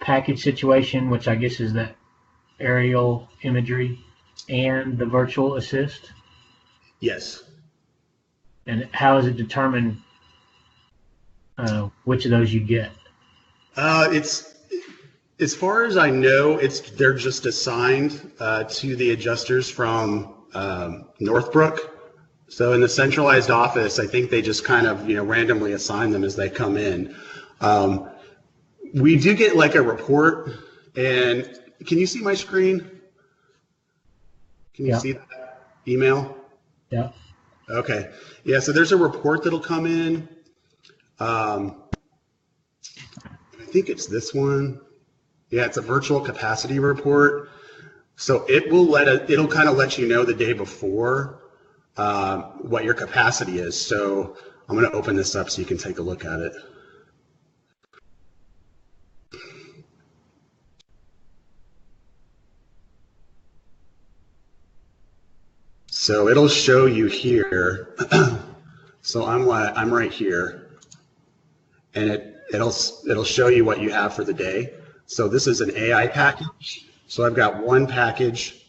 package situation, which I guess is that aerial imagery, and the virtual assist? Yes. And how is it determined which of those you get? It's, as far as I know, they're just assigned to the adjusters from Northbrook. So in the centralized office, I think they just kind of randomly assign them as they come in. We do get like a report, and can you see my screen? Can you see that email? Yeah. Okay. Yeah. So there's a report that'll come in. I think it's this one. Yeah, it's a virtual capacity report. So it'll kind of let you know the day before what your capacity is. So I'm going to open this up so you can take a look at it. So it'll show you here. So I'm right here, and it'll show you what you have for the day. So this is an AI package. So I've got one package,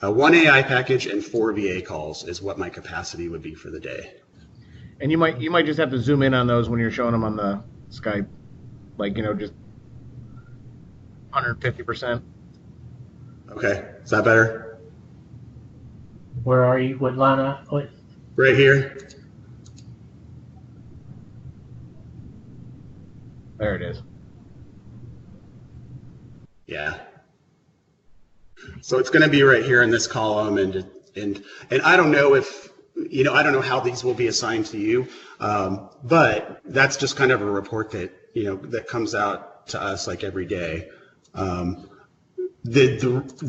one AI package, and 4 VA calls is what my capacity would be for the day. And you might just have to zoom in on those when you're showing them on the Skype, like just 150%. Okay, is that better? Where are you? What line up? What? Right here. There it is. Yeah. So it's going to be right here in this column, and I don't know if I don't know how these will be assigned to you, but that's just kind of a report that that comes out to us like every day. The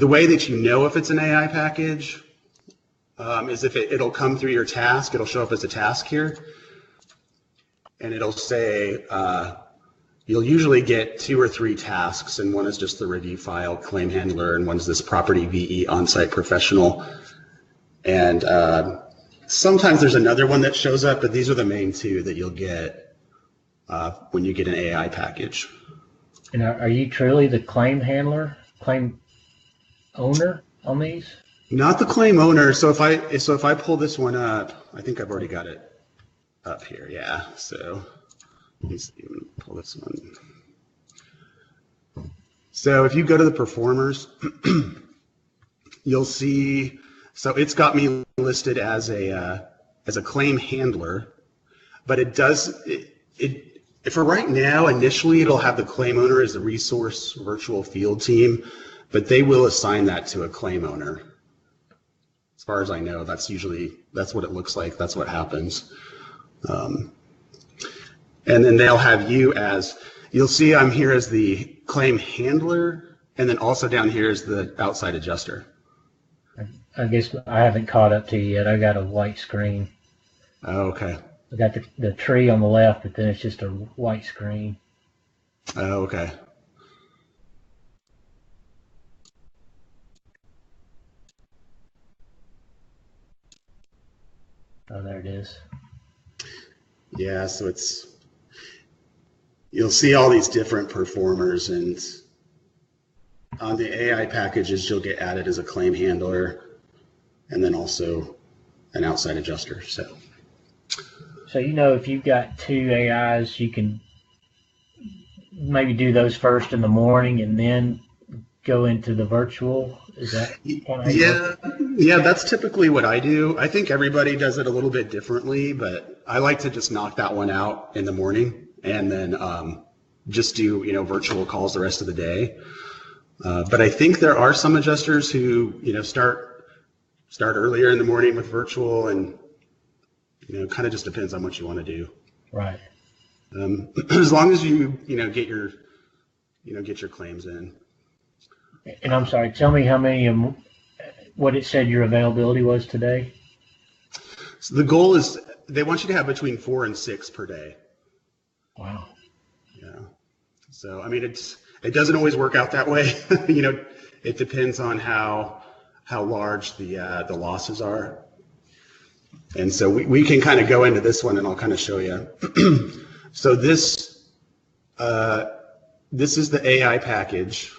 way that if it's an AI package is if it'll come through your task. It'll show up as a task here, and it'll say you'll usually get 2 or 3 tasks, and one is just the review file claim handler, and one's this property VE on-site professional, and sometimes there's another one that shows up, but these are the main 2 that you'll get when you get an AI package. And are you truly the claim handler, claim owner on these? Not the claim owner. So if I pull this one up, I think I've already got it up here. Yeah. So let's even pull this one. So if you go to the performers, you'll see. So it's got me listed as a claim handler, but it does for right now. Initially, it'll have the claim owner as the resource virtual field team, but they will assign that to a claim owner. As far as I know, that's what it looks like. That's what happens. And then they'll have you'll see I'm here as the claim handler, and then also down here is the outside adjuster. I guess I haven't caught up to you yet. I got a white screen. Oh, okay. I got the tree on the left, but then it's just a white screen. Oh, okay. Oh, there it is. Yeah, so you'll see all these different performers, and on the AI packages, you'll get added as a claim handler, and then also an outside adjuster. So if you've got 2 AIs, you can maybe do those first in the morning and then go into the virtual. Is that yeah, that's typically what I do. I think everybody does it a little bit differently, but I like to just knock that one out in the morning and then just do virtual calls the rest of the day. But I think there are some adjusters who start earlier in the morning with virtual, and kind of just depends on what you want to do. Right. As long as you get your claims in. And I'm sorry, tell me how many, what it said your availability was today? So the goal is they want you to have between 4 and 6 per day. Wow. Yeah. So, I mean, it doesn't always work out that way. It depends on how large the losses are. And so we can kind of go into this one, and I'll kind of show you. So this this is the AI package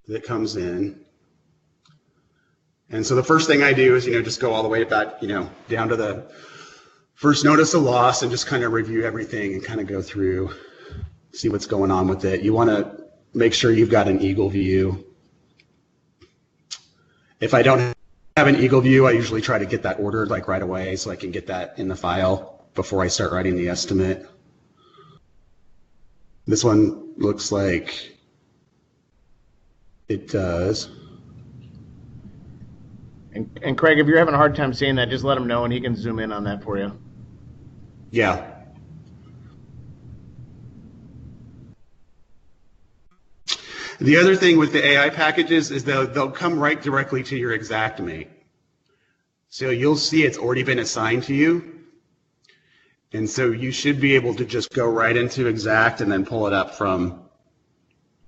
that comes in. And so the first thing I do is, just go all the way back, down to the first notice of loss and just kind of review everything and kind of go through, see what's going on with it. You want to make sure you've got an eagle view. If I don't have an eagle view, I usually try to get that ordered like right away so I can get that in the file before I start writing the estimate. This one looks like it does. And Craig, if you're having a hard time seeing that, just let him know and he can zoom in on that for you. Yeah. The other thing with the AI packages is they'll come right directly to your Xactimate. So you'll see it's already been assigned to you. And so you should be able to just go right into Exact and then pull it up from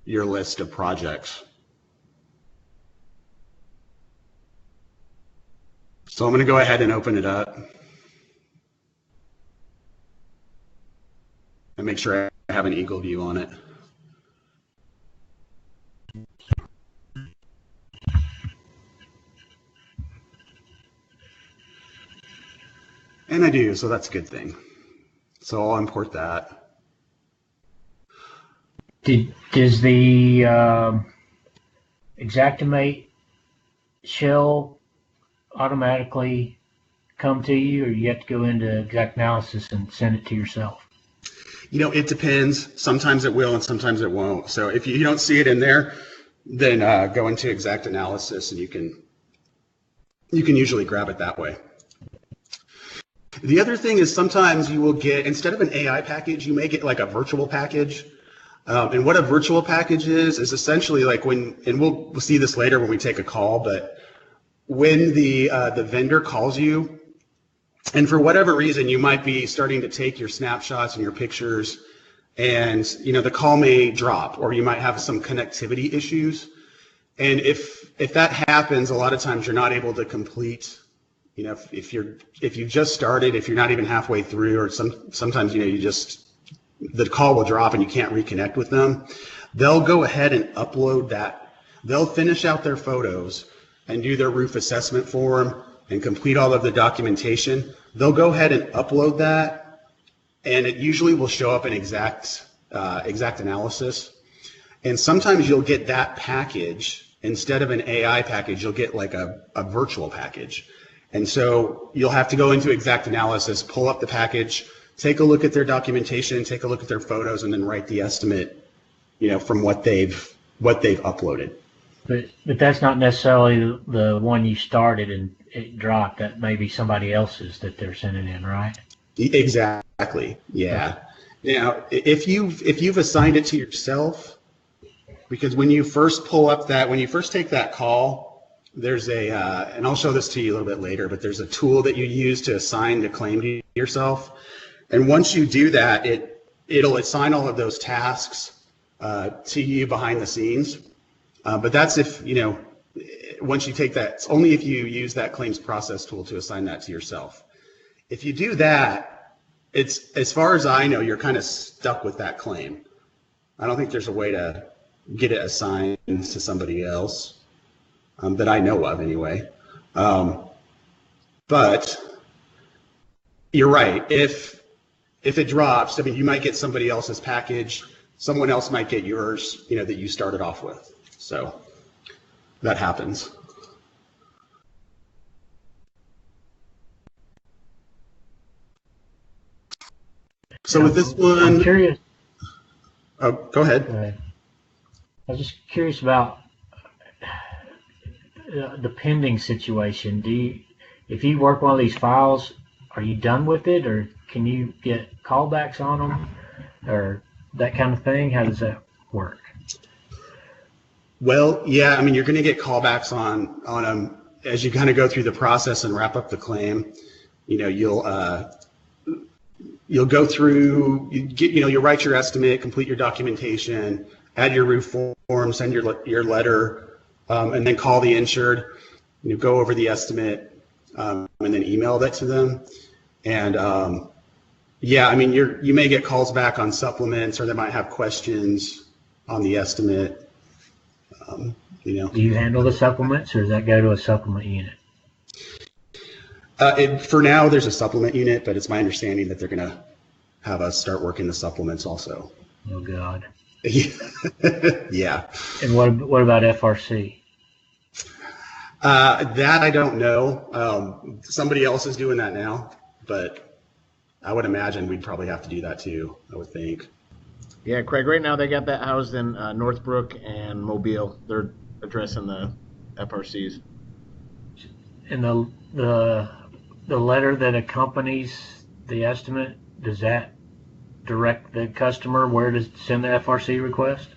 your list of projects. So I'm going to go ahead and open it up and make sure I have an eagle view on it. And I do, so that's a good thing. So I'll import that. Does the Xactimate shell automatically come to you, or you have to go into XactAnalysis and send it to yourself? It depends. Sometimes it will and sometimes it won't. So if you don't see it in there, then go into XactAnalysis and you can usually grab it that way. The other thing is sometimes you will get, instead of an AI package, you may get like a virtual package. And what a virtual package is essentially like and we'll see this later when we take a call, but when the vendor calls you, and for whatever reason, you might be starting to take your snapshots and your pictures, and the call may drop, or you might have some connectivity issues. And if that happens, a lot of times you're not able to complete. If you just started, if you're not even halfway through, or sometimes the call will drop and you can't reconnect with them. They'll go ahead and upload that. They'll finish out their photos and do their roof assessment form and complete all of the documentation. They'll go ahead and upload that, and it usually will show up in XactAnalysis. And sometimes you'll get that package instead of an AI package. You'll get like a virtual package. And so you'll have to go into XactAnalysis, pull up the package, take a look at their documentation, take a look at their photos, and then write the estimate, from what they've uploaded. But that's not necessarily the one you started and it dropped. That may be somebody else's that they're sending in, right? Exactly. Yeah. Now, if you've assigned it to yourself, because when you first take that call, there's and I'll show this to you a little bit later, but there's a tool that you use to assign the claim to yourself. And once you do that, it'll assign all of those tasks to you behind the scenes. But that's if, once you take that, it's only if you use that claims process tool to assign that to yourself. If you do that, it's, as far as I know, you're kind of stuck with that claim. I don't think there's a way to get it assigned to somebody else that I know of anyway. But you're right. If it drops, you might get somebody else's package. Someone else might get yours, that you started off with. So that happens. So with this one, I'm curious. Oh, go ahead. I was just curious about the pending situation. If you work one of these files, are you done with it, or can you get callbacks on them, or that kind of thing? How does that work? Well, yeah, you're going to get callbacks on them as you kind of go through the process and wrap up the claim. You'll go through, you'll write your estimate, complete your documentation, add your roof form, send your letter, and then call the insured. Go over the estimate, and then email that to them. And Yeah, I mean, you may get calls back on supplements, or they might have questions on the estimate. You know, Do you handle the supplements, or does that go to a supplement unit? for now, there's a supplement unit, but it's my understanding that they're going to have us start working the supplements also. Oh God. Yeah. And what about FRC? That I don't know. Somebody else is doing that now, but I would imagine we'd probably have to do that too, I would think. Yeah, Craig, right now they got that housed in Northbrook and Mobile. They're addressing the FRCs. And the letter that accompanies the estimate, does that direct the customer where to send the FRC request?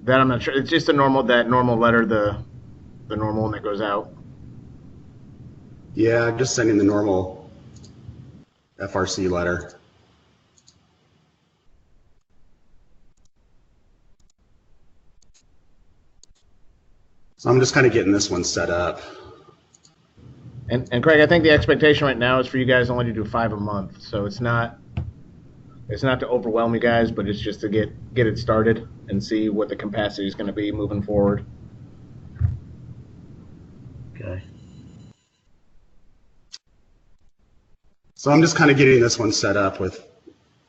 That I'm not sure. It's just that normal letter, the normal one that goes out. Yeah, just sending the normal FRC letter. So I'm just kind of getting this one set up. And Craig, I think the expectation right now is for you guys only to do 5 a month. So it's not to overwhelm you guys, but it's just to get it started and see what the capacity is going to be moving forward. Okay. So I'm just kind of getting this one set up with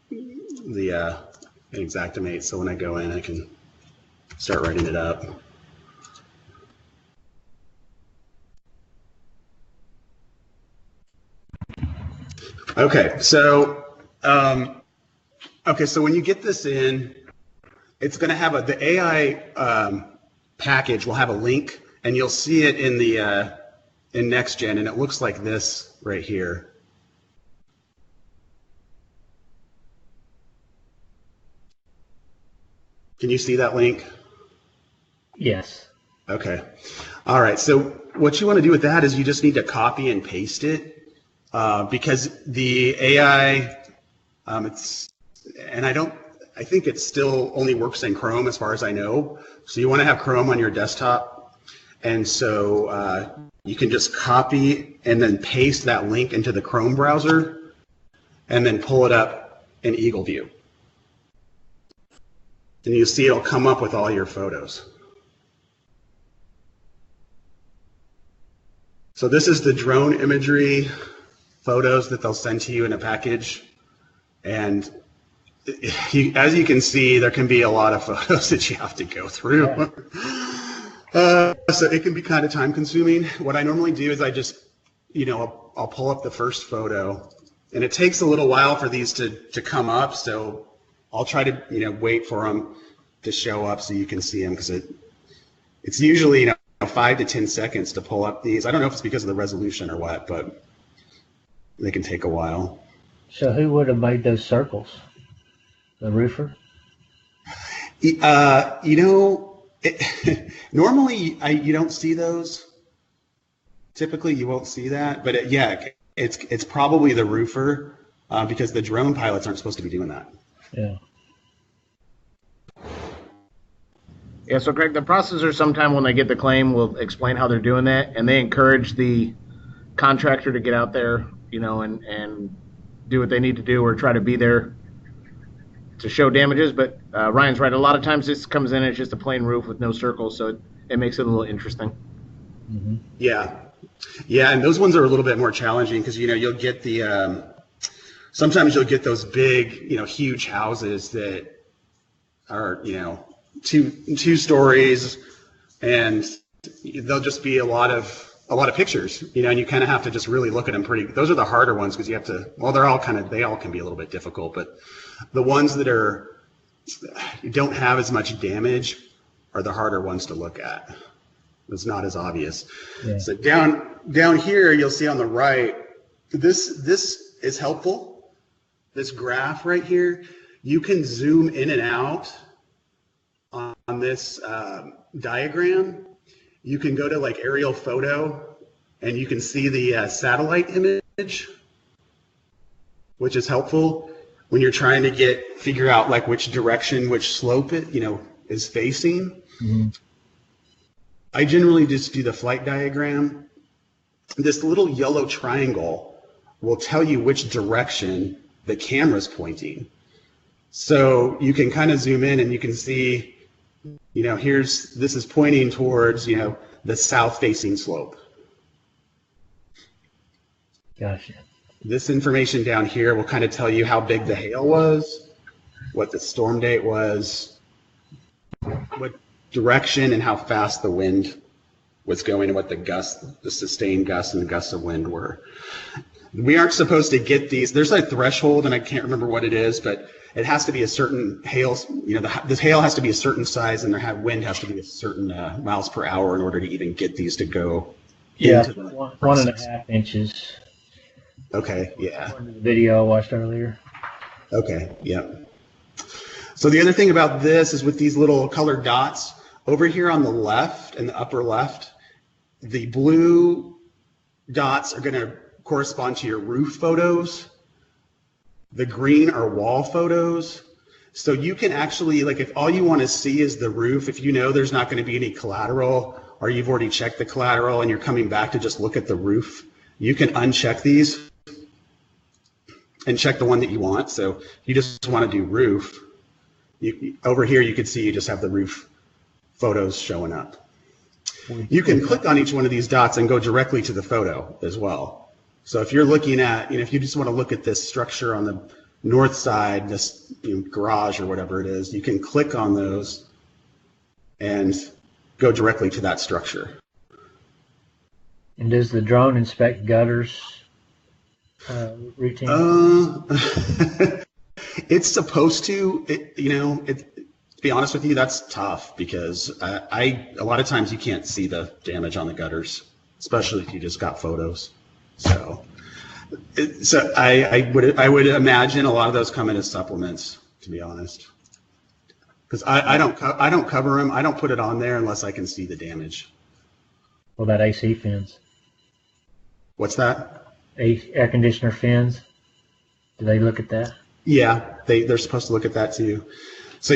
the Xactimate, so when I go in, I can start writing it up. Okay, so so when you get this in, it's going to have the AI package will have a link, and you'll see it in the in NextGen, and it looks like this right here. Can you see that link? Yes. Okay. All right. So what you want to do with that is you just need to copy and paste it because the AI, I think it still only works in Chrome as far as I know. So you want to have Chrome on your desktop. And so you can just copy and then paste that link into the Chrome browser and then pull it up in Eagle View. And you see it'll come up with all your photos. So this is the drone imagery photos that they'll send to you in a package. And as you can see, there can be a lot of photos that you have to go through. Yeah. So it can be kind of time consuming. What I normally do is I just, I'll pull up the first photo, and it takes a little while for these to come up. So I'll try to, wait for them to show up so you can see them, because it's usually, 5 to 10 seconds to pull up these. I don't know if it's because of the resolution or what, but they can take a while. So who would have made those circles? The roofer? Normally you don't see those. Typically you won't see that, but it's probably the roofer because the drone pilots aren't supposed to be doing that. Yeah. Yeah, so Greg, the processor sometime when they get the claim will explain how they're doing that, and they encourage the contractor to get out there, and do what they need to do or try to be there to show damages. But Ryan's right. A lot of times this comes in, it's just a plain roof with no circles, so it makes it a little interesting. Mm-hmm. Yeah, and those ones are a little bit more challenging because you'll get the sometimes you'll get those big huge houses that are two stories, and there'll just be a lot of pictures, and you kind of have to just really look at them those are the harder ones because you have to, they all can be a little bit difficult, but the ones that don't have as much damage are the harder ones to look at. It's not as obvious. Yeah. So down here, you'll see on the right, this is helpful. This graph right here, you can zoom in and out on this diagram. You can go to like aerial photo and you can see the satellite image, which is helpful when you're trying to figure out like which direction, which slope it, is facing. Mm-hmm. I generally just do the flight diagram. This little yellow triangle will tell you which direction the camera's pointing. So you can kind of zoom in and you can see, you know, this is pointing towards, you know, the south-facing slope. Gotcha. This information down here will kind of tell you how big the hail was, what the storm date was, what direction and how fast the wind was going, and what the sustained gusts and the gusts of wind were. We aren't supposed to get these. There's a threshold, and I can't remember what it is, but it has to be a certain hail. You know, this hail has to be a certain size, and the wind has to be a certain miles per hour in order to even get these to go. Yeah, into the 1.5 inches. Okay, yeah. The video I watched earlier. Okay, yeah. So the other thing about this is with these little colored dots, over here on the left, in the upper left, the blue dots are going to correspond to your roof photos. The green are wall photos. So you can actually, like, if all you want to see is the roof, if you know there's not going to be any collateral, or you've already checked the collateral and you're coming back to just look at the roof, you can uncheck these and check the one that you want. So you just want to do roof. Over here, you can see you just have the roof photos showing up. You can click on each one of these dots and go directly to the photo as well. So if you're looking at, you know, if you just want to look at this structure on the north side, this, you know, garage or whatever it is, you can click on those and go directly to that structure. And does the drone inspect gutters routinely? It's supposed to. To be honest with you, that's tough because a lot of times you can't see the damage on the gutters, especially if you just got photos. So I would imagine a lot of those come in as supplements, to be honest, because I don't cover them. I don't put it on there unless I can see the damage. What about AC fins? What's that? Air conditioner fins. Do they look at that? Yeah, they're supposed to look at that too. So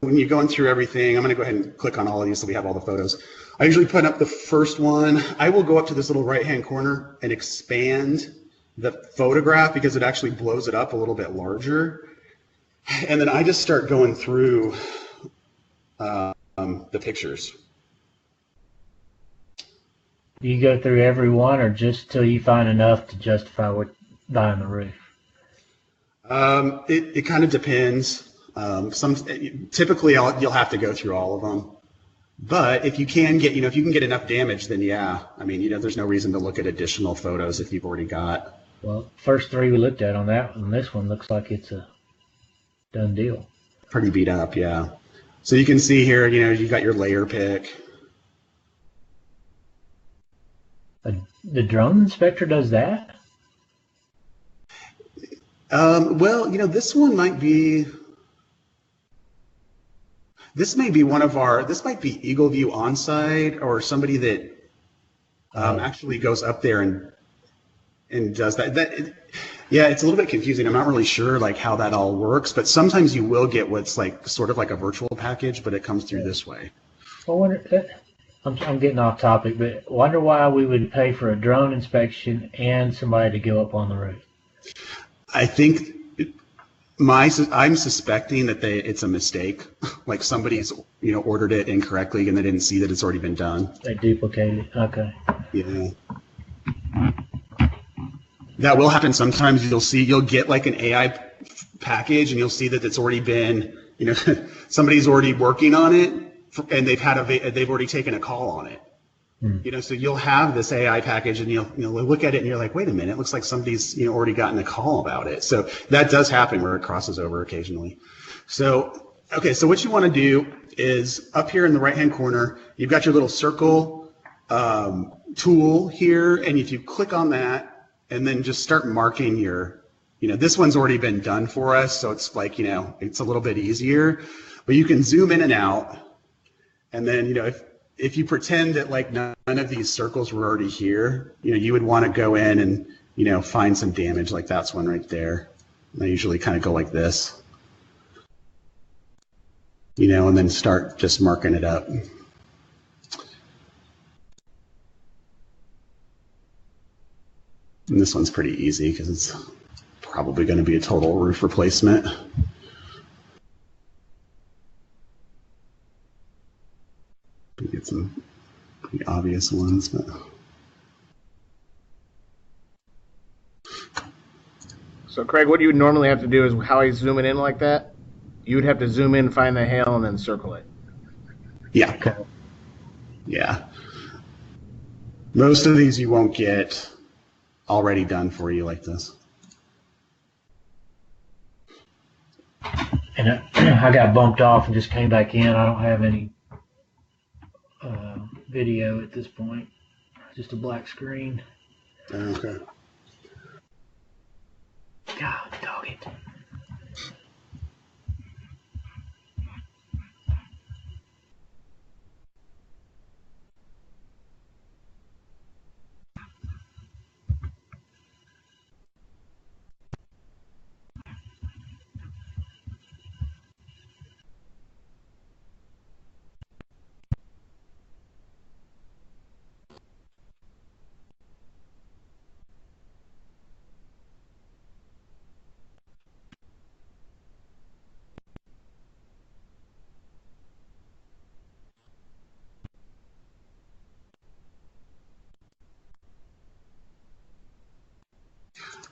when you're going through everything, I'm going to go ahead and click on all of these so we have all the photos. I usually put up the first one. I will go up to this little right-hand corner and expand the photograph because it actually blows it up a little bit larger. And then I just start going through the pictures. Do you go through every one or just till you find enough to justify buying the roof? It kind of depends. Typically you'll have to go through all of them, but if you can get enough damage, then yeah, I mean, there's no reason to look at additional photos if you've already got. Well, first three we looked at on that one, this one looks like it's a done deal. Pretty beat up, yeah. So you can see here, you got your layer pick. The drone inspector does that? Well, this one might be. This may be this might be Eagle View Onsite or somebody that actually goes up there and does that. Yeah, it's a little bit confusing. I'm not really sure like how that all works, but sometimes you will get what's like sort of like a virtual package, but it comes through this way. I'm getting off topic, but wonder why we would pay for a drone inspection and somebody to go up on the roof. I think I'm suspecting that it's a mistake. Like somebody's ordered it incorrectly and they didn't see that it's already been done. They duplicated it. Okay. Yeah. That will happen sometimes. You'll get like an AI package and you'll see that it's already been, somebody's already working on it and they've already taken a call on it. So you'll have this AI package and you'll look at it and you're like, wait a minute, it looks like somebody's already gotten a call about it. So that does happen where it crosses over occasionally. So okay, so what you want to do is up here in the right hand corner, you've got your little circle tool here, and if you click on that and then just start marking your, this one's already been done for us, so it's like, it's a little bit easier, but you can zoom in and out, and then if you pretend that like none of these circles were already here, you would want to go in and, find some damage, like that's one right there. And I usually kind of go like this, and then start just marking it up. And this one's pretty easy because it's probably going to be a total roof replacement. Get some pretty obvious ones, but. So Craig, what you would normally have to do is how I zoom it in like that, you would have to zoom in, find the hail, and then circle it. Yeah. Okay. Yeah. Most of these you won't get already done for you like this. And I got bumped off and just came back in. I don't have any video at this point. Just a black screen. Okay. God, dog it.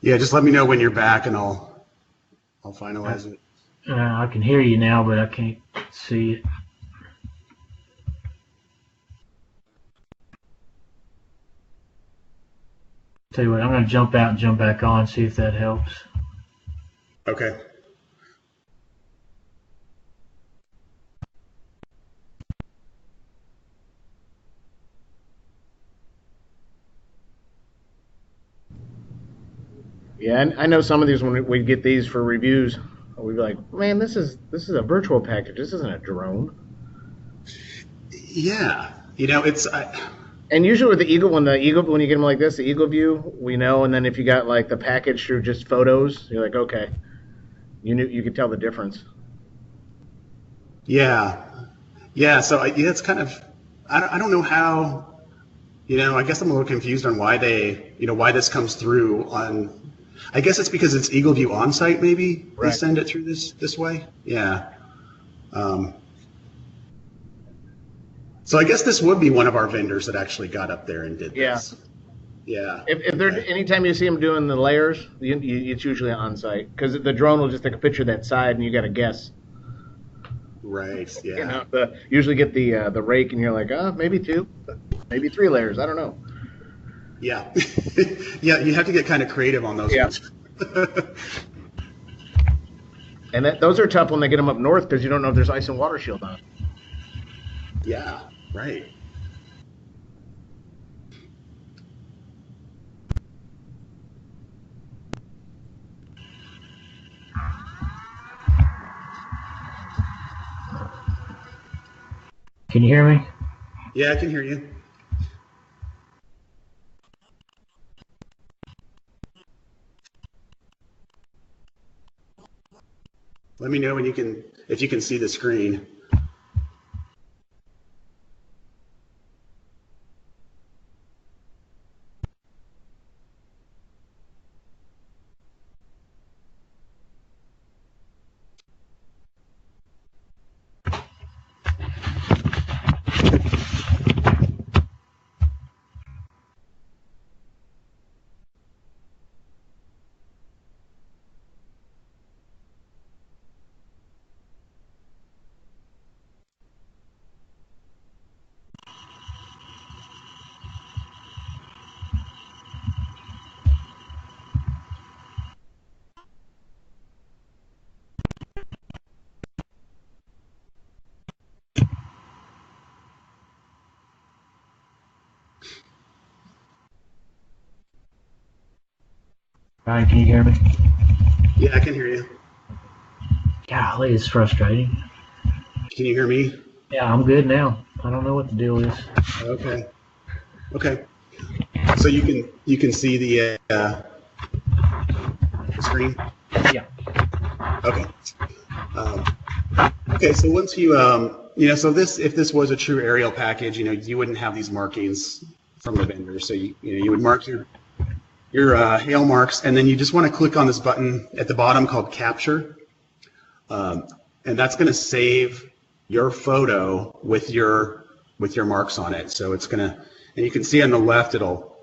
Yeah, just let me know when you're back and I'll finalize it. I can hear you now, but I can't see it. Tell you what, I'm going to jump out and jump back on, see if that helps. Okay. Yeah, and I know some of these when we get these for reviews, we'd be like, man, this is a virtual package. This isn't a drone. Yeah, it's. And usually with the Eagle, when you get them like this, the Eagle View, we know. And then if you got like the package through just photos, you're like, okay, you could tell the difference. Yeah. So it's kind of. I don't know how. I guess I'm a little confused on why why this comes through on. I guess it's because it's Eagle View on-site, maybe Right. They send it through this way. Yeah. So I guess this would be one of our vendors that actually got up there and did this. Yeah. If they're anytime you see them doing the layers, it's usually on site because the drone will just take a picture of that side and you got to guess. Right. Yeah. Usually get the rake and you're like, maybe 2, maybe 3 layers. I don't know. Yeah. Yeah. You have to get kind of creative on those ones. And those are tough when they get them up north because you don't know if there's ice and water shield on. Yeah. Right. Can you hear me? Yeah, I can hear you. Let me know if you can see the screen. Ryan, can you hear me? Yeah, I can hear you. Golly, it's frustrating. Can you hear me? Yeah, I'm good now. I don't know what the deal is. Okay. So you can see the screen? Yeah. Okay. Okay. So once you so if this was a true aerial package, you wouldn't have these markings from the vendor. So you would mark your hail marks, and then you just want to click on this button at the bottom called Capture, and that's going to save your photo with your marks on it. So it's going to, and you can see on the left it'll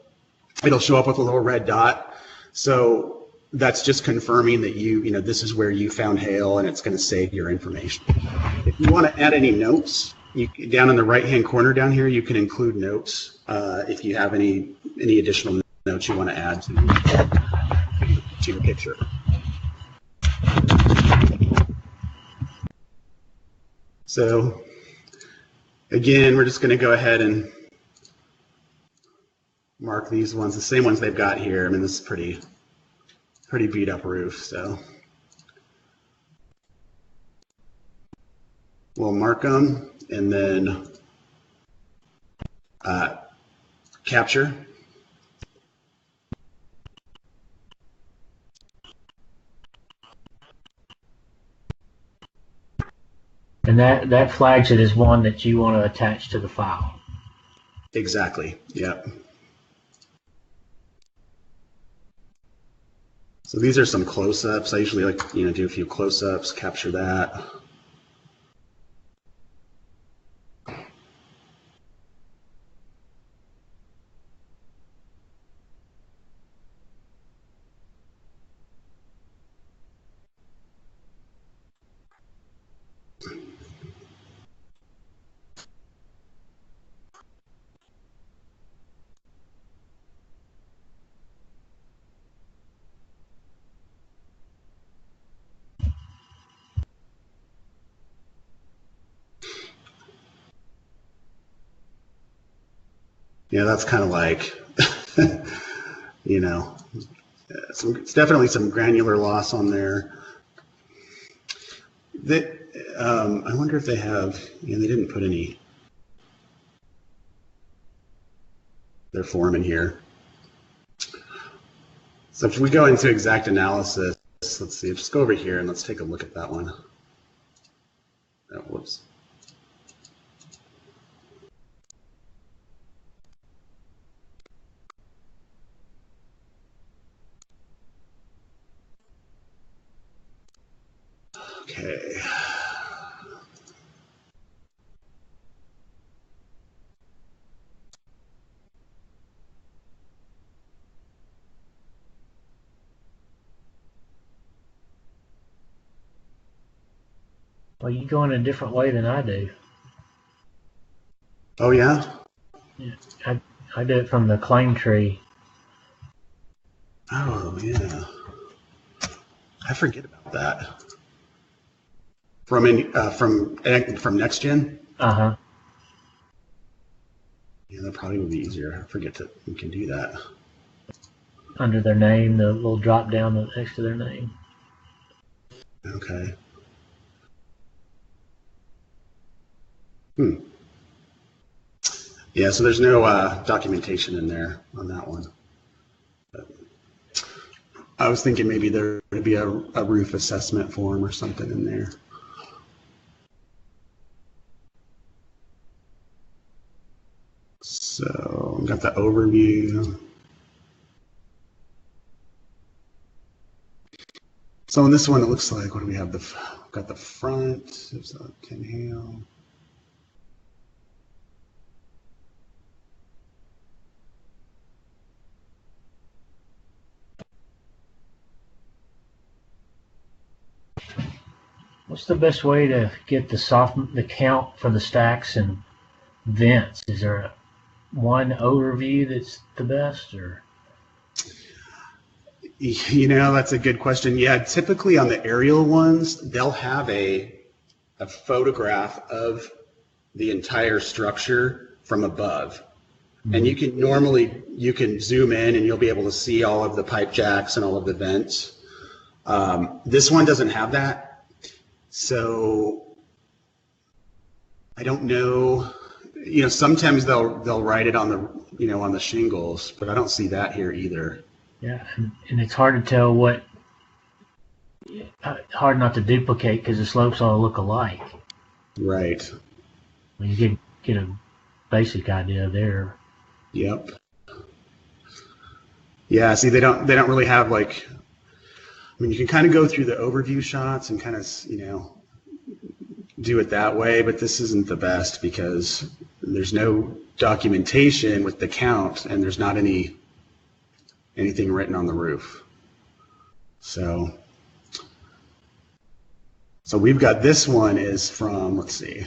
show up with a little red dot. So that's just confirming that this is where you found hail, and it's going to save your information. If you want to add any notes, down in the right-hand corner down here, you can include notes if you have any additional notes you want to add to your picture. So again, we're just going to go ahead and mark these ones, the same ones they've got here. I mean, this is pretty beat up roof, so we'll mark them and then capture. And that flags it as one that you want to attach to the file. Exactly. Yep. So these are some close-ups. I usually like do a few close-ups, capture that. Yeah, that's kind of like, it's definitely some granular loss on there. That I wonder if they have, they didn't put their form in here. So if we go into exact analysis, let's see, just go over here and let's take a look at that one. Oh, whoops. Okay. Well, you go in a different way than I do. Oh, yeah? Yeah, I do it from the claim tree. Oh, yeah. I forget about that. From NextGen? Uh-huh. Yeah, that probably would be easier. I forget that we can do that. Under their name, the little drop down next to their name. Okay. Yeah, so there's no documentation in there on that one. But I was thinking maybe there would be a roof assessment form or something in there. So I've got the overview. So in this one, it looks like, what do we have? Got the front, there's a Ken Hale. What's the best way to get the count for the stacks and vents? Is there one overview that's the best, or? That's a good question. Yeah, typically on the aerial ones, they'll have a photograph of the entire structure from above. Mm-hmm. And you can zoom in and you'll be able to see all of the pipe jacks and all of the vents. This one doesn't have that. So I don't know, sometimes they'll write it on the, on the shingles, but I don't see that here either. Yeah, and it's hard to tell hard not to duplicate because the slopes all look alike. Right. You get a basic idea there. Yep. Yeah, see, they don't really have like, I mean, you can kind of go through the overview shots and kind of, do it that way, but this isn't the best because there's no documentation with the count and there's not anything written on the roof. So we've got this one is from, let's see,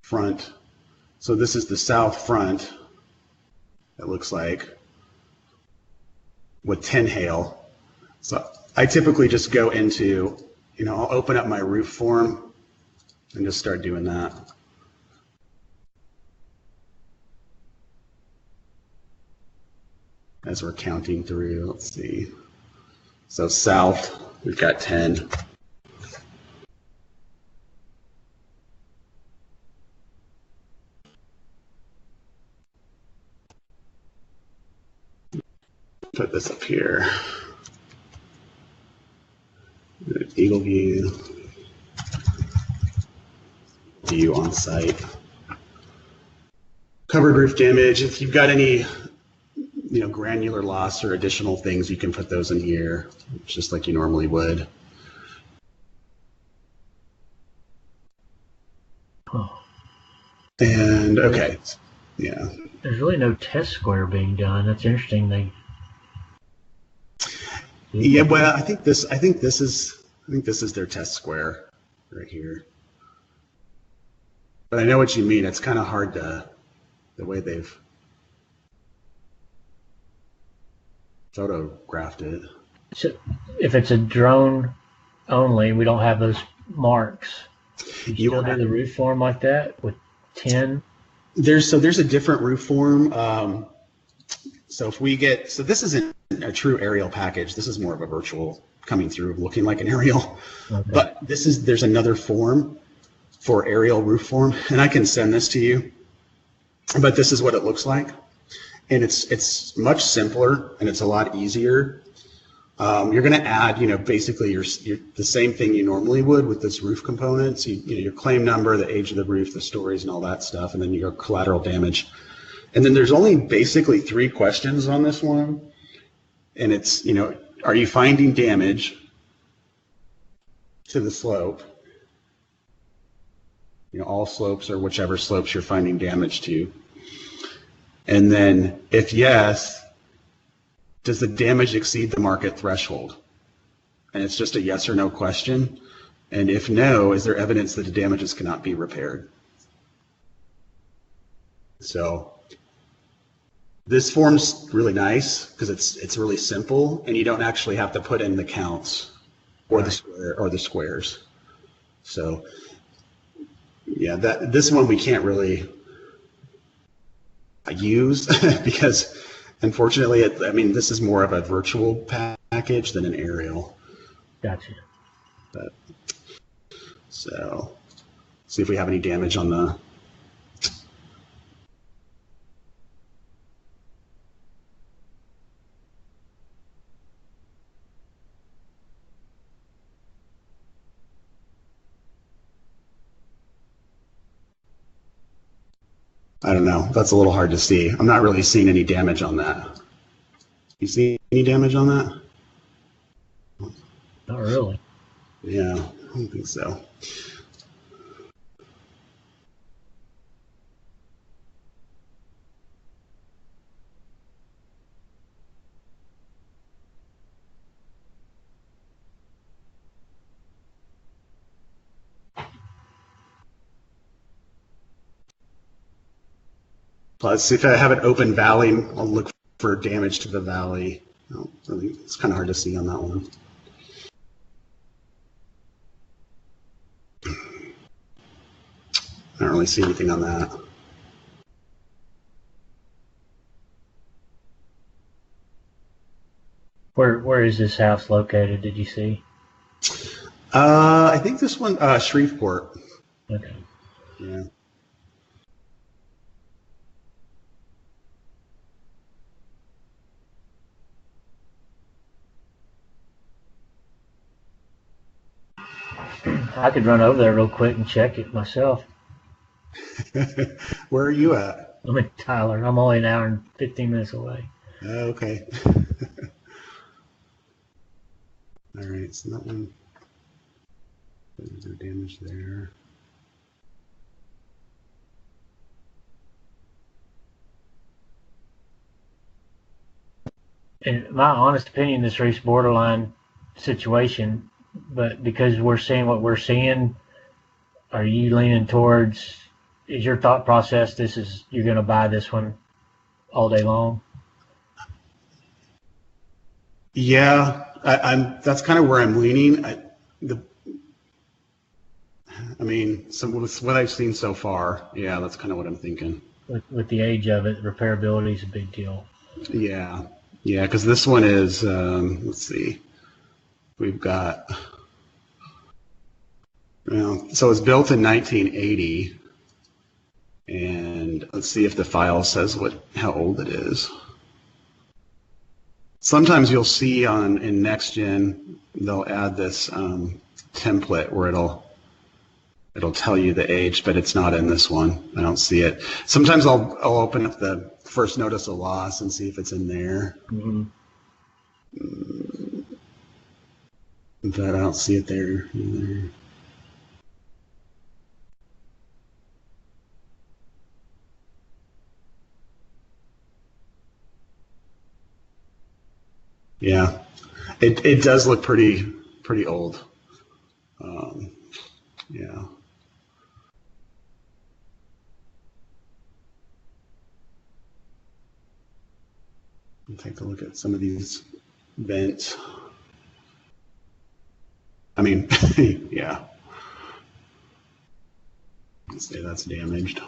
front. So this is the south front, it looks like, with 10 hail. So I typically just go into, I'll open up my roof form and just start doing that. As we're counting through, let's see. So south, we've got 10. Put this up here. Eagle view. View on site. Covered roof damage. If you've got any, granular loss or additional things, you can put those in here, just like you normally would. Oh. And okay, yeah. There's really no test square being done. That's interesting. Yeah, well, I think this is their test square right here. But I know what you mean. It's kind of hard the way they've photographed it. So if it's a drone only, we don't have those marks. You still do the roof form like that with 10? There's a different roof form. So this isn't a true aerial package. This is more of a virtual coming through, looking like an aerial. Okay. But there's another form for aerial roof form, and I can send this to you. But this is what it looks like. And it's much simpler and it's a lot easier. You're going to add, basically your the same thing you normally would with this roof components. Your claim number, the age of the roof, the stories, and all that stuff, and then your collateral damage. And then there's only basically 3 questions on this one, and it's are you finding damage to the slope? All slopes or whichever slopes you're finding damage to. And then, if yes, does the damage exceed the market threshold? And it's just a yes or no question. And if no, is there evidence that the damages cannot be repaired? So this form's really nice because it's really simple, and you don't actually have to put in the counts or the squares. So yeah, this one we can't really use because unfortunately, this is more of a virtual package than an aerial. Gotcha. But, so, see if we have any damage on the. I don't know. That's a little hard to see. I'm not really seeing any damage on that. You see any damage on that? Not really. Yeah, I don't think so. Plus, if I have an open valley, I'll look for damage to the valley. No, it's kind of hard to see on that one. I don't really see anything on that. Where is this house located? Did you see? I think this one, Shreveport. Okay. Yeah. I could run over there real quick and check it myself. Where are you at? I'm in Tyler. I'm only an hour and 15 minutes away. Okay. All right, so that one, there's no damage there. In my honest opinion, this reef's borderline situation, but because we're seeing what we're seeing, are you leaning towards, is your thought process this is, you're going to buy this one all day long? Yeah, that's kind of where I'm leaning. I mean, so with what I've seen so far, yeah, that's kind of what I'm thinking. With the age of it, repairability is a big deal. Yeah, yeah, because this one is, let's see, we've got, well, so it's built in 1980, and let's see if the file says how old it is. Sometimes you'll see in NextGen, they'll add this template where it'll tell you the age, but it's not in this one. I don't see it. Sometimes I'll open up the first notice of loss and see if it's in there. Mm-hmm. But I don't see it there either. Yeah, it does look pretty old. Yeah. I'll take a look at some of these vents. I mean, yeah. Let's say that's damaged.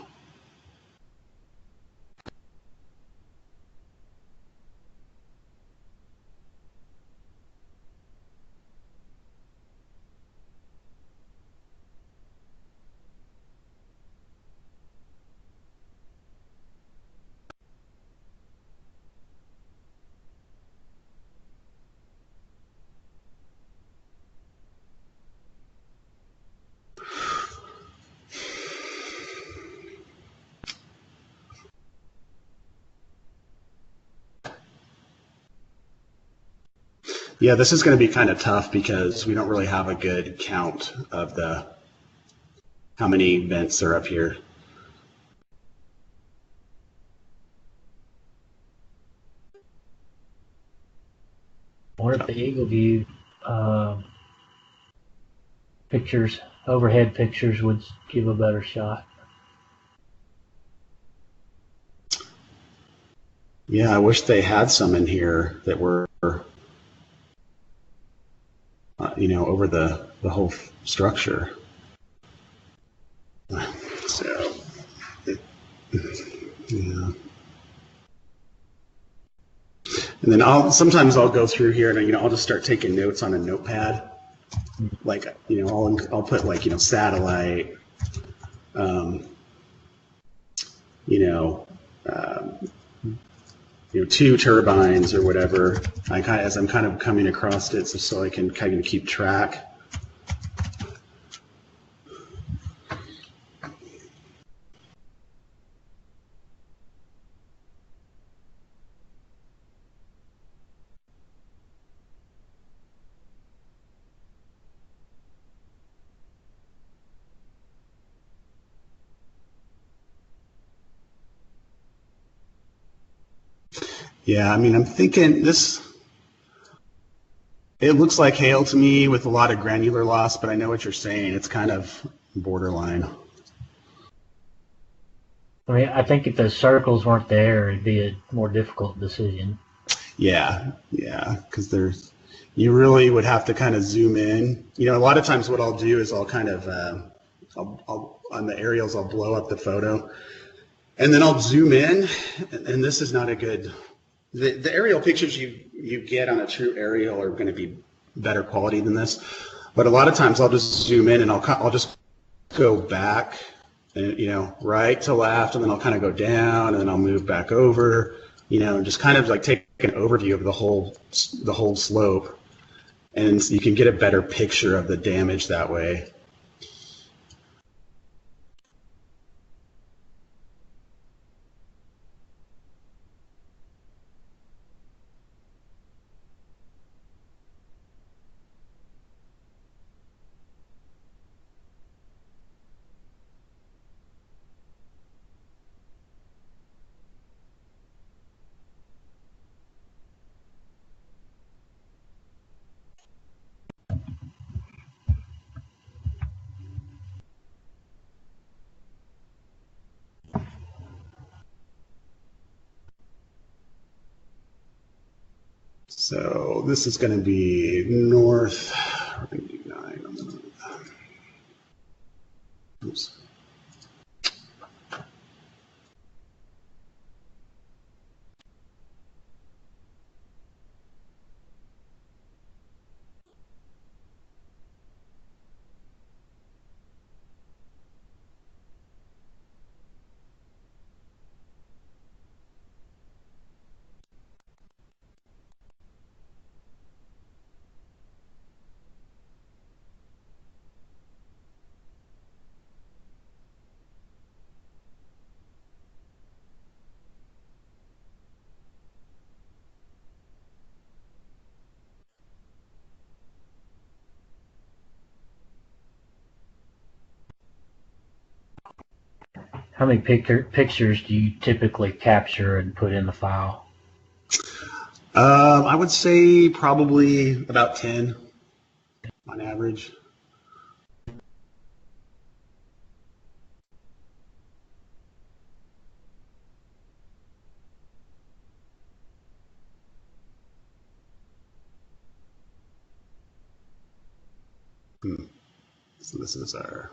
Yeah, this is going to be kind of tough because we don't really have a good count of how many vents are up here. I wonder if the Eagle View pictures, overhead pictures, would give a better shot. Yeah, I wish they had some in here that were, over the whole structure. So, yeah. And then sometimes I'll go through here and I'll just start taking notes on a notepad. Like I'll put like satellite, two turbines or whatever. As I'm kind of coming across it, so I can kind of keep track. Yeah, I mean, I'm thinking this. It looks like hail to me with a lot of granular loss, but I know what you're saying. It's kind of borderline. I mean, I think if the circles weren't there, it'd be a more difficult decision. Yeah, because you really would have to kind of zoom in. A lot of times what I'll do is I'll kind of, I'll on the aerials, I'll blow up the photo, and then I'll zoom in, and this is not a good. The aerial pictures you get on a true aerial are going to be better quality than this, but a lot of times I'll just zoom in and I'll just go back, and right to left, and then I'll kind of go down, and then I'll move back over, and just kind of like take an overview of the whole slope, and you can get a better picture of the damage that way. So this is going to be north. We're going to do 9 on the north. Oops. How many pictures do you typically capture and put in the file? I would say probably about 10 on average. So this is our.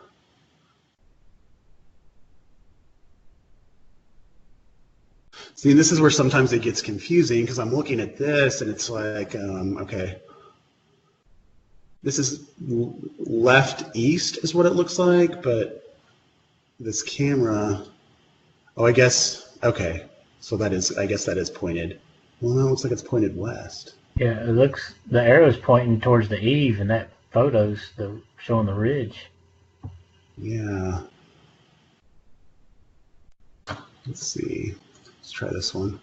See, this is where sometimes it gets confusing because I'm looking at this and it's like, okay, this is left east is what it looks like, but this camera, oh, I guess, okay, so that is, I guess that is pointed. Well, no, it looks like it's pointed west. Yeah, it looks, the arrow's pointing towards the eave, and that photo's showing the ridge. Yeah. Let's see. Let's try this one.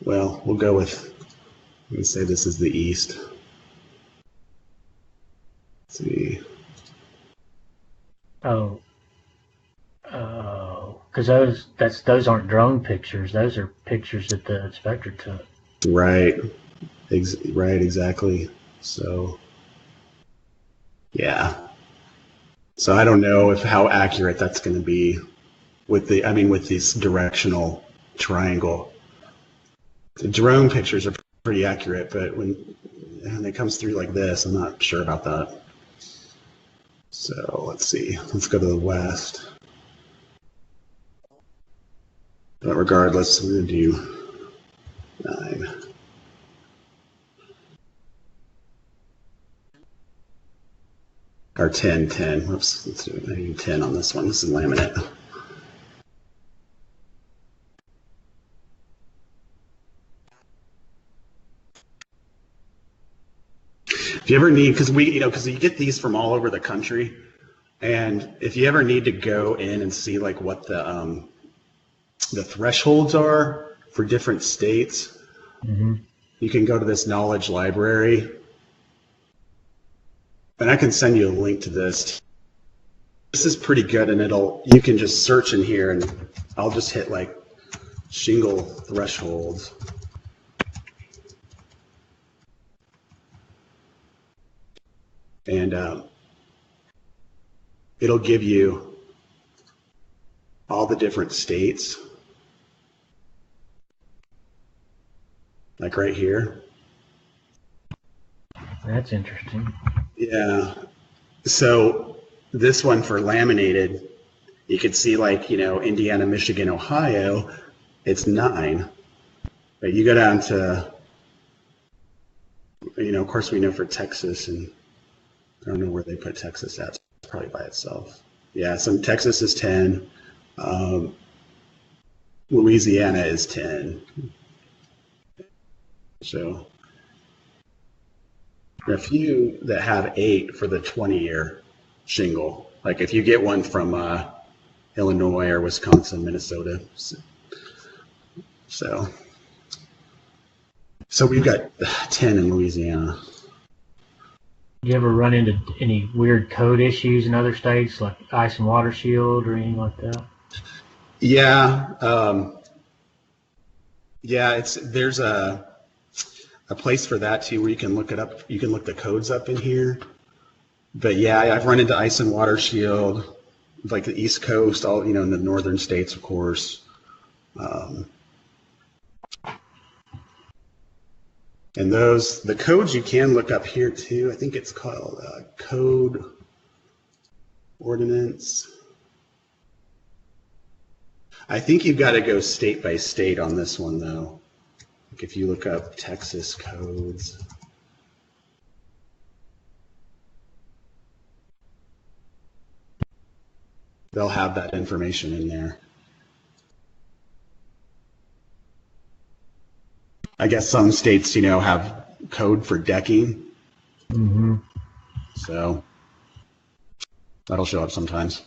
Well, we'll go with, let me say this is the east. Let's see. Oh, because those aren't drone pictures. Those are pictures that the inspector took. Right. Right, exactly. So, yeah. So I don't know if how accurate that's going to be with the, I mean, with this directional triangle. The drone pictures are pretty accurate, but when it comes through like this, I'm not sure about that. So let's see. Let's go to the west. But regardless, we're going to do 9. Or 10. Whoops, let's do 10 on this one. This is laminate. If you ever need, because you get these from all over the country, and if you ever need to go in and see like what the thresholds are for different states, you can go to this knowledge library, and I can send you a link to this. This is pretty good, and you can just search in here, and I'll just hit like shingle thresholds. And it'll give you all the different states, like right here. That's interesting. Yeah. So this one for laminated, you could see like, Indiana, Michigan, Ohio, it's 9. But you go down to, of course we know for Texas, and I don't know where they put Texas at. It's probably by itself. Yeah, so Texas is 10. Louisiana is 10. So there are a few that have 8 for the 20-year shingle. Like if you get one from Illinois or Wisconsin, Minnesota. So we've got 10 in Louisiana. You ever run into any weird code issues in other states, like Ice and Water Shield or anything like that? Yeah, there's a place for that too, where you can look it up. You can look the codes up in here. But yeah, I've run into Ice and Water Shield, like the East Coast, all, in the northern states, of course. And the codes you can look up here too. I think it's called code ordinance. I think you've got to go state by state on this one though. Like if you look up Texas codes. They'll have that information in there. I guess some states, have code for decking. Mm-hmm. So that'll show up sometimes.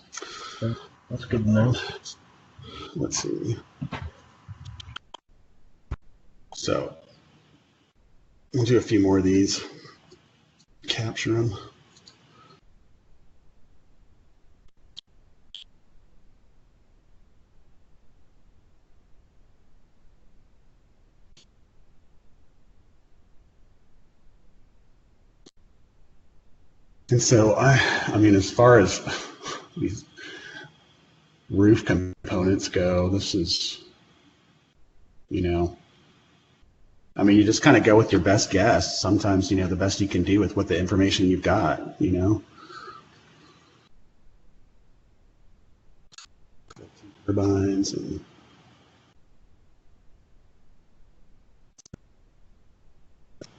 That's good to know. Let's see. So we'll do a few more of these. Capture them. And so I mean, as far as these roof components go, this is, I mean, you just kind of go with your best guess. Sometimes, the best you can do with what the information you've got, Turbines and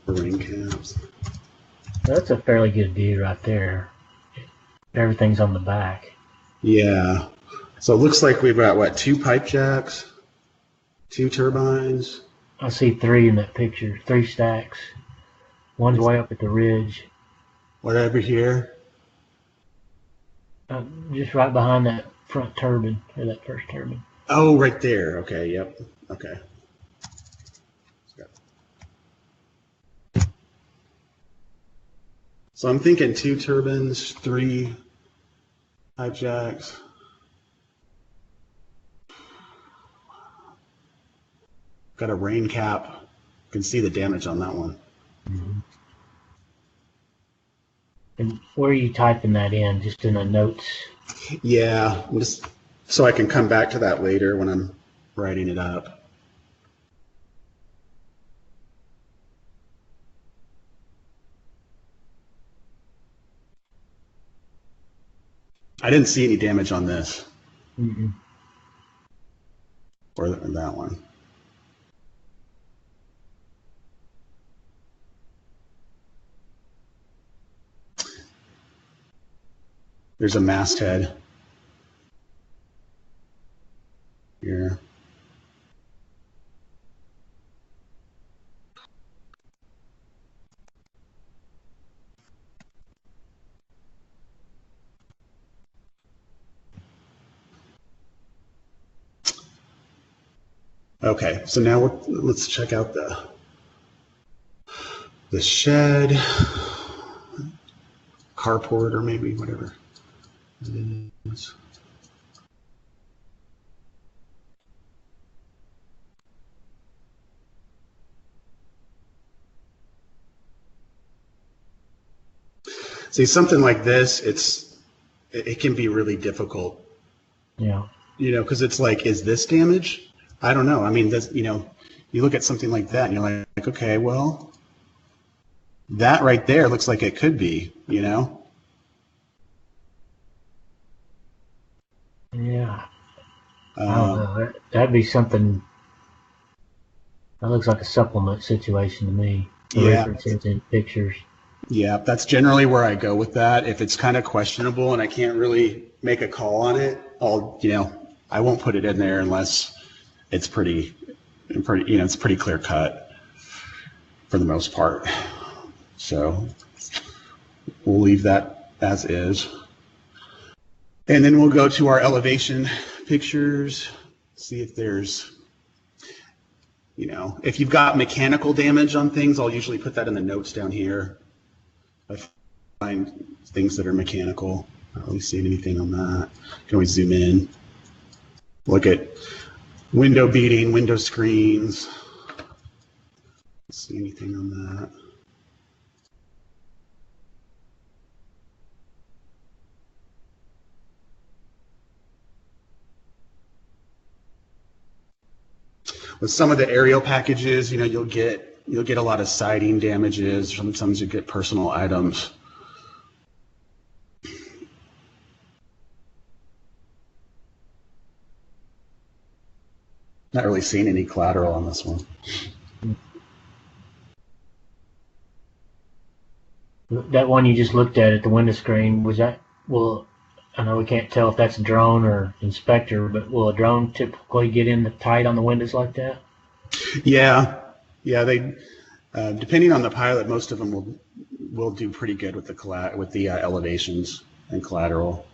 rain caps. That's a fairly good view right there. Everything's on the back. Yeah. So it looks like we've got, 2 pipe jacks, 2 turbines. I see 3 in that picture, 3 stacks. One's way up at the ridge. What over here? Just right behind that front turbine, or that first turbine. Oh, right there. Okay, yep. Okay. So I'm thinking 2 turbines, 3 pipe jacks. Got a rain cap. You can see the damage on that one. Mm-hmm. And where are you typing that in? Just in the notes? Yeah, just so I can come back to that later when I'm writing it up. I didn't see any damage on this. Mm-mm. Or that one. There's a masthead here. Okay, so now let's check out the shed, carport, or maybe whatever it is. See, something like this, it can be really difficult. Yeah. Because it's like, is this damage? I don't know. I mean, this, you look at something like that and you're like, okay, well, that right there looks like it could be, Yeah. I don't know. That'd be something. That looks like a supplement situation to me. The Yeah. references in pictures. Yeah, that's generally where I go with that. If it's kind of questionable and I can't really make a call on it, I won't put it in there unless it's pretty, it's pretty clear cut for the most part. So we'll leave that as is. And then we'll go to our elevation pictures, see if there's, if you've got mechanical damage on things, I'll usually put that in the notes down here. I find things that are mechanical. I don't really see anything on that. You can always zoom in. Look at window beading, window screens. Don't see anything on that. with some of the aerial packages, you'll get a lot of siding damages. Sometimes you get personal items. Not really seeing any collateral on this one. That one you just looked at the window screen, was that, well, I know we can't tell if that's a drone or inspector, but will a drone typically get in tight on the windows like that? Yeah, they depending on the pilot, most of them will do pretty good with the elevations and collateral.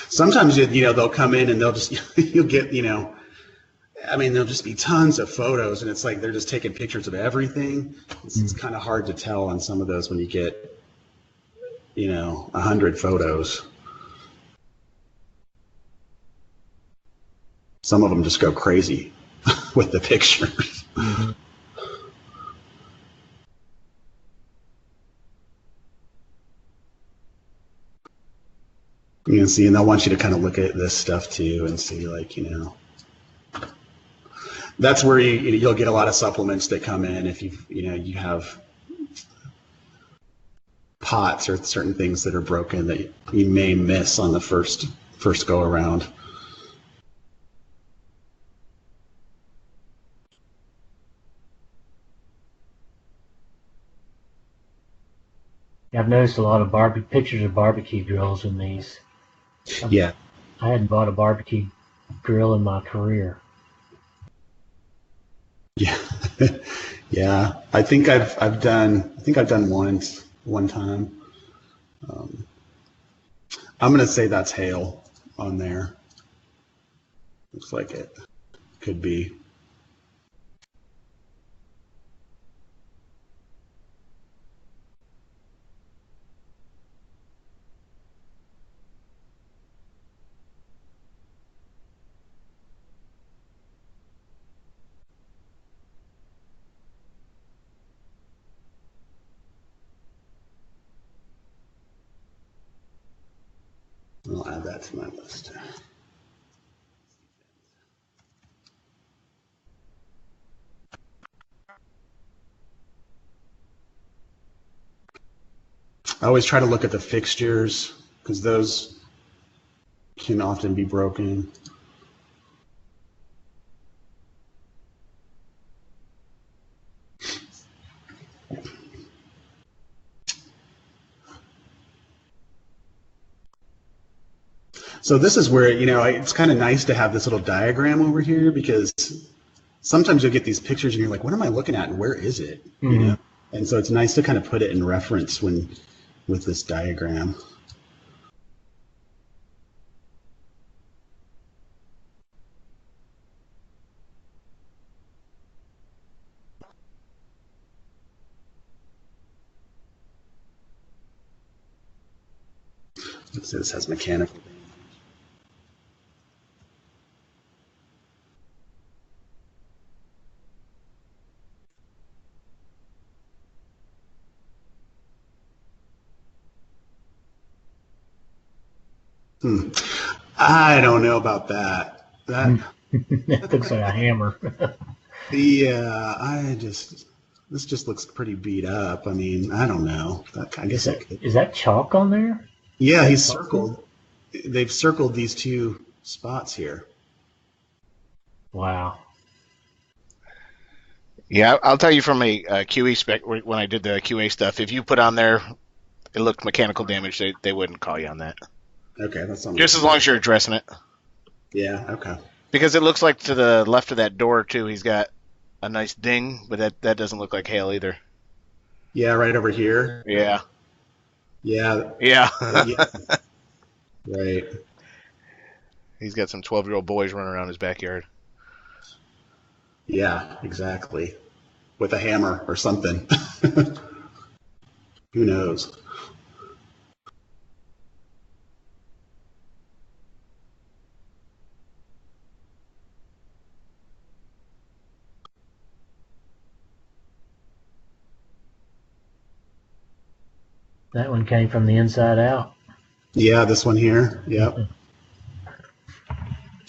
Sometimes they'll come in and they'll just you'll get there'll just be tons of photos, and it's like they're just taking pictures of everything. It's kind of hard to tell on some of those when you get 100 photos. Some of them just go crazy with the pictures. Mm-hmm. You can see, and they'll want you to kind of look at this stuff too and see, that's where you'll get a lot of supplements that come in if you have pots or certain things that are broken that you may miss on the first go around. I've noticed a lot of pictures of barbecue grills in these. Yeah. I hadn't bought a barbecue grill in my career. Yeah. Yeah. I think I've done one time. I'm going to say that's hail on there. Looks like it could be. I'll add that to my list. I always try to look at the fixtures because those can often be broken. So this is where, it's kind of nice to have this little diagram over here because sometimes you'll get these pictures and you're like, what am I looking at and where is it? Mm-hmm. And so it's nice to kind of put it in reference with this diagram. So this has mechanical. I don't know about that. That looks like a hammer. Yeah, this just looks pretty beat up. I mean, I don't know. I guess is that chalk on there? Yeah, he's circled. They've circled these two spots here. Wow. Yeah, I'll tell you from a QE spec, when I did the QA stuff, if you put on there, it looked mechanical damage, they wouldn't call you on that. Okay, that's something. Just as long as you're addressing it. Yeah, okay. Because it looks like to the left of that door, too, he's got a nice ding, but that doesn't look like hail either. Yeah, right over here. Yeah. Yeah. Yeah. Yeah. Right. He's got some 12-year-old boys running around his backyard. Yeah, exactly. With a hammer or something. Who knows? That one came from the inside out. Yeah, this one here. Yep.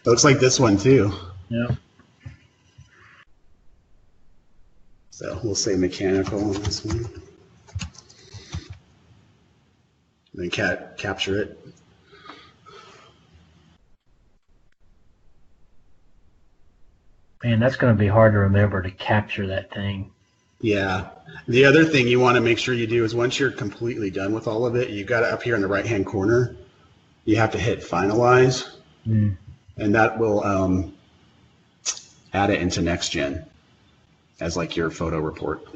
Looks like this one too. Yeah. So we'll say mechanical on this one. And then capture it. Man, that's going to be hard to remember to capture that thing. Yeah. The other thing you want to make sure you do is once you're completely done with all of it, you got it up here in the right-hand corner. You have to hit finalize, and that will add it into NextGen as like your photo report.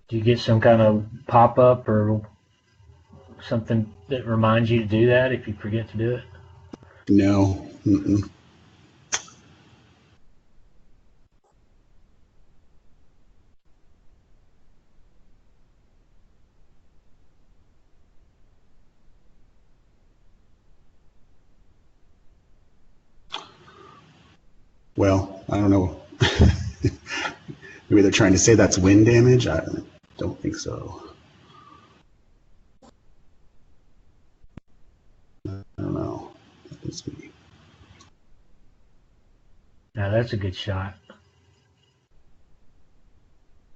Do you get some kind of pop-up or something that reminds you to do that if you forget to do it? No. Mm-mm. Well, I don't know. Maybe they're trying to say that's wind damage. I don't think so. I don't know. That is me. Now that's a good shot.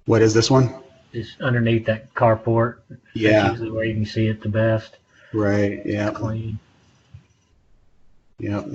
What is this one? Just underneath that carport. Yeah. That's usually where you can see it the best. Right. Yeah. Clean. Yep.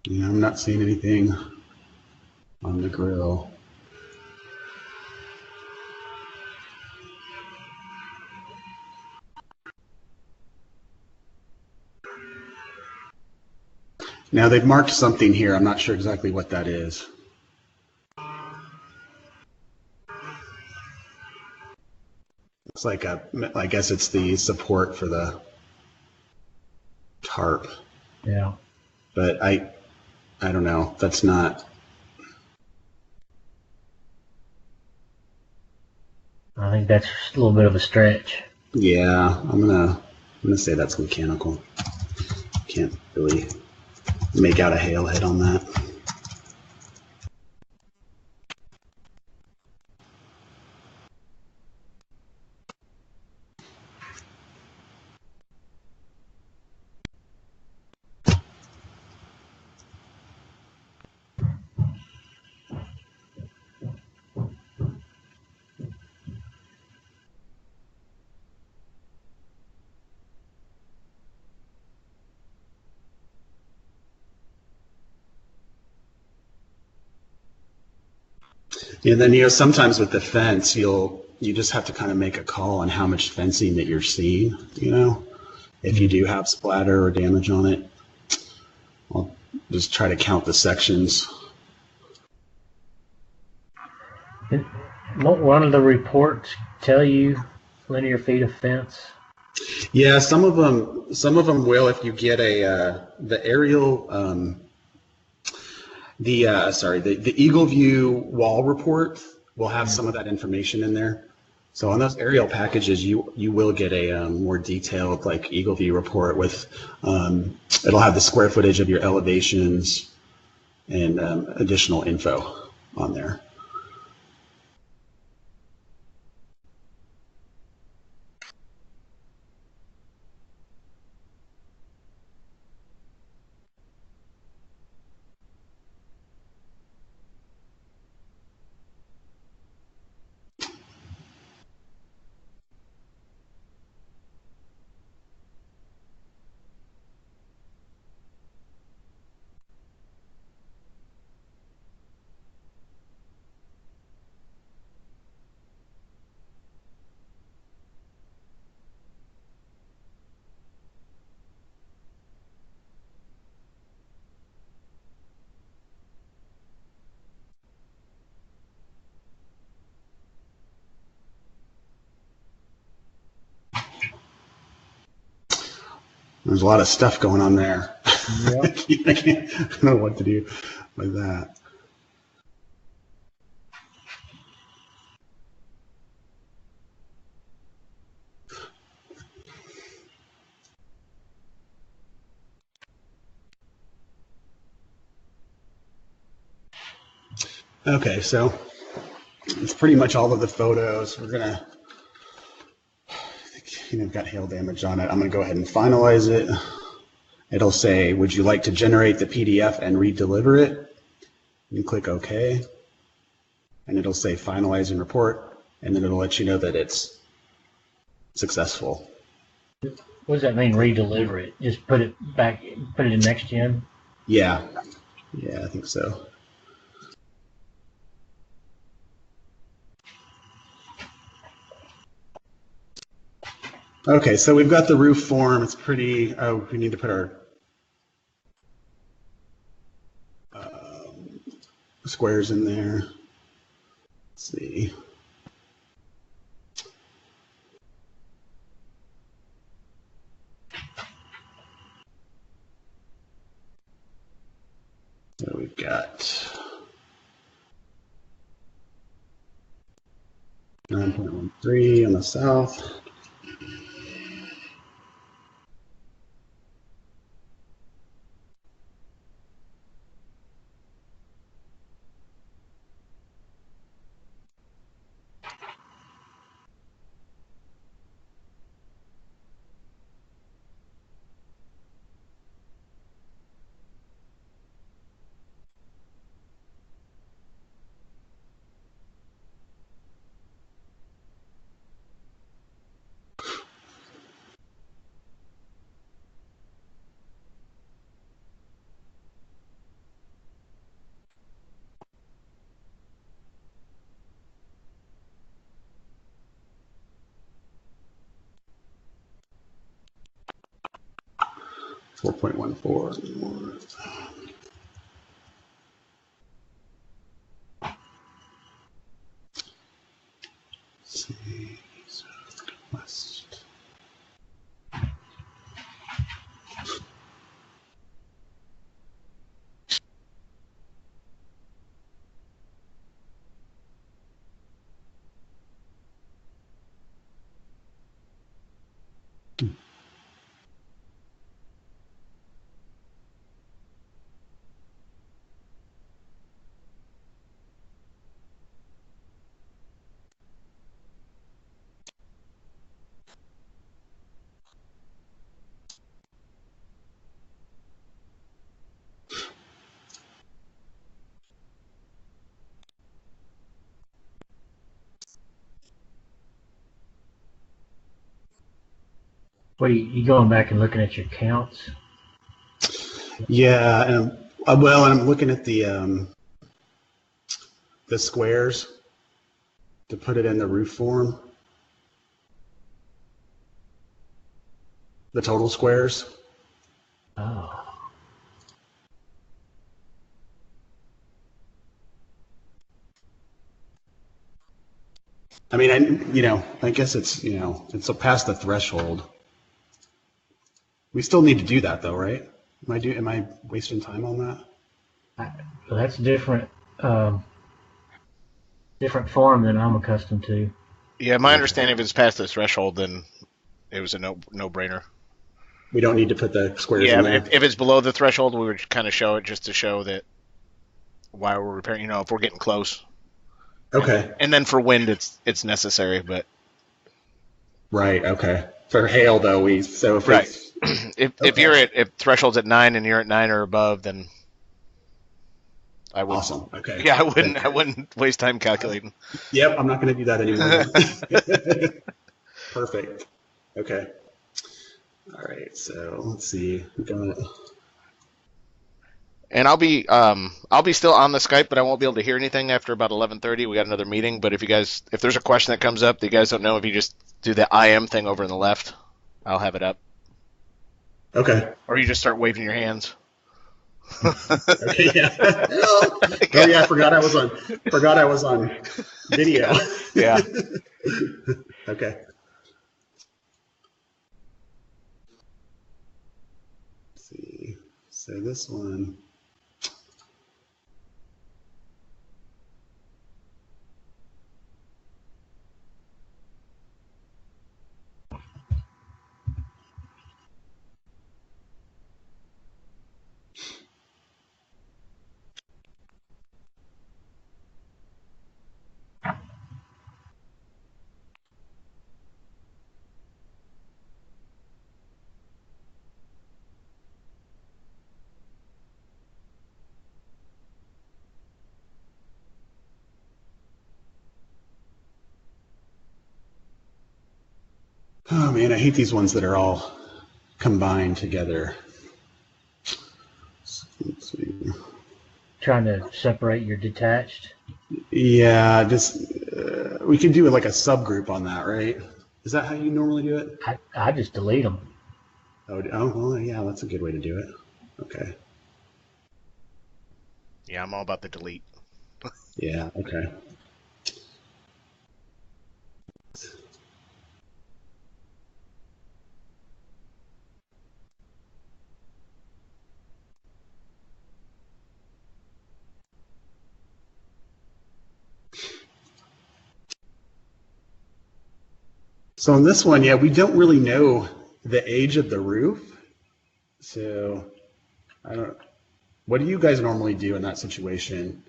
Yeah, I'm not seeing anything on the grill. Now they've marked something here. I'm not sure exactly what that is. It's like I guess it's the support for the tarp. Yeah. But I don't know. That's not. I think that's a little bit of a stretch. Yeah, I'm gonna say that's mechanical. Can't really make out a hail head on that. And then sometimes with the fence you just have to kind of make a call on how much fencing that you're seeing. If you do have splatter or damage on it, I'll just try to count the sections. Won't one of the reports tell you linear feet of fence? Yeah, some of them will if you get the aerial the Eagle View wall report will have some of that information in there. So on those aerial packages, you will get a more detailed like Eagle View report with it'll have the square footage of your elevations and additional info on there. There's a lot of stuff going on there. Yep. I don't know what to do with that. Okay, so it's pretty much all of the photos. We're gonna, got hail damage on it. I'm gonna go ahead and finalize it. It'll say, would you like to generate the PDF and redeliver it? You click OK, and it'll say finalize and report, and then it'll let you know that it's successful. What does that mean, redeliver it? Just put it back, put it in next gen? Yeah, I think so. Okay, so we've got the roof form. It's pretty, we need to put our squares in there. Let's see. So we've got 9.13 on the south. $4.14. See, west. What are you going back and looking at your counts? Yeah, and well, and I'm looking at the squares to put it in the roof form. The total squares. Oh. I mean, I guess it's, it's past the threshold. We still need to do that though, right? Am I wasting time on that? So that's different, different form than I'm accustomed to. Yeah, my understanding, if it's past the threshold, then it was a no-brainer. We don't need to put the squares Yeah, in there? if it's below the threshold, we would kind of show it just to show that why we're repairing, if we're getting close. Okay. And then for wind, it's necessary, but... Right, okay. For hail, though, if right. it's... If you're if threshold's at 9 and you're at 9 or above, then I would. Awesome. Okay. Yeah, I wouldn't waste time calculating. Yep, I'm not going to do that anymore. Perfect. Okay. All right. So let's see. And I'll be still on the Skype, but I won't be able to hear anything after about 11:30. We got another meeting. But if there's a question that comes up that you guys don't know, if you just do the IM thing over on the left, I'll have it up. Okay. Or you just start waving your hands. Okay. Yeah. Oh yeah, I forgot I was on video. Yeah. Okay. So this one. Oh man, I hate these ones that are all combined together. Let's see. Trying to separate your detached. Yeah, just we can do like a subgroup on that, right? Is that how you normally do it? I just delete them. Oh, well, yeah, that's a good way to do it. Okay. Yeah, I'm all about the delete. Yeah, okay. So on this one, yeah, we don't really know the age of the roof. So I don't. What do you guys normally do in that situation?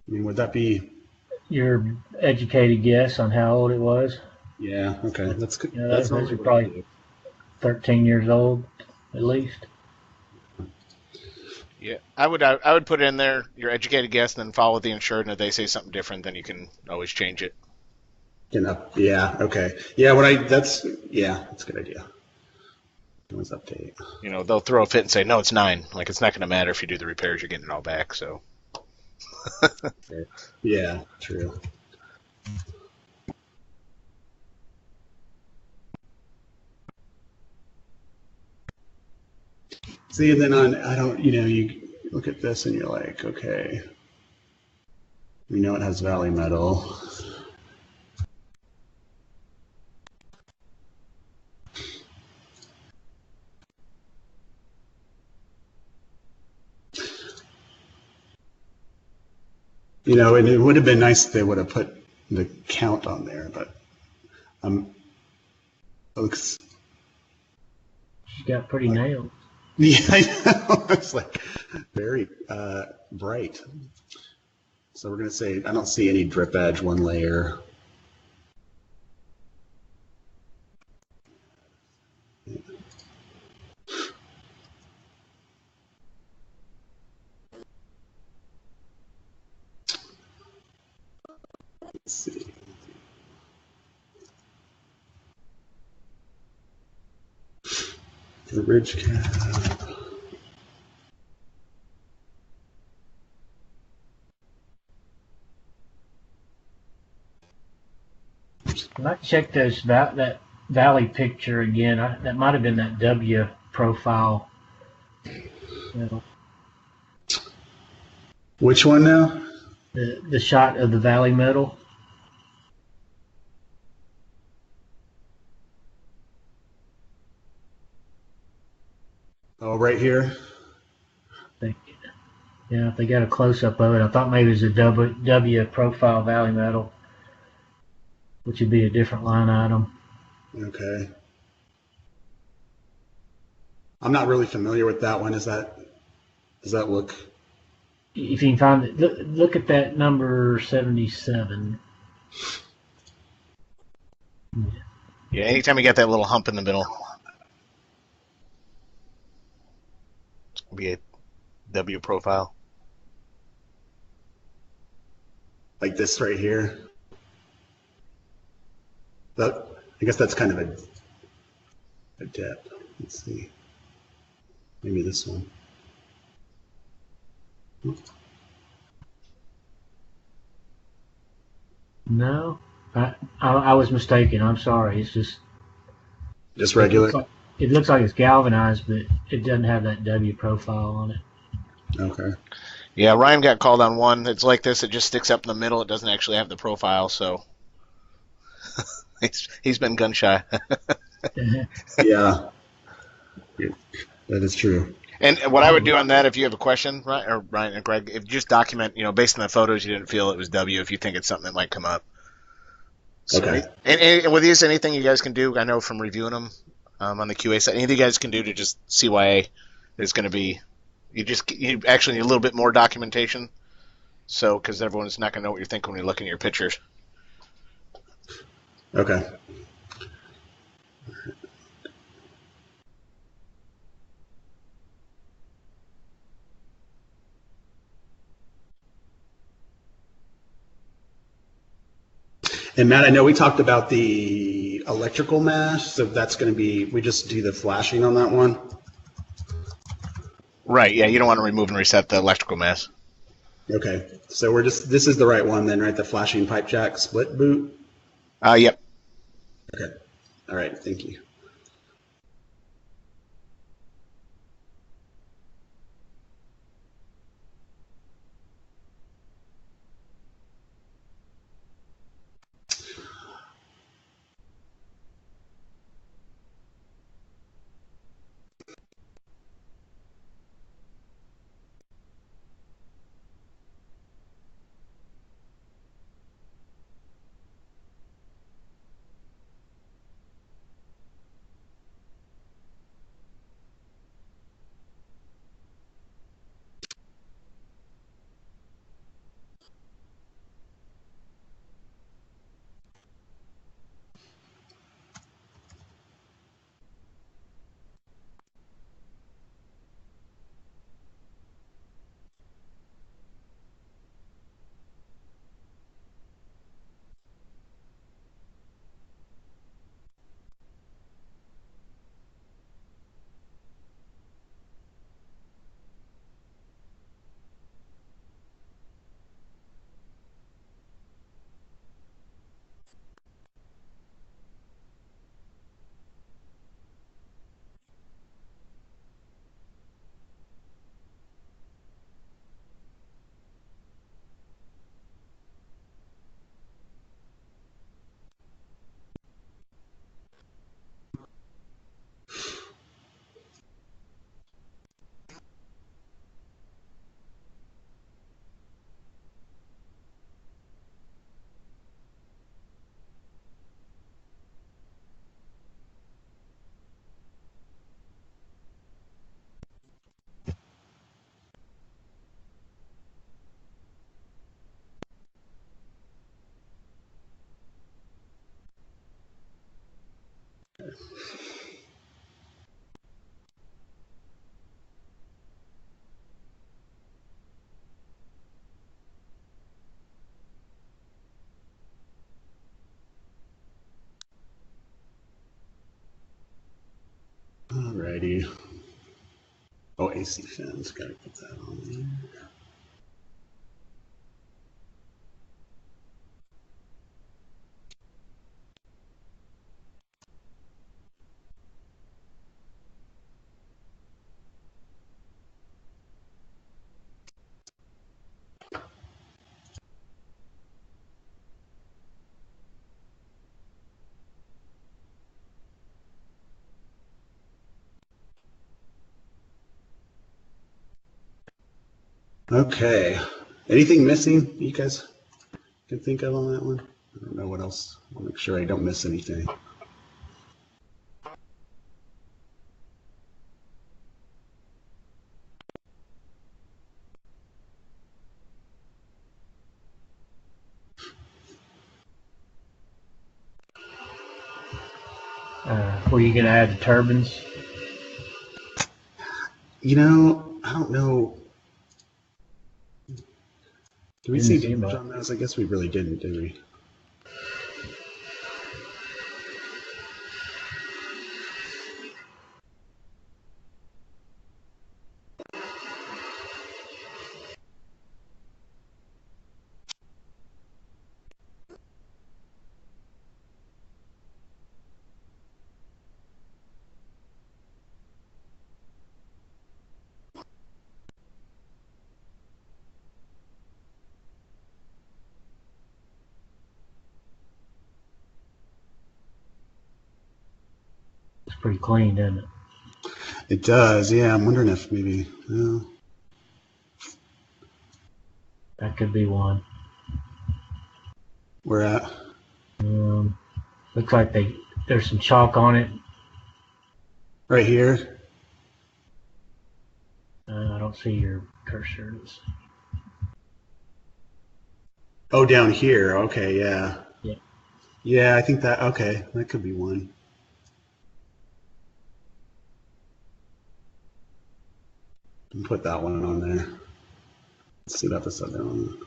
I mean, would that be? Your educated guess on how old it was. Yeah. Okay. That's good. Yeah, That's those normally are what I probably do. 13 years old, at least. Yeah, I would put it in there, your educated guess, and then follow the insured, and if they say something different, then you can always change it. Yeah. Okay. Yeah. That's a good idea. Always update. You know, they'll throw a fit and say, no, it's 9. Like, it's not going to matter if you do the repairs, you're getting it all back, so. Yeah. True. See, and then you look at this and you're like, okay, we know it has Valley Metal. And it would have been nice if they would have put the count on there, but looks. She's got pretty nails. Yeah, I know. It's like very bright. So we're gonna say I don't see any drip edge one layer. Let's see. The ridge cap. I might check that valley picture again. That might have been that W profile. Which one now? The shot of the valley metal. Oh, right here. Yeah, if they got a close up of it, I thought maybe it was a W profile valley metal, which would be a different line item. Okay. I'm not really familiar with that one. Does that look? If you can find it, look at that number 77. Yeah, anytime you got that little hump in the middle, it'll be a W profile. Like this right here. I guess that's kind of a depth. Let's see. Maybe this one. No, I was mistaken. I'm sorry. It's just Regular. It looks like it's galvanized, but it doesn't have that W profile on it. Okay. Yeah, Ryan got called on one. It's like this. It just sticks up in the middle. It doesn't actually have the profile, so he's been gun shy. Yeah. That is true. And what I would do on that, if you have a question, Ryan, or Ryan and Greg, if just document, based on the photos, you didn't feel it was W. If you think it's something that might come up. So, Okay. and with these, anything you guys can do, I know from reviewing them on the QA side, anything you guys can do to just CYA is going to be, you actually need a little bit more documentation. So, because everyone's not going to know what you're thinking when you're looking at your pictures. Okay. And Matt, I know we talked about the electrical mass, so that's going to be, we just do the flashing on that one. Right. Yeah. You don't want to remove and reset the electrical mass. Okay. So we're just, this is the right one then, right? The flashing pipe jack split boot? Yep. Okay. All right. Thank you. All righty. Oh, AC fins. Got to put that on there. Okay. Anything missing you guys can think of on that one? I don't know what else. I'll make sure I don't miss anything. Were you going to add the turbines? You know, I don't know. Did we see Didn't seem damage like- on those? I guess we really didn't, did we? It's pretty clean, isn't it? It does, yeah. I'm wondering if maybe, That could be one. we're at. Looks like there's some chalk on it. Right here. I don't see your cursor. Oh, down here. Okay, yeah. Yeah. Yeah, I think okay, that could be one. Put that one on there. Let's see about this other one.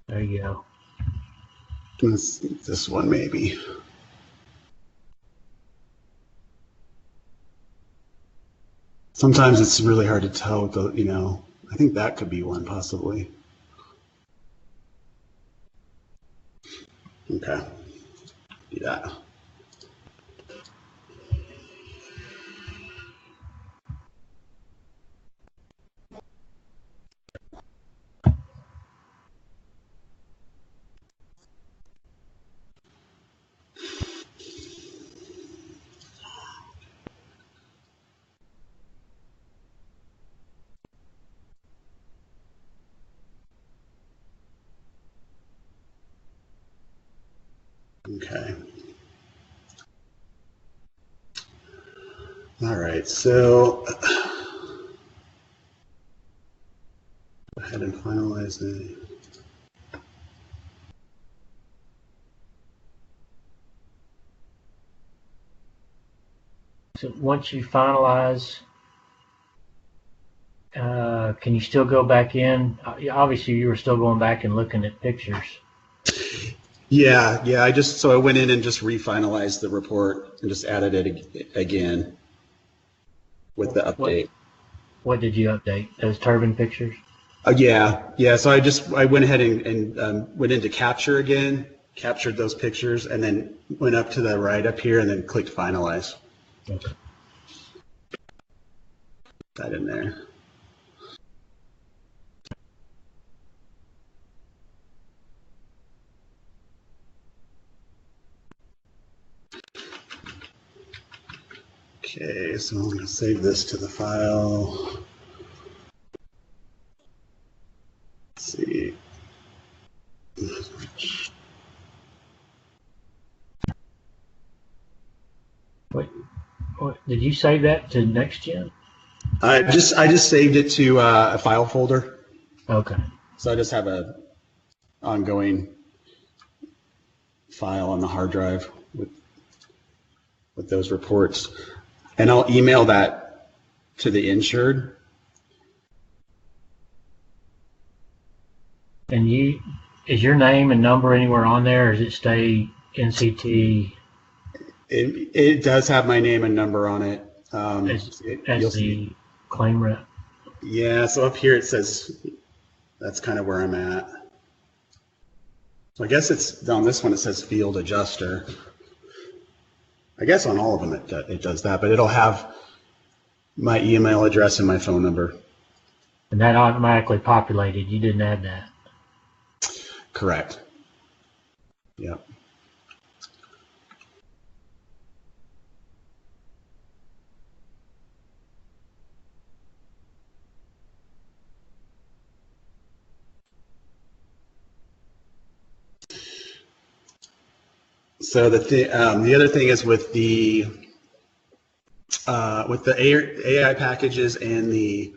There you go. This one maybe. Sometimes it's really hard to tell, I think that could be one possibly. Okay, do that. Okay. All right, so go ahead and finalize it. So once you finalize, can you still go back in? Obviously, you were still going back and looking at pictures. Yeah. I went in and just refinalized the report and just added it again with the update. What did you update? Those turbine pictures? Yeah. So I went ahead and went into capture again, captured those pictures, and then went up to the right up here and then clicked finalize. Okay. That in there. Okay, so I'm going to save this to the file. Let's see. What did you save that to NextGen? I just saved it to a file folder. Okay. So I just have a ongoing file on the hard drive with those reports, and I'll email that to the insured. And is your name and number anywhere on there, or does it stay NCT? It does have my name and number on it. As the claim rep? Yeah, so up here it says that's kind of where I'm at. So I guess it's on this one it says field adjuster. I guess on all of them it does that, but it'll have my email address and my phone number. And that automatically populated. You didn't add that. Correct. Yep. So the other thing is with the AI packages and the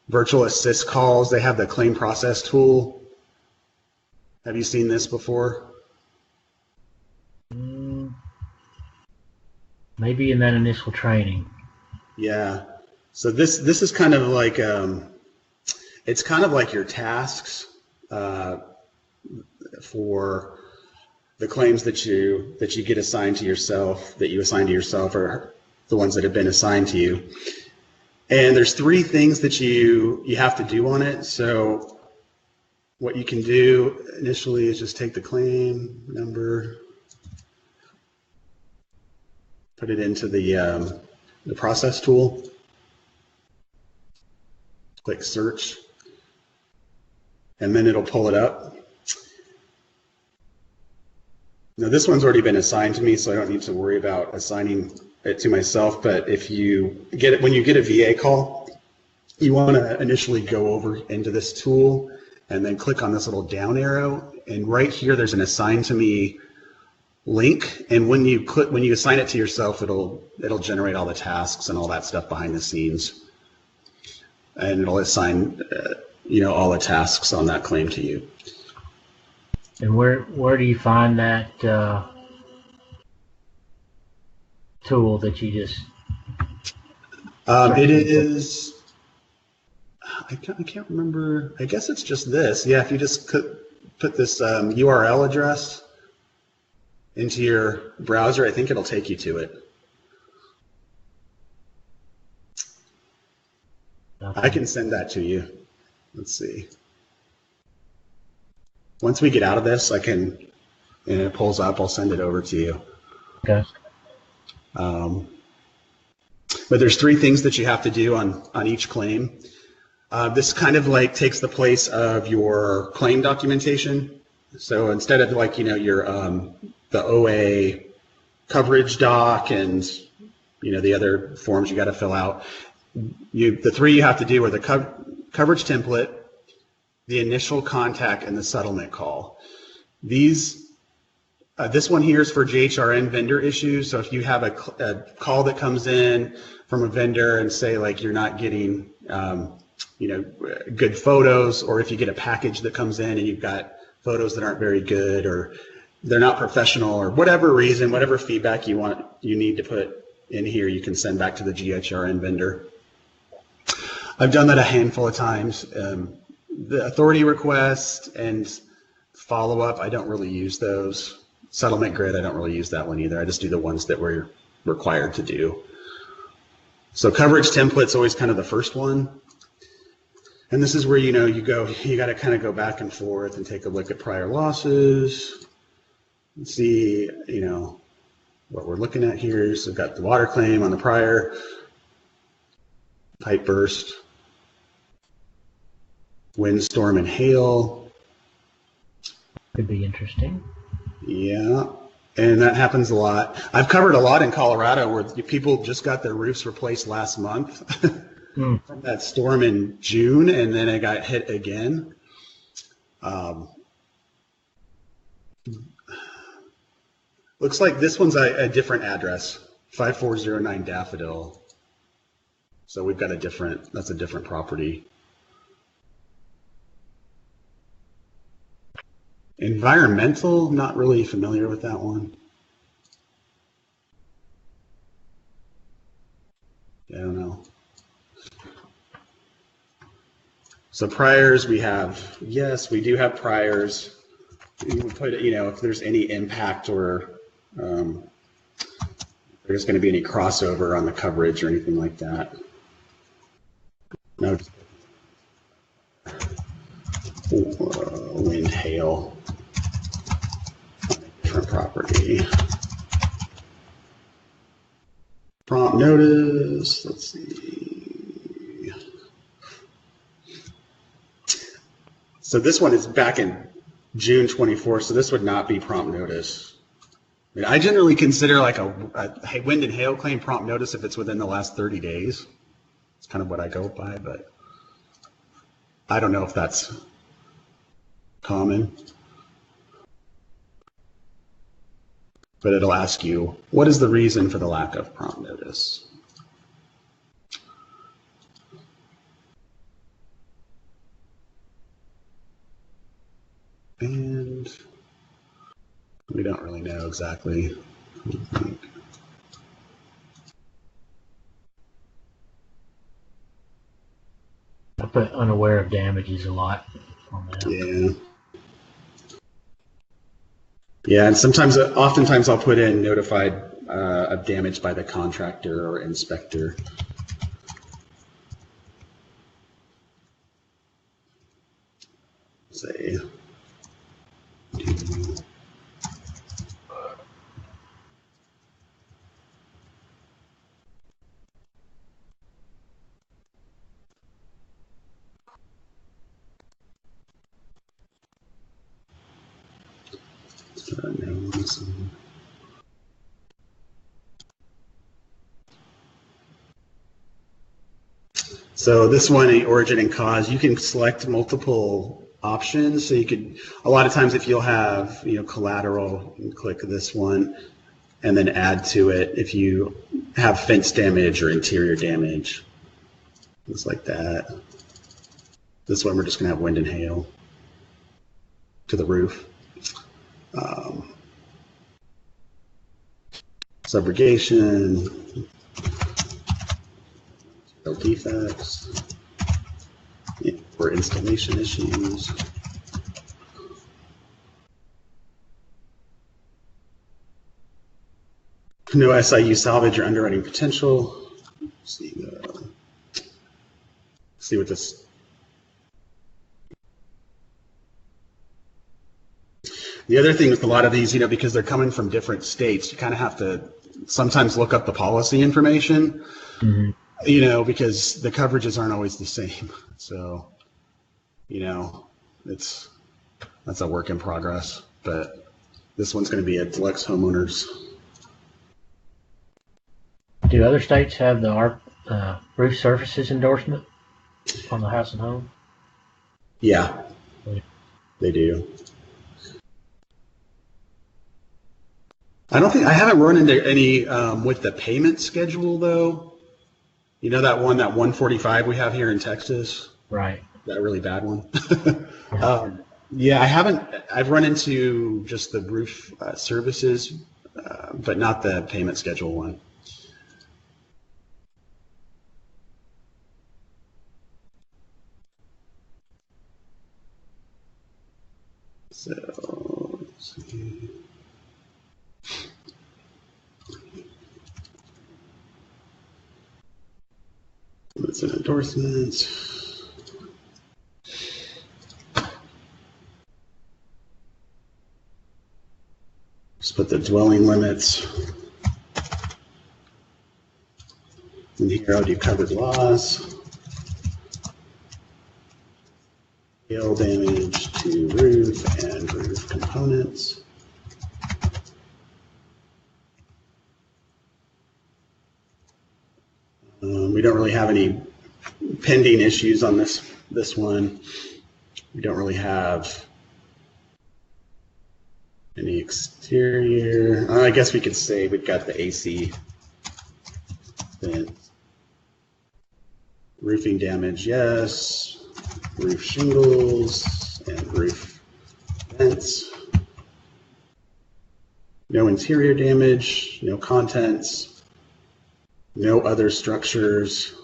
virtual assist calls, they have the claim process tool. Have you seen this before? Maybe in that initial training. Yeah. So this is kind of like it's kind of like your tasks for the claims that you get assigned to yourself, that you assign to yourself, or the ones that have been assigned to you. And there's three things that you have to do on it. So what you can do initially is just take the claim number, put it into the process tool, click search, and then it'll pull it up. Now this one's already been assigned to me, so I don't need to worry about assigning it to myself, but if you get it, when you get a VA call, you want to initially go over into this tool and then click on this little down arrow, and right here there's an assign to me link, and when you assign it to yourself, it'll generate all the tasks and all that stuff behind the scenes, and it'll assign all the tasks on that claim to you. And where do you find that tool that you just? It is. I can't remember. I guess it's just this. Yeah, if you just put this URL address into your browser, I think it'll take you to it. Okay. I can send that to you. Let's see. Once we get out of this, and it pulls up, I'll send it over to you. Okay. But there's three things that you have to do on each claim. This kind of like takes the place of your claim documentation. So instead of like, your the OA coverage doc and the other forms you got to fill out, the three you have to do are the coverage template, the initial contact, and the settlement call. This one here is for JHRN vendor issues. So if you have a call that comes in from a vendor and say like you're not getting good photos, or if you get a package that comes in and you've got photos that aren't very good, or they're not professional, or whatever reason, whatever feedback you need to put in here, you can send back to the GHRN vendor. I've done that a handful of times. The authority request and follow-up, I don't really use those. Settlement grid, I don't really use that one either. I just do the ones that we're required to do. So coverage template's always kind of the first one. And this is where, you got to kind of go back and forth and take a look at prior losses and see, what we're looking at here. So we've got the water claim on the prior, pipe burst, windstorm and hail. Could be interesting. Yeah, and that happens a lot. I've covered a lot in Colorado where people just got their roofs replaced last month from that storm in June, and then it got hit again. Looks like this one's a different address, 5409 Daffodil. So we've got that's a different property. Environmental, not really familiar with that one. I don't know. So priors, we do have priors. You would put, if there's any impact or there's going to be any crossover on the coverage or anything like that. No. Wind, hail, different property. Prompt notice, let's see. So this one is back in June 24th, so this would not be prompt notice. I generally consider like a wind and hail claim prompt notice if it's within the last 30 days. It's kind of what I go by, but I don't know if that's common. But it'll ask you, what is the reason for the lack of prompt notice? And we don't really know exactly. I put unaware of damages a lot on that. Yeah. Yeah, and oftentimes I'll put in notified of damage by the contractor or inspector. say, so this one, the origin and cause, you can select multiple options. So you could, a lot of times if you'll have, collateral, you can click this one and then add to it if you have fence damage or interior damage, things like that. This one we're just gonna have wind and hail to the roof. Subrogation, no defects, or installation issues. No SIU salvage or underwriting potential. See what this. The other thing with a lot of these, because they're coming from different states, you kind of have to sometimes look up the policy information, because the coverages aren't always the same. So, that's a work in progress, but this one's going to be a deluxe homeowners. Do other states have the roof surfaces endorsement on the house and home? Yeah, they do. I haven't run into any with the payment schedule though. That one, that 145 we have here in Texas? Right. That really bad one? Yeah, I haven't. I've run into just the roof services, but not the payment schedule one. So, let's see. It's an endorsement. Just put the dwelling limits. And here I'll do covered loss. Hail damage to roof and roof components. We don't really have any pending issues on this one. We don't really have any exterior. I guess we could say we've got the AC vents. Roofing damage, yes. Roof shingles and roof vents. No interior damage, no contents. No other structures,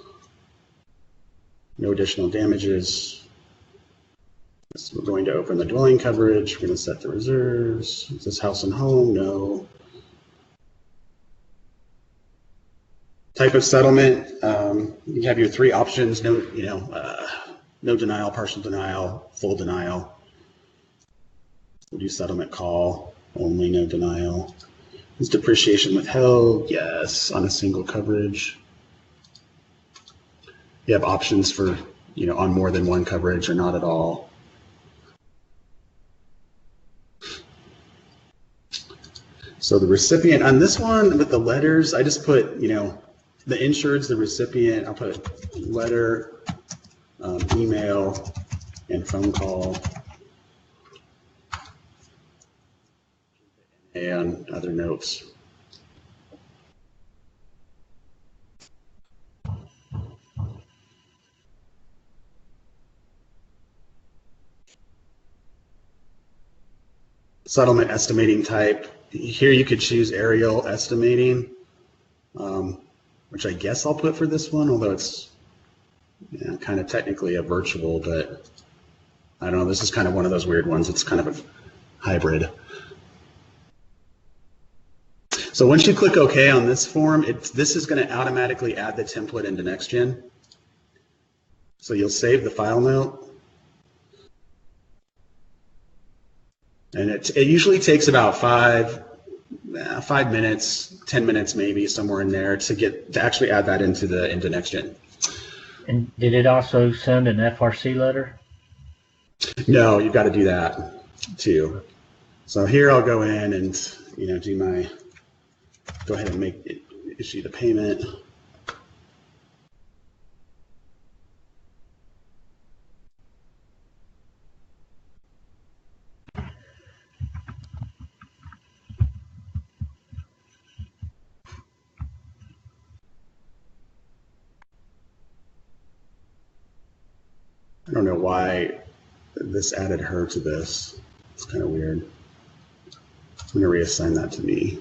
no additional damages. So we're going to open the dwelling coverage. We're going to set the reserves. Is this house and home? No. Type of settlement. You have your three options. No, no denial, partial denial, full denial. We'll do settlement call only, no denial. Is depreciation withheld? Yes, on a single coverage. You have options for, on more than one coverage or not at all. So the recipient on this one with the letters, I just put, the insured's the recipient. I'll put letter, email, and phone call. And other notes. Settlement estimating type. Here you could choose aerial estimating, which I guess I'll put for this one, although it's kind of technically a virtual, but I don't know. This is kind of one of those weird ones. It's kind of a hybrid. So once you click OK on this form, this is going to automatically add the template into NextGen. So you'll save the file note. And it usually takes about 5 minutes, 10 minutes maybe, somewhere in there to actually add that into NextGen. And did it also send an FRC letter? No, you've got to do that too. So here I'll go in and go ahead and issue the payment. I don't know why this added her to this. It's kind of weird. I'm going to reassign that to me.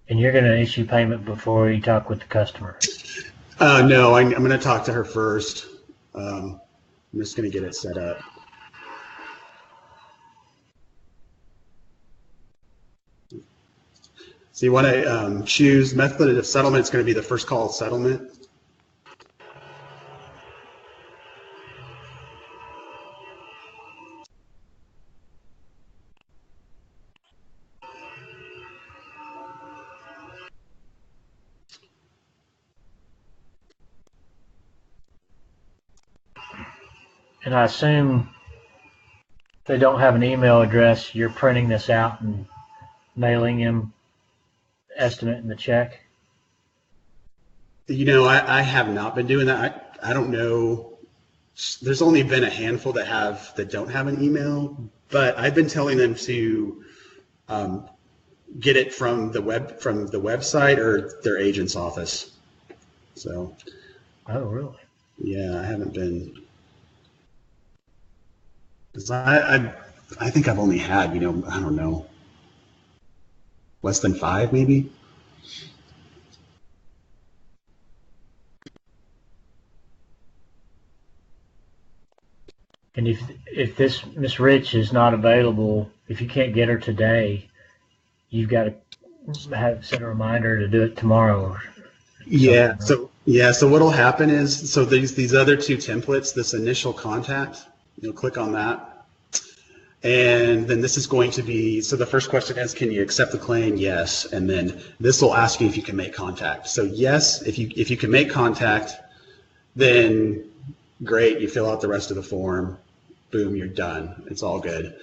And you're going to issue payment before you talk with the customer? No, I'm going to talk to her first. I'm just going to get it set up. So you want to choose method of settlement. It's going to be the first call settlement. And I assume they don't have an email address. You're printing this out and mailing him estimate and the check? I have not been doing that. I don't know. There's only been a handful that don't have an email, but I've been telling them to get it from the website or their agent's office. So. Oh, really? Yeah, I haven't been. Because I think I've only had, I don't know, less than 5 maybe. And if this Miss Rich is not available, if you can't get her today, you've got to set a reminder to do it tomorrow. Yeah. So what'll happen is, so these other 2 templates, this initial contact, click on that. And then this is going to be, so the first question is, can you accept the claim? Yes. And then this will ask you if you can make contact. So yes, if you can make contact, then great, you fill out the rest of the form, boom, you're done. It's all good.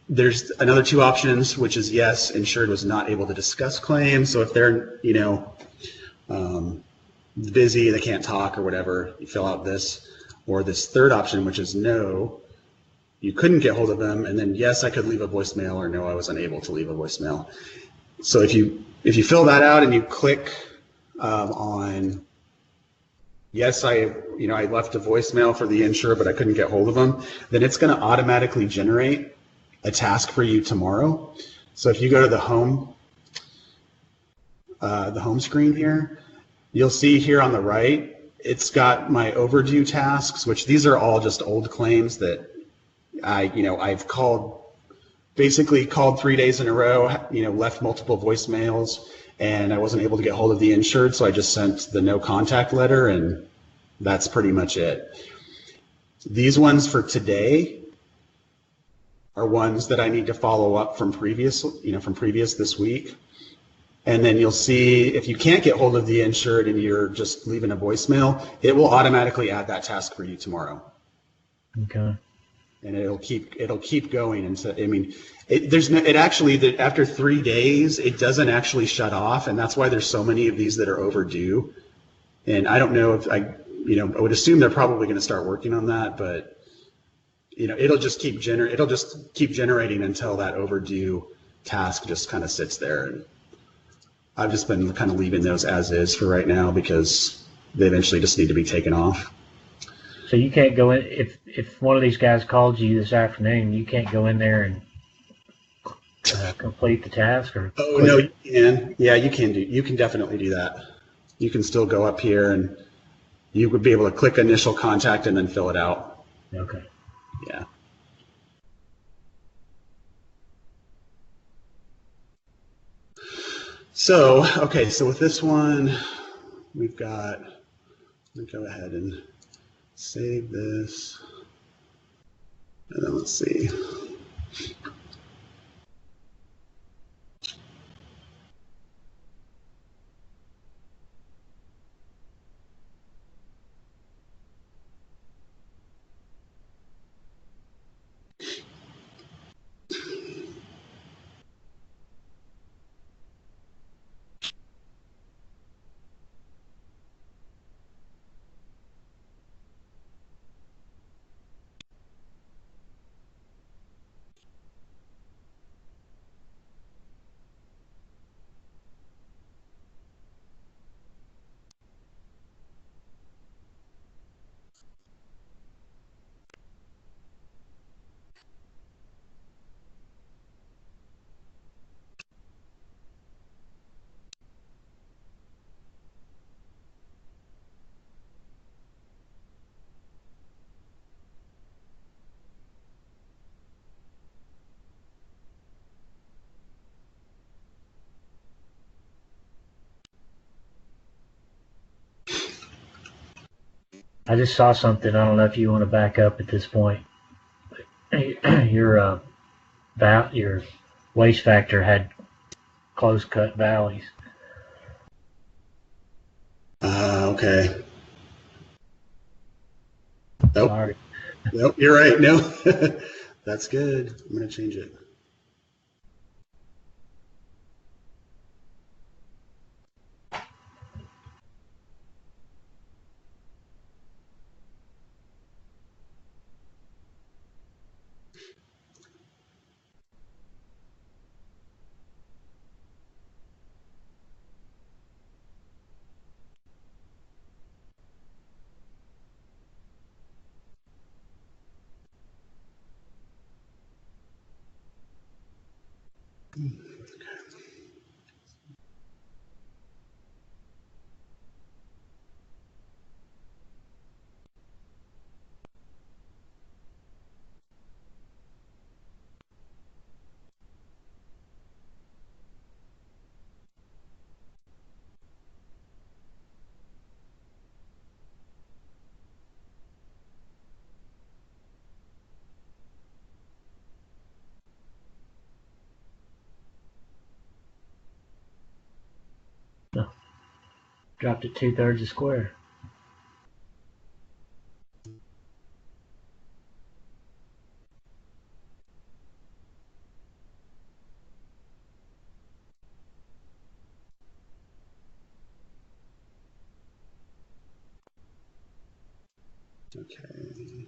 There's another 2 options, which is yes, insured was not able to discuss claims. So if they're, busy, they can't talk or whatever, you fill out this. Or this third option, which is no, you couldn't get hold of them, and then yes, I could leave a voicemail, or no, I was unable to leave a voicemail. So if you fill that out and you click on yes, I left a voicemail for the insurer, but I couldn't get hold of them, then it's going to automatically generate a task for you tomorrow. So if you go to the home screen here, you'll see here on the right, it's got my overdue tasks, which these are all just old claims that I've basically called 3 days in a row, left multiple voicemails, and I wasn't able to get hold of the insured, so I just sent the no contact letter, and that's pretty much it. These ones for today are ones that I need to follow up from previous this week. And then you'll see if you can't get hold of the insured and you're just leaving a voicemail, it will automatically add that task for you tomorrow. Okay. And it'll keep going. And so, after 3 days, it doesn't actually shut off. And that's why there's so many of these that are overdue. And I don't know if I would assume they're probably going to start working on that, but it'll just keep generating until that overdue task just kind of sits there. And I've just been kind of leaving those as is for right now because they eventually just need to be taken off. So you can't go in, if one of these guys called you this afternoon, you can't go in there and complete the task? Or oh, no, you can. Yeah, you can definitely do that. You can still go up here and you would be able to click initial contact and then fill it out. Okay. Yeah. So, okay, so with this one, we've got, let me go ahead and save this. And then let's see. I just saw something. I don't know if you want to back up at this point. Your your waste factor had close cut valleys. Okay. Nope. Sorry. Nope, you're right. No, that's good. I'm going to change it. No, dropped it 2/3 a square. Okay.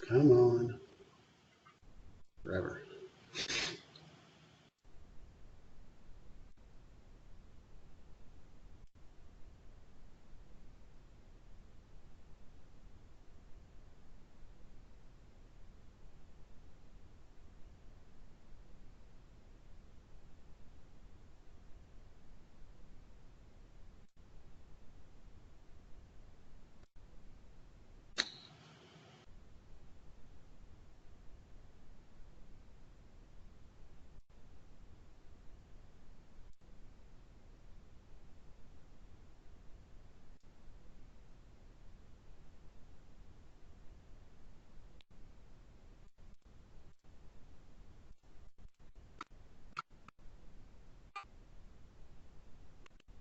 Come on. Forever.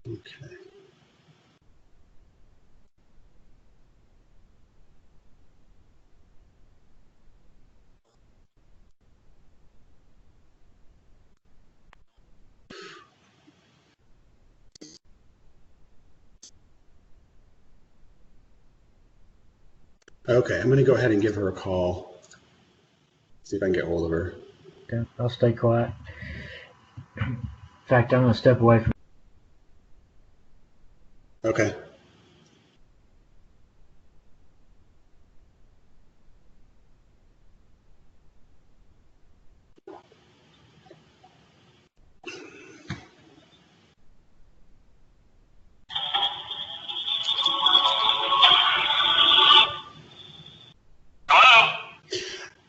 Okay. Okay, I'm going to go ahead and give her a call. See if I can get hold of her. Okay, I'll stay quiet. In fact, I'm going to step away from. Okay.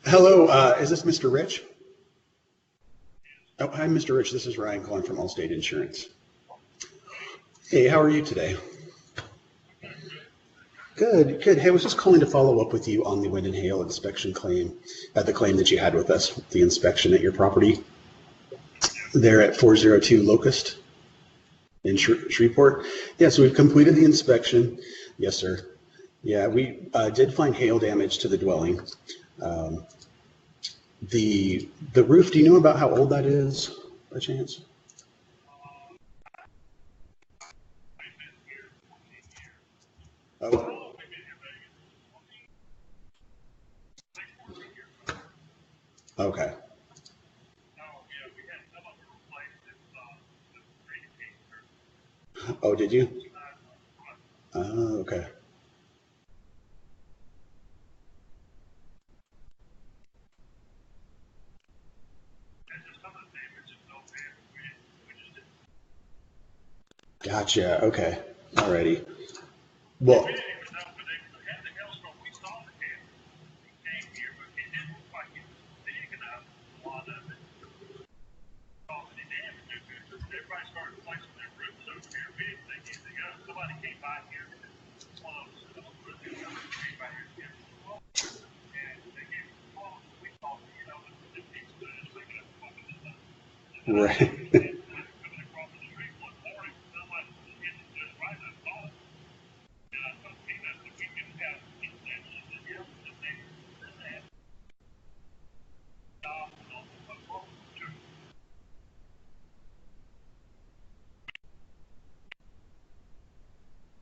Hello, is this Mr. Rich? Oh, hi, Mr. Rich. This is Ryan calling from Allstate Insurance. Hey, how are you today? Good, good. Hey, I was just calling to follow up with you on the wind and hail inspection claim, the claim that you had with us, the inspection at your property there at 402 Locust in Shreveport. Yeah, so we've completed the inspection. Yes, sir. Yeah, we did find hail damage to the dwelling. Um, the roof, do you know about how old that is by chance? Oh. Okay. Oh, did you? Oh, okay. Gotcha. Okay. Alrighty. Well, right.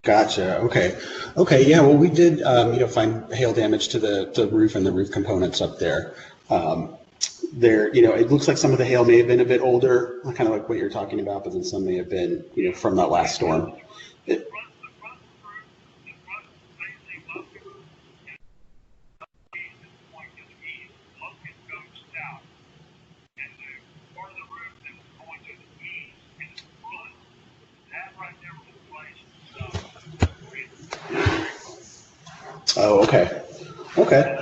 Gotcha. Okay. Okay. Yeah. Well, we did, find hail damage to the roof and the roof components up there. Um, it looks like some of the hail may have been a bit older, kind of like what you're talking about, but then some may have been, from that last storm. It- oh, okay. Okay.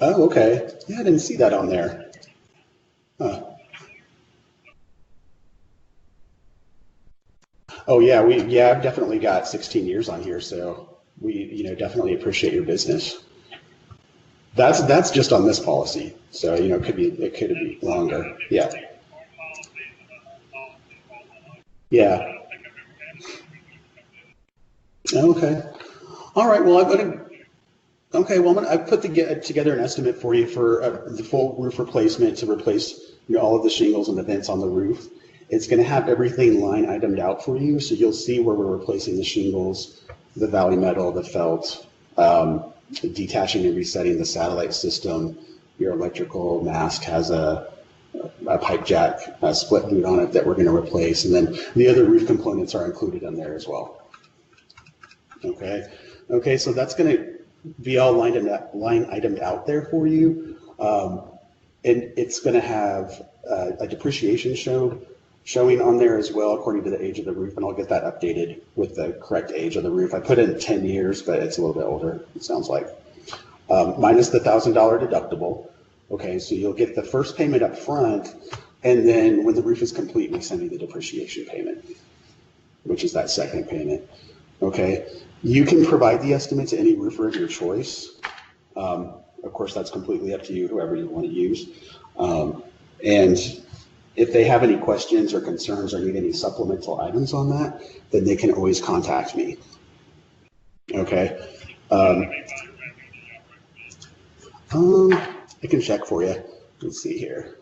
Oh, okay. Yeah, I didn't see that on there. Huh. Oh, yeah. I've definitely got 16 years on here, so we, definitely appreciate your business. That's just on this policy. So, it could be longer. Yeah. Yeah. Okay. All right. Well, I've put together an estimate for you for the full roof replacement to replace, all of the shingles and the vents on the roof. It's going to have everything line itemed out for you, so you'll see where we're replacing the shingles, the valley metal, the felt, detaching and resetting the satellite system. Your electrical mast has a pipe jack, a split boot on it that we're going to replace, and then the other roof components are included in there as well. Okay. Okay. So that's going to be all line itemed out there for you. And it's going to have a depreciation showing on there as well, according to the age of the roof. And I'll get that updated with the correct age of the roof. I put in 10 years, but it's a little bit older, it sounds like. Minus the $1,000 deductible. Okay. So you'll get the first payment up front. And then when the roof is complete, we send you the depreciation payment, which is that second payment. Okay. You can provide the estimate to any roofer of your choice. Of course, that's completely up to you, whoever you want to use. And if they have any questions or concerns or need any supplemental items on that, then they can always contact me. Okay. I can check for you. Let's see here.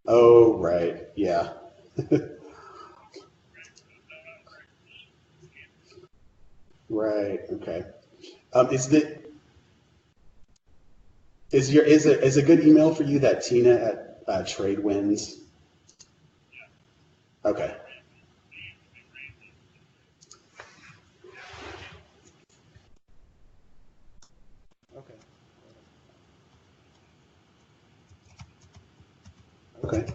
Oh, right. Yeah. Right. Okay. Is a good email for you that Tina at Tradewinds? Okay. Okay. Okay.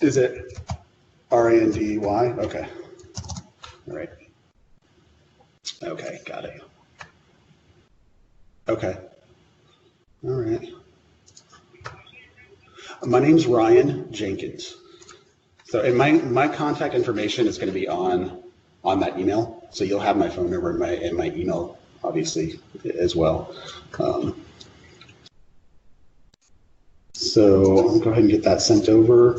Is it Randy? Okay. All right. Okay. Got it. Okay. All right. My name's Ryan Jenkins. So, and my contact information is going to be on that email. So you'll have my phone number and my email, obviously, as well. So I'll go ahead and get that sent over.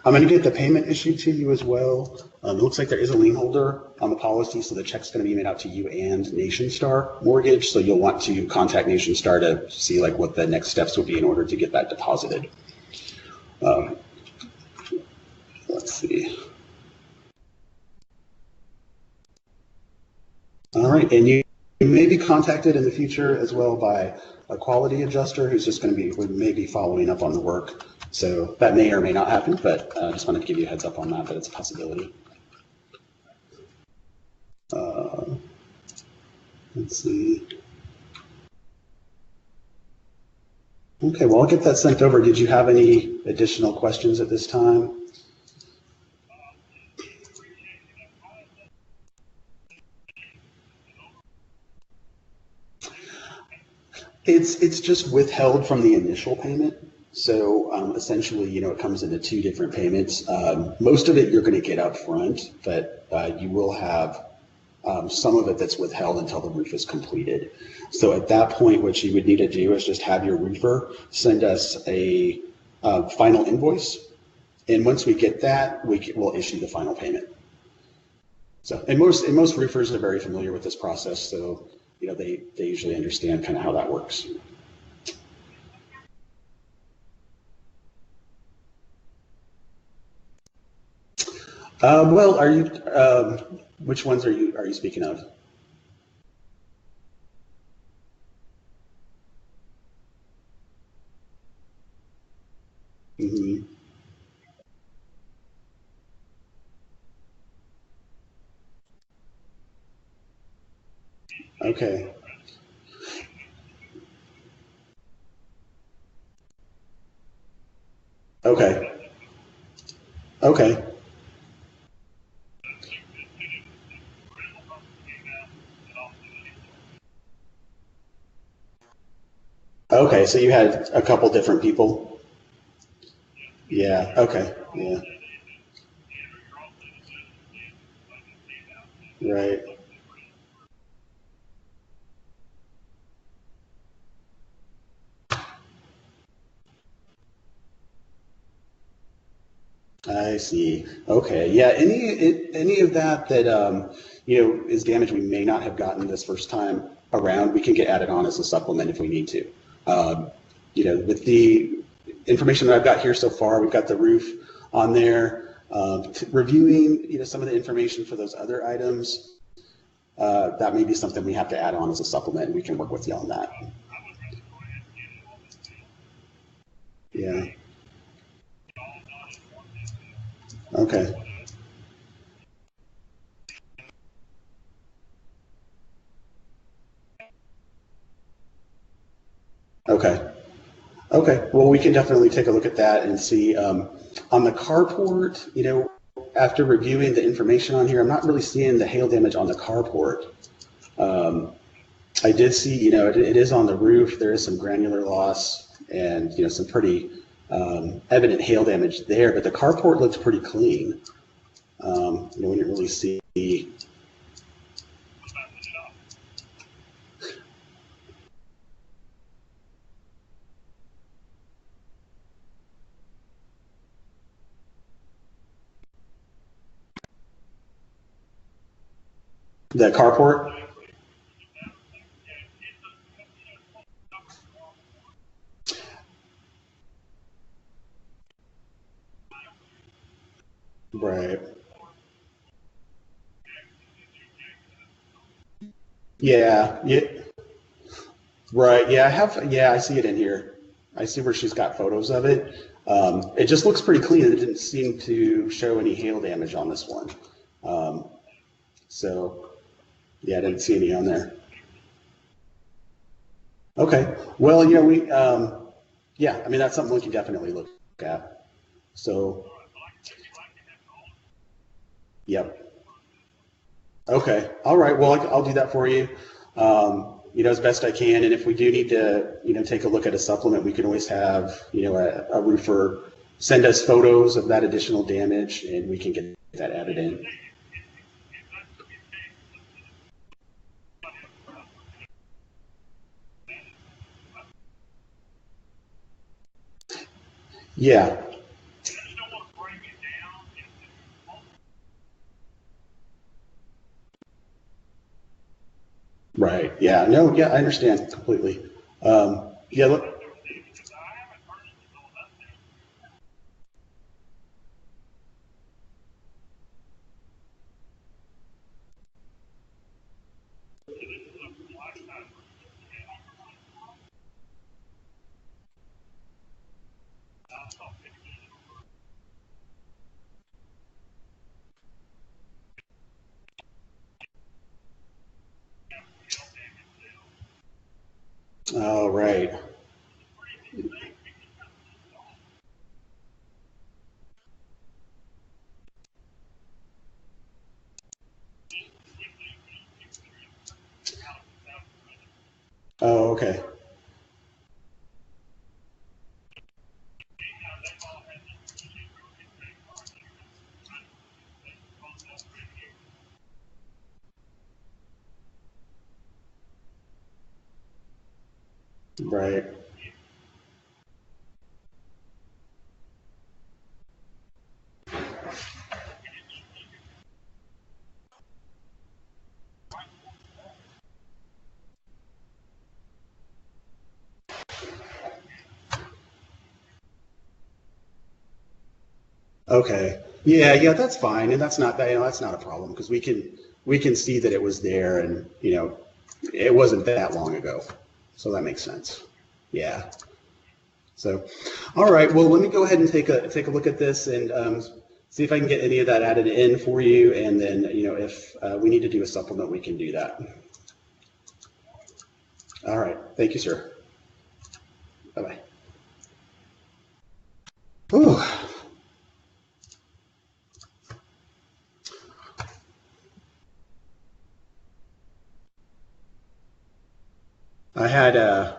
I'm going to get the payment issued to you as well. It looks like there is a lien holder on the policy, so the check's going to be made out to you and NationStar Mortgage. So you'll want to contact NationStar to see like what the next steps would be in order to get that deposited. Let's see. All right, and you may be contacted in the future as well by a quality adjuster who's just going to be maybe following up on the work. So that may or may not happen, but I just wanted to give you a heads up on that it's a possibility. Let's see. Okay, well, I'll get that sent over. Did you have any additional questions at this time? It's just withheld from the initial payment. So essentially, it comes into two different payments. Most of it you're going to get up front, but you will have some of it that's withheld until the roof is completed. So at that point, what you would need to do is just have your roofer send us a final invoice. And once we get that, we'll issue the final payment. So, and most roofers are very familiar with this process. So, they usually understand kind of how that works. Well, which ones are you speaking of? Mm-hmm. Okay. Okay. Okay. Okay. So you had a couple different people. Yeah. Okay. Yeah. Right. I see. Okay. Yeah. Any of that is damage we may not have gotten this first time around, we can get added on as a supplement if we need to. With the information that I've got here so far, we've got the roof on there. Reviewing, some of the information for those other items, that may be something we have to add on as a supplement, and we can work with you on that. Yeah. Okay. Okay. Okay. Well, we can definitely take a look at that and see. On the carport, after reviewing the information on here, I'm not really seeing the hail damage on the carport. I did see, it is on the roof. There is some granular loss and, some pretty evident hail damage there, but the carport looks pretty clean. We didn't really see. The carport? Right. Yeah. Yeah. Right. Yeah. Yeah, I see it in here. I see where she's got photos of it. It just looks pretty clean. It didn't seem to show any hail damage on this one. Um, so, yeah, I didn't see any on there. Okay. Well, yeah, I mean, that's something we can definitely look at. So, yep. Okay. All right. Well, I'll do that for you, as best I can. And if we do need to, take a look at a supplement, we can always have, a roofer send us photos of that additional damage and we can get that added in. Yeah. Right. Yeah. No, yeah, I understand completely. Yeah. Look, all right. Oh, okay. Right. Okay. Yeah, yeah, that's fine, and that's not that, that's not a problem because we can see that it was there, and it wasn't that long ago, so that makes sense. Yeah. So, all right. Well, let me go ahead and take a look at this and see if I can get any of that added in for you, and then if we need to do a supplement, we can do that. All right. Thank you, sir. Bye bye. Ooh. I had the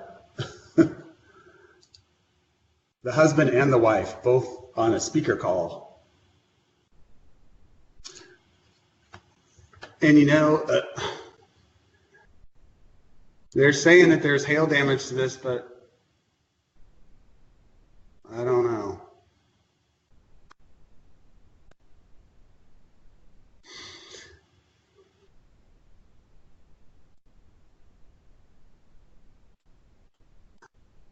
husband and the wife both on a speaker call. And they're saying that there's hail damage to this, but I don't know.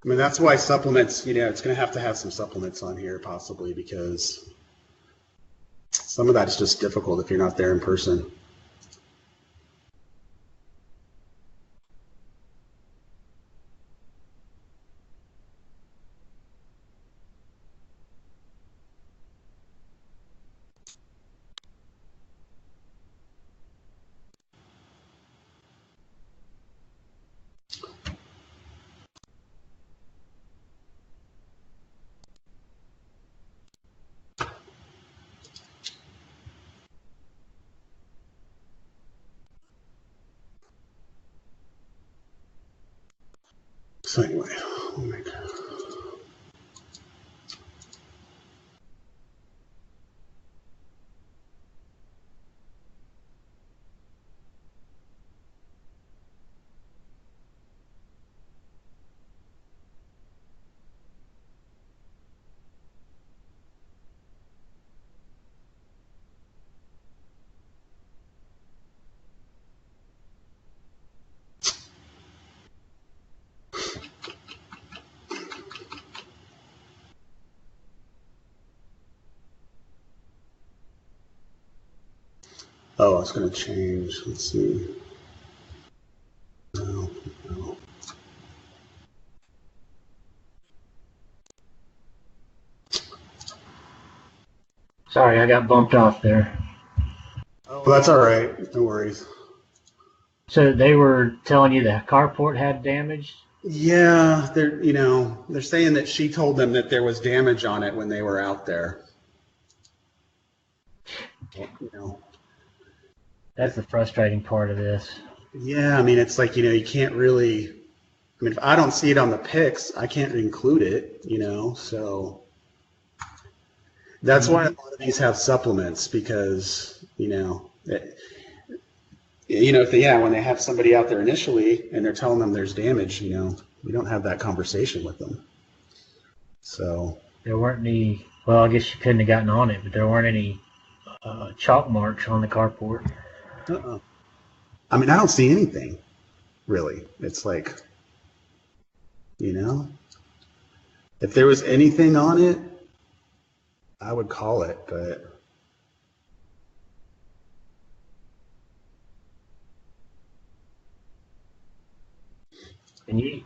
I mean, that's why supplements, it's going to have some supplements on here possibly because some of that's just difficult if you're not there in person. So anyway, oh my God. Oh, it's going to change. Let's see. No, no. Sorry, I got bumped off there. Oh, that's all right. No worries. So they were telling you the carport had damage? Yeah, they're saying that she told them that there was damage on it when they were out there. You know. That's the frustrating part of this. Yeah, I mean, it's like, you can't really, I mean, if I don't see it on the pics, I can't include it, so that's why a lot of these have supplements because, when they have somebody out there initially and they're telling them there's damage, we don't have that conversation with them. So There weren't any, well, I guess you couldn't have gotten on it, but there weren't any chalk marks on the carport. I mean, I don't see anything really. It's like, if there was anything on it, I would call it, but And you,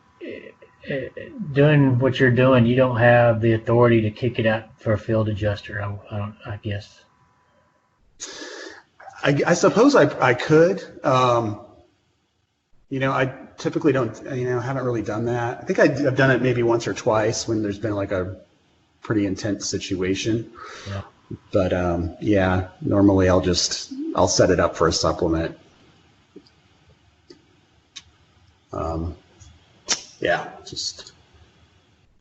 doing what you're doing, you don't have the authority to kick it out for a field adjuster, I guess. I suppose I could. I typically don't, haven't really done that. I think I've done it maybe once or twice when there's been like a pretty intense situation. Yeah. But yeah, normally I'll set it up for a supplement. Yeah, just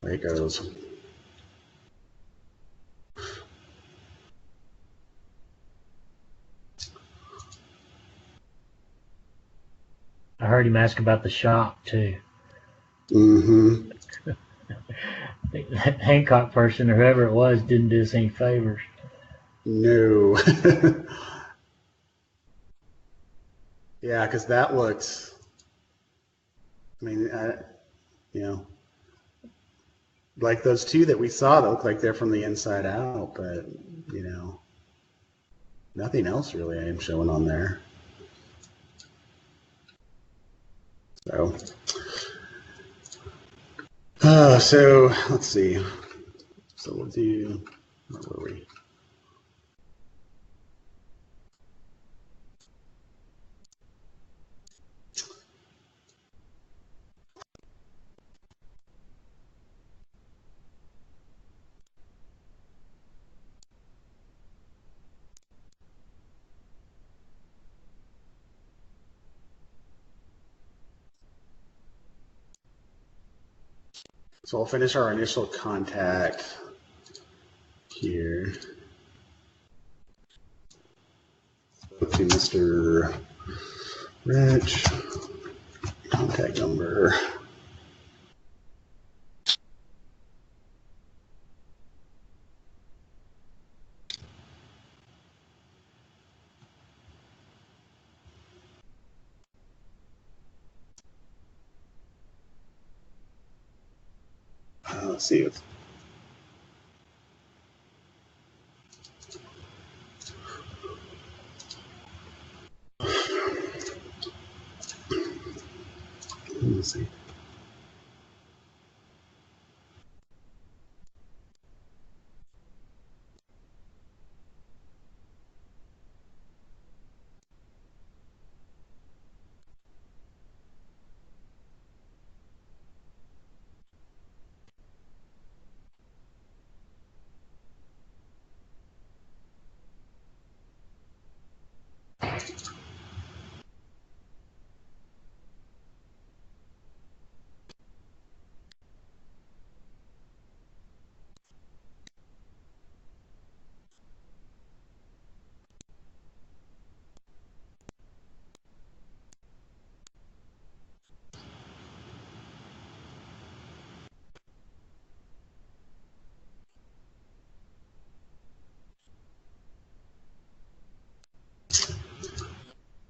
there it goes. I heard him ask about the shop too. Mm-hmm. That Hancock person or whoever it was didn't do us any favors. No. Yeah, because that looked, I mean, like those two that we saw that look like they're from the inside out, but, nothing else really I am showing on there. So let's see. So we'll do, where were we? So I'll finish our initial contact here. To Mr. Rich, contact number. Let's see. Let's see.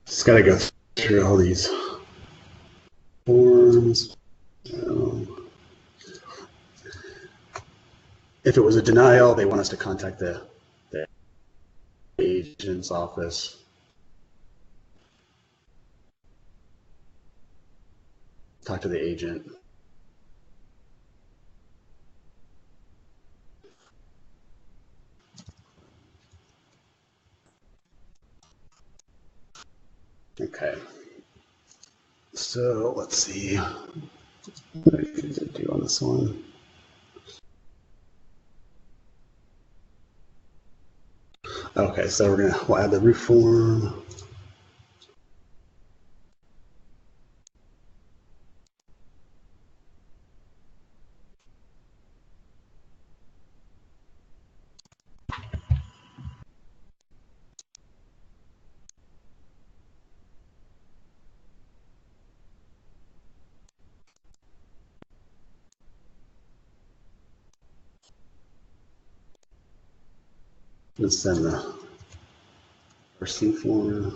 Just got to go through all these forms. If it was a denial, they want us to contact the agent's office. talk to the agent. Okay. So let's see. What did I do on this one? Okay, so we'll add the roof form. Let's send the RC form.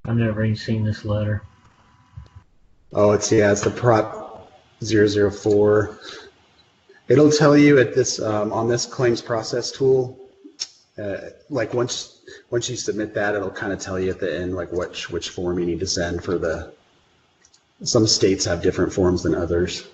I've never even seen this letter. Oh, it's the Prop 004. It'll tell you at this on this claims process tool, like once you submit that, it'll kind of tell you at the end like which form you need to send for the. Some states have different forms than others.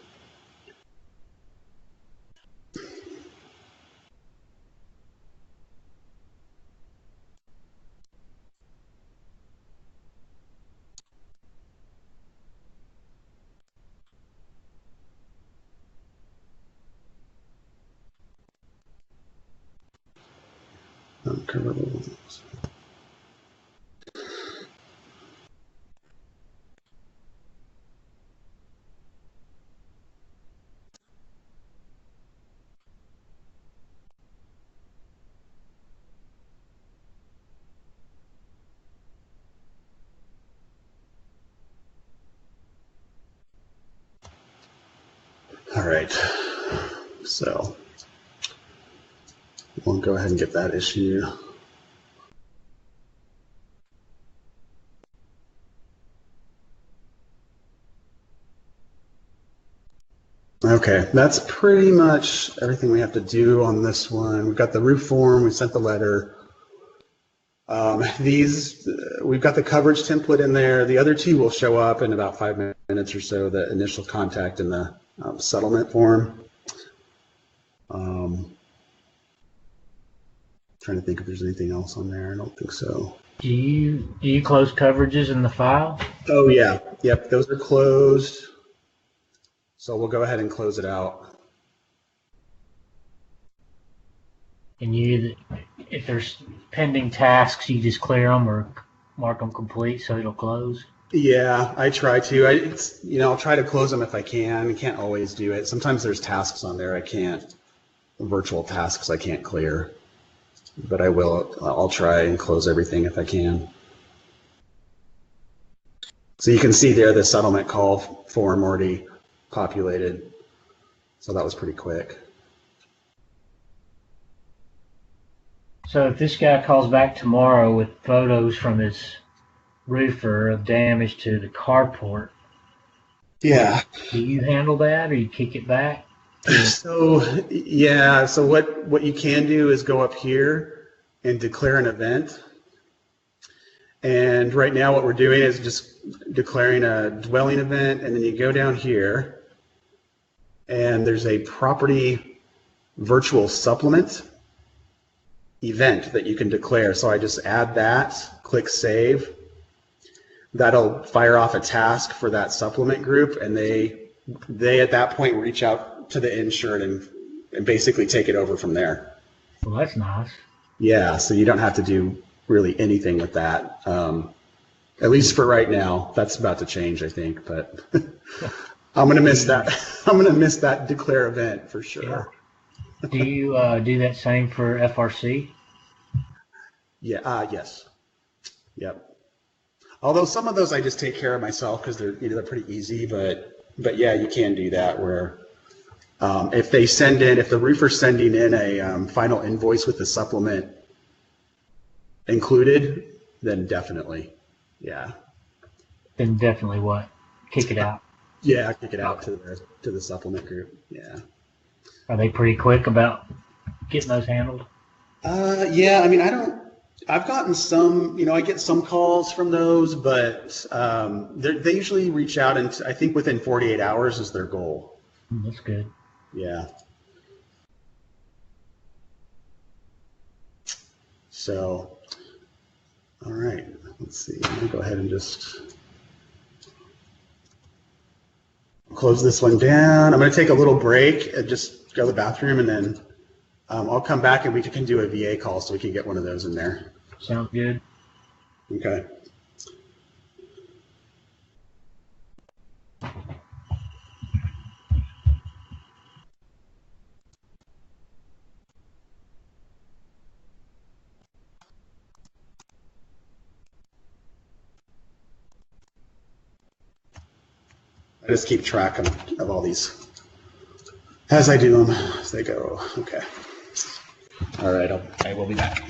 All right, so we'll go ahead and get that issued. Okay, that's pretty much everything we have to do on this one. We've got the roof form, we sent the letter. We've got the coverage template in there. The other two will show up in about 5 minutes or so, the initial contact and the settlement form. Trying to think if there's anything else on there. I don't think so. Do you close coverages in the file? Oh yeah, yep, those are closed. So we'll go ahead and close it out. And if there's pending tasks, you just clear them or mark them complete so it'll close? Yeah, I try to. I'll try to close them if I can. I can't always do it. Sometimes there's tasks on there virtual tasks I can't clear. But I'll try and close everything if I can. So you can see there the settlement call form already populated. So that was pretty quick. So if this guy calls back tomorrow with photos from his roofer of damage to the carport, yeah, do you handle that or you kick it back? So yeah, so what you can do is go up here and declare an event. And right now what we're doing is just declaring a dwelling event, and then you go down here and there's a property virtual supplement event that you can declare. So I just add that, click save. That'll fire off a task for that supplement group, and they at that point reach out to the insured and basically take it over from there. Well, that's nice. Yeah, so you don't have to do really anything with that. At least for right now. That's about to change, I think, but I'm gonna miss that. I'm gonna miss that declare event for sure. Yeah. Do you do that same for FRC? Yeah. Yes. Yep. Although some of those I just take care of myself because they're pretty easy. But yeah, you can do that where if the roofer's sending in a final invoice with the supplement included, then definitely, yeah. Then definitely what? Kick it out. Yeah, kick it out to the supplement group. Yeah. Are they pretty quick about getting those handled? Yeah, I mean, I've gotten some, I get some calls from those, but they usually reach out, and I think within 48 hours is their goal. That's good. Yeah. So, all right, let's see. I'm gonna go ahead and just close this one down. I'm gonna take a little break and just go to the bathroom, and then I'll come back and we can do a VA call so we can get one of those in there. Sounds good. Okay. I just keep track of all these as I do them, as they go. Okay. All right, I will be back.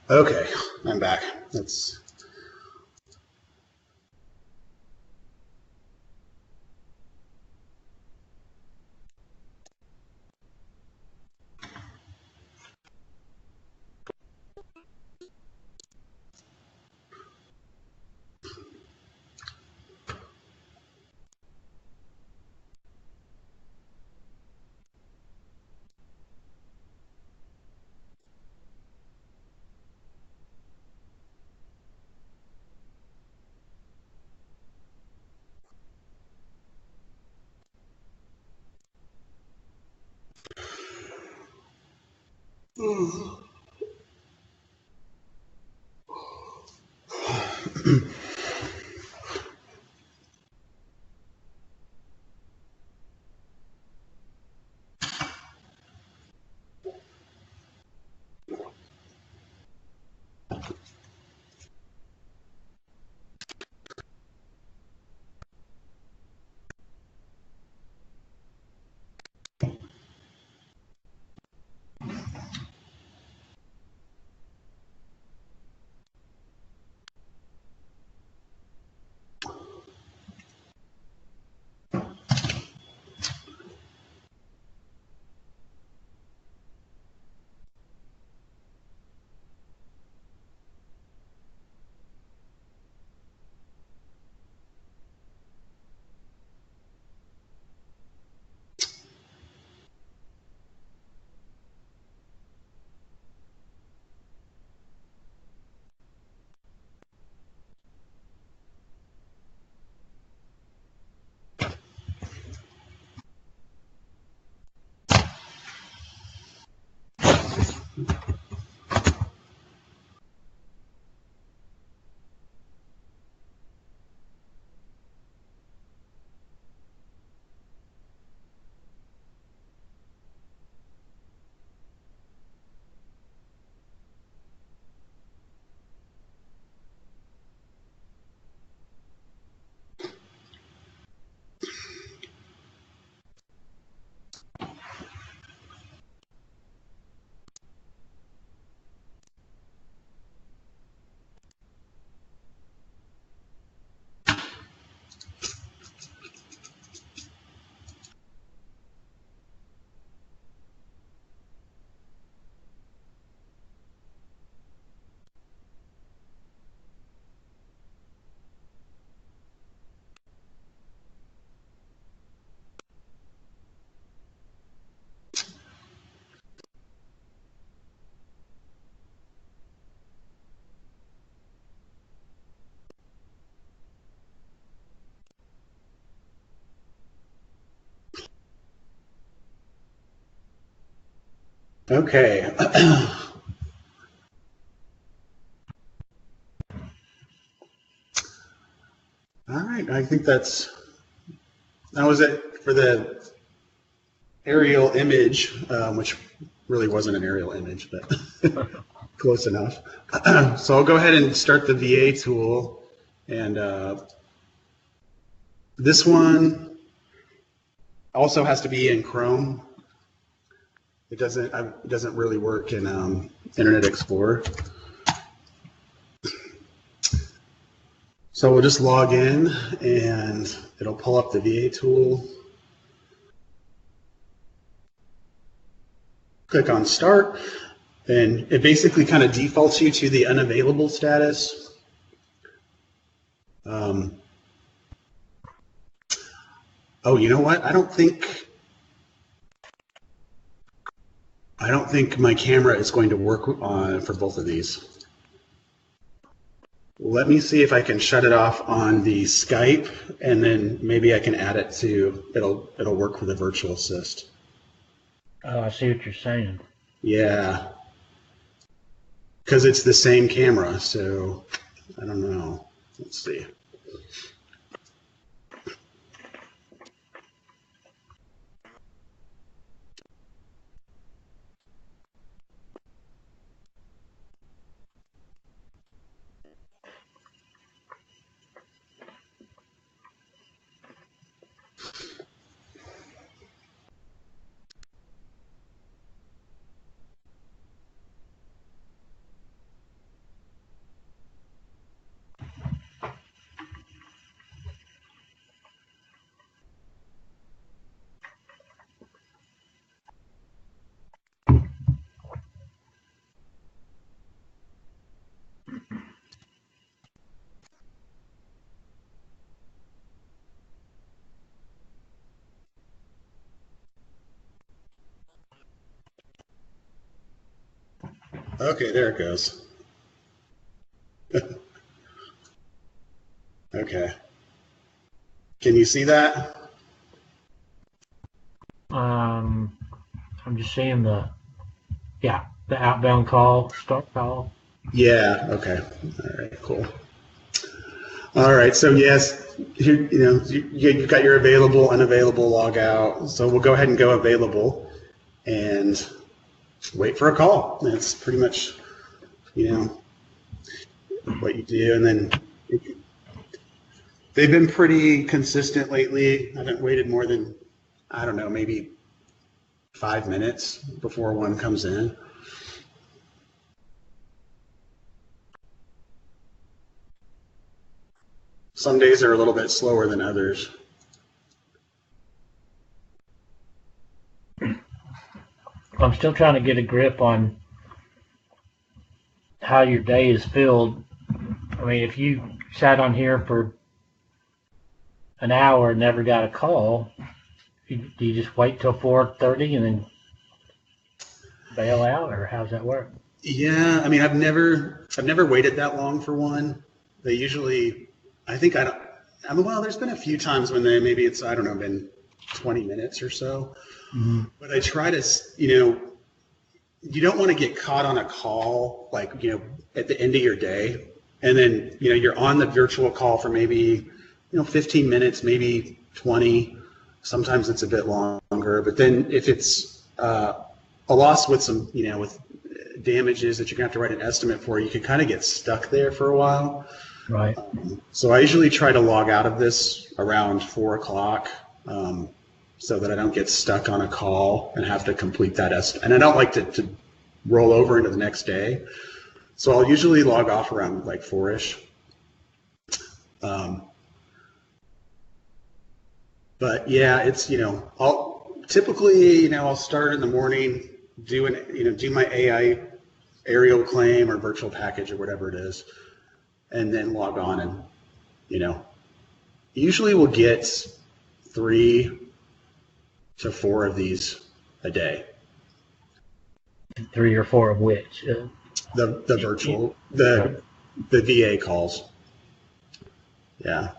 Okay, I'm back. That's Okay. All right. I think that was it for the aerial image, which really wasn't an aerial image, but close enough. So I'll go ahead and start the VA tool. And this one also has to be in Chrome. It doesn't really work in Internet Explorer. So we'll just log in and it'll pull up the VA tool. Click on start, and it basically kind of defaults you to the unavailable status. Oh, you know what? I don't think my camera is going to work for both of these. Let me see if I can shut it off on the Skype, and then maybe I can add it to, it'll work for the virtual assist. Oh, I see what you're saying. Yeah. Because it's the same camera, so I don't know. Let's see. Okay, there it goes. Okay. Can you see that? I'm just seeing the outbound call, start call. Yeah, okay. All right, cool. All right, so yes, you've got your available, unavailable log out. So we'll go ahead and go available and wait for a call. That's pretty much, what you do. And then they've been pretty consistent lately. I haven't waited more than, I don't know, maybe 5 minutes before one comes in. Some days are a little bit slower than others. I'm still trying to get a grip on how your day is filled. I mean, if you sat on here for an hour and never got a call, do you just wait till 4:30 and then bail out, or how's that work? Yeah, I mean, I've never waited that long for one. They usually, well, there's been a few times when maybe it's, I don't know, been 20 minutes or so. Mm-hmm. But I try to, you don't want to get caught on a call, like, at the end of your day. And then, you're on the virtual call for maybe, 15 minutes, maybe 20. Sometimes it's a bit longer. But then if it's a loss with some, with damages that you're going to have to write an estimate for, you can kind of get stuck there for a while. Right. So I usually try to log out of this around 4 o'clock. So that I don't get stuck on a call and have to complete that estimate. And I don't like to roll over into the next day. So I'll usually log off around like 4-ish. But yeah, it's, I'll typically, I'll start in the morning, do my AI aerial claim or virtual package or whatever it is, and then log on and, usually we'll get 3 to 4 of these a day. 3 or 4 of which? The virtual, the VA calls. Yeah.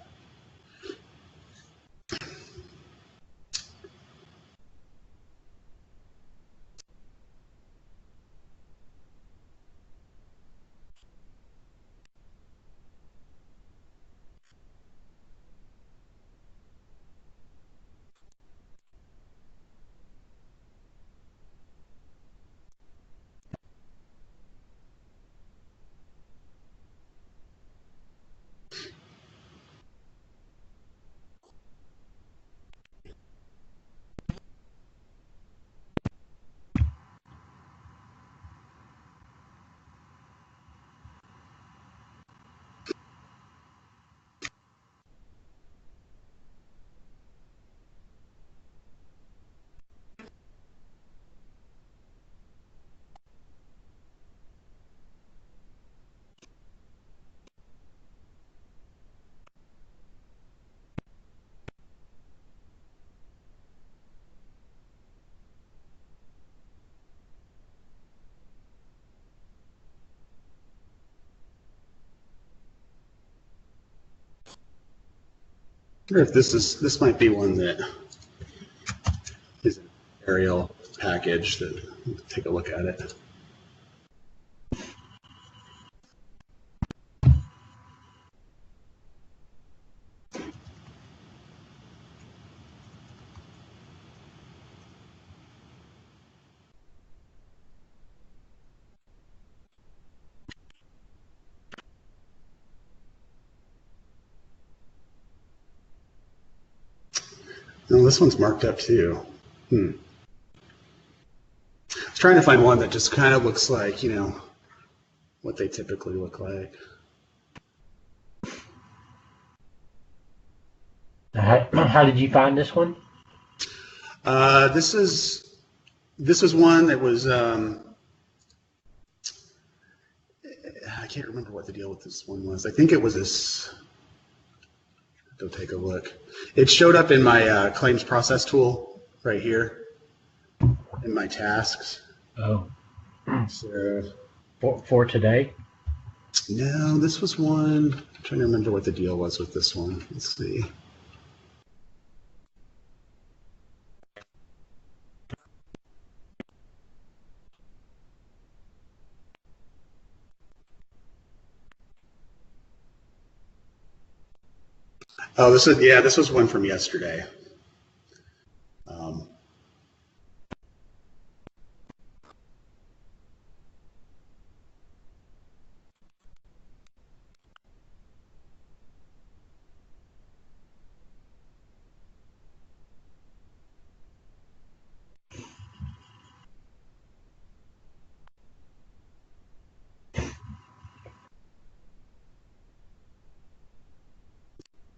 wonder if this might be one that is an aerial package. That take a look at it. No, this one's marked up too. I was trying to find one that just kind of looks like, what they typically look like. How did you find this one? This is one that was, I can't remember what the deal with this one was. I think it was this. Go take a look. It showed up in my claims process tool right here in my tasks. Oh, So, for today? no, this was one. I'm trying to remember what the deal was with this one. Let's see. Oh, this was one from yesterday.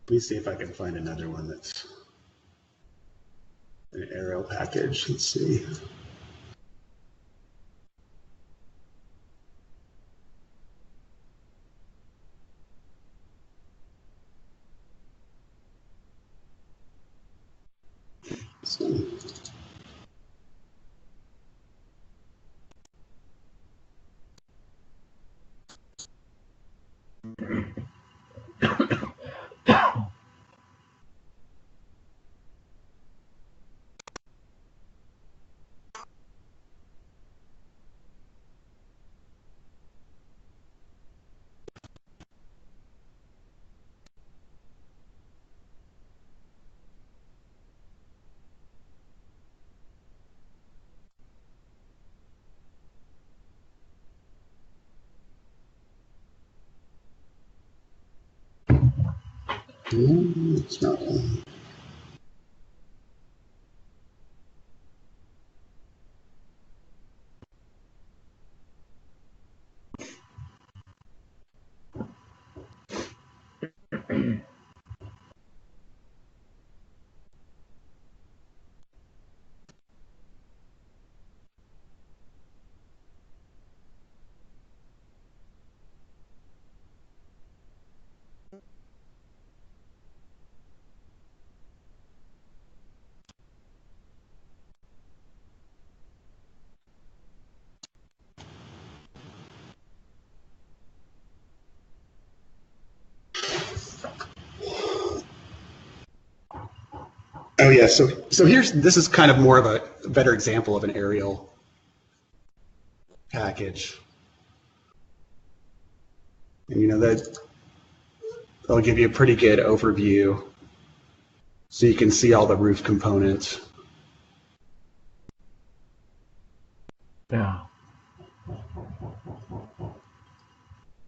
Let me see if I can find another one that's an aerial package. Let's see. So, it's not one. Oh yeah, so this is kind of more of a better example of an aerial package. And that'll give you a pretty good overview so you can see all the roof components. Yeah.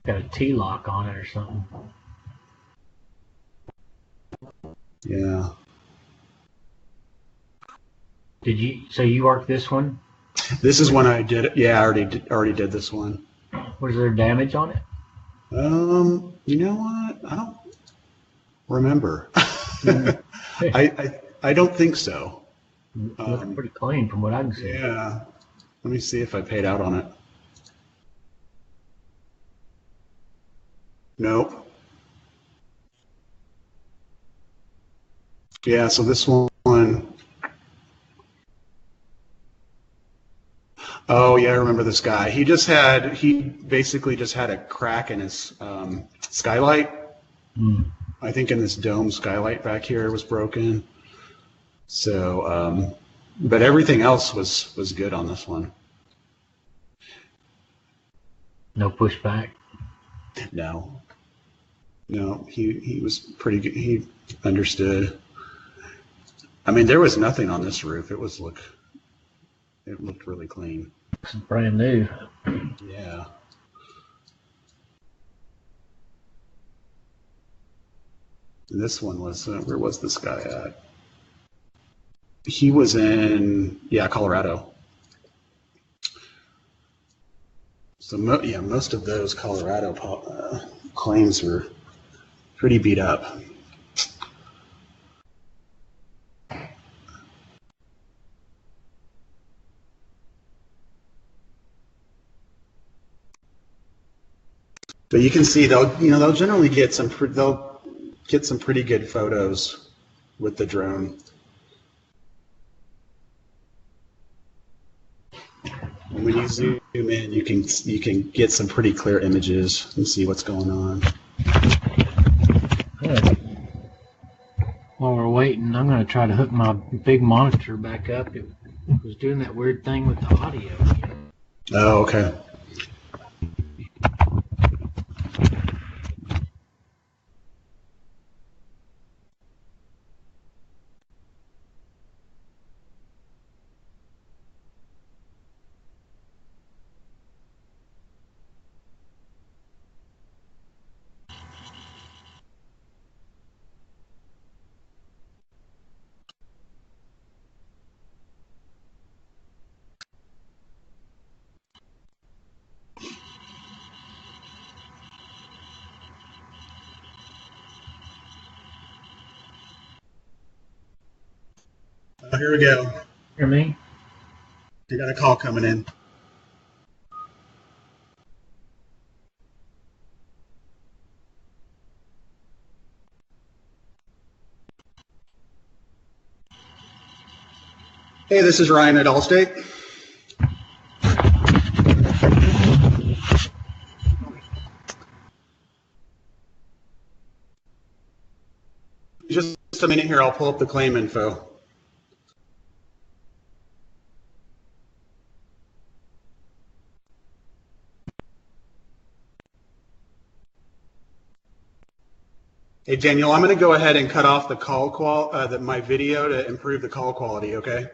Got a T-lock on it or something. Yeah. So you worked this one? This is one I did. Yeah, I already did this one. Was there damage on it? You know what? I don't remember. I don't think so. Looks pretty clean from what I can see. Yeah. Let me see if I paid out on it. Nope. Yeah, so this one. Oh yeah, I remember this guy. He basically just had a crack in his skylight. I think in this dome skylight back here was broken. So, but everything else was good on this one. No pushback. No, he was pretty good. He understood. I mean, there was nothing on this roof. It looked really clean. It's brand new. Yeah. And this one was, where was this guy at? He was in, Colorado. So, most of those Colorado claims were pretty beat up. But you can see they'll generally get some pretty good photos with the drone. And when you zoom in, you can get some pretty clear images and see what's going on. Good. While we're waiting, I'm going to try to hook my big monitor back up. It was doing that weird thing with the audio. Oh, okay. Oh, here we go. Hear me? You got a call coming in. Hey, this is Ryan at Allstate. Just a minute here, I'll pull up the claim info. Hey, Daniel, I'm going to go ahead and cut off the my video to improve the call quality, okay?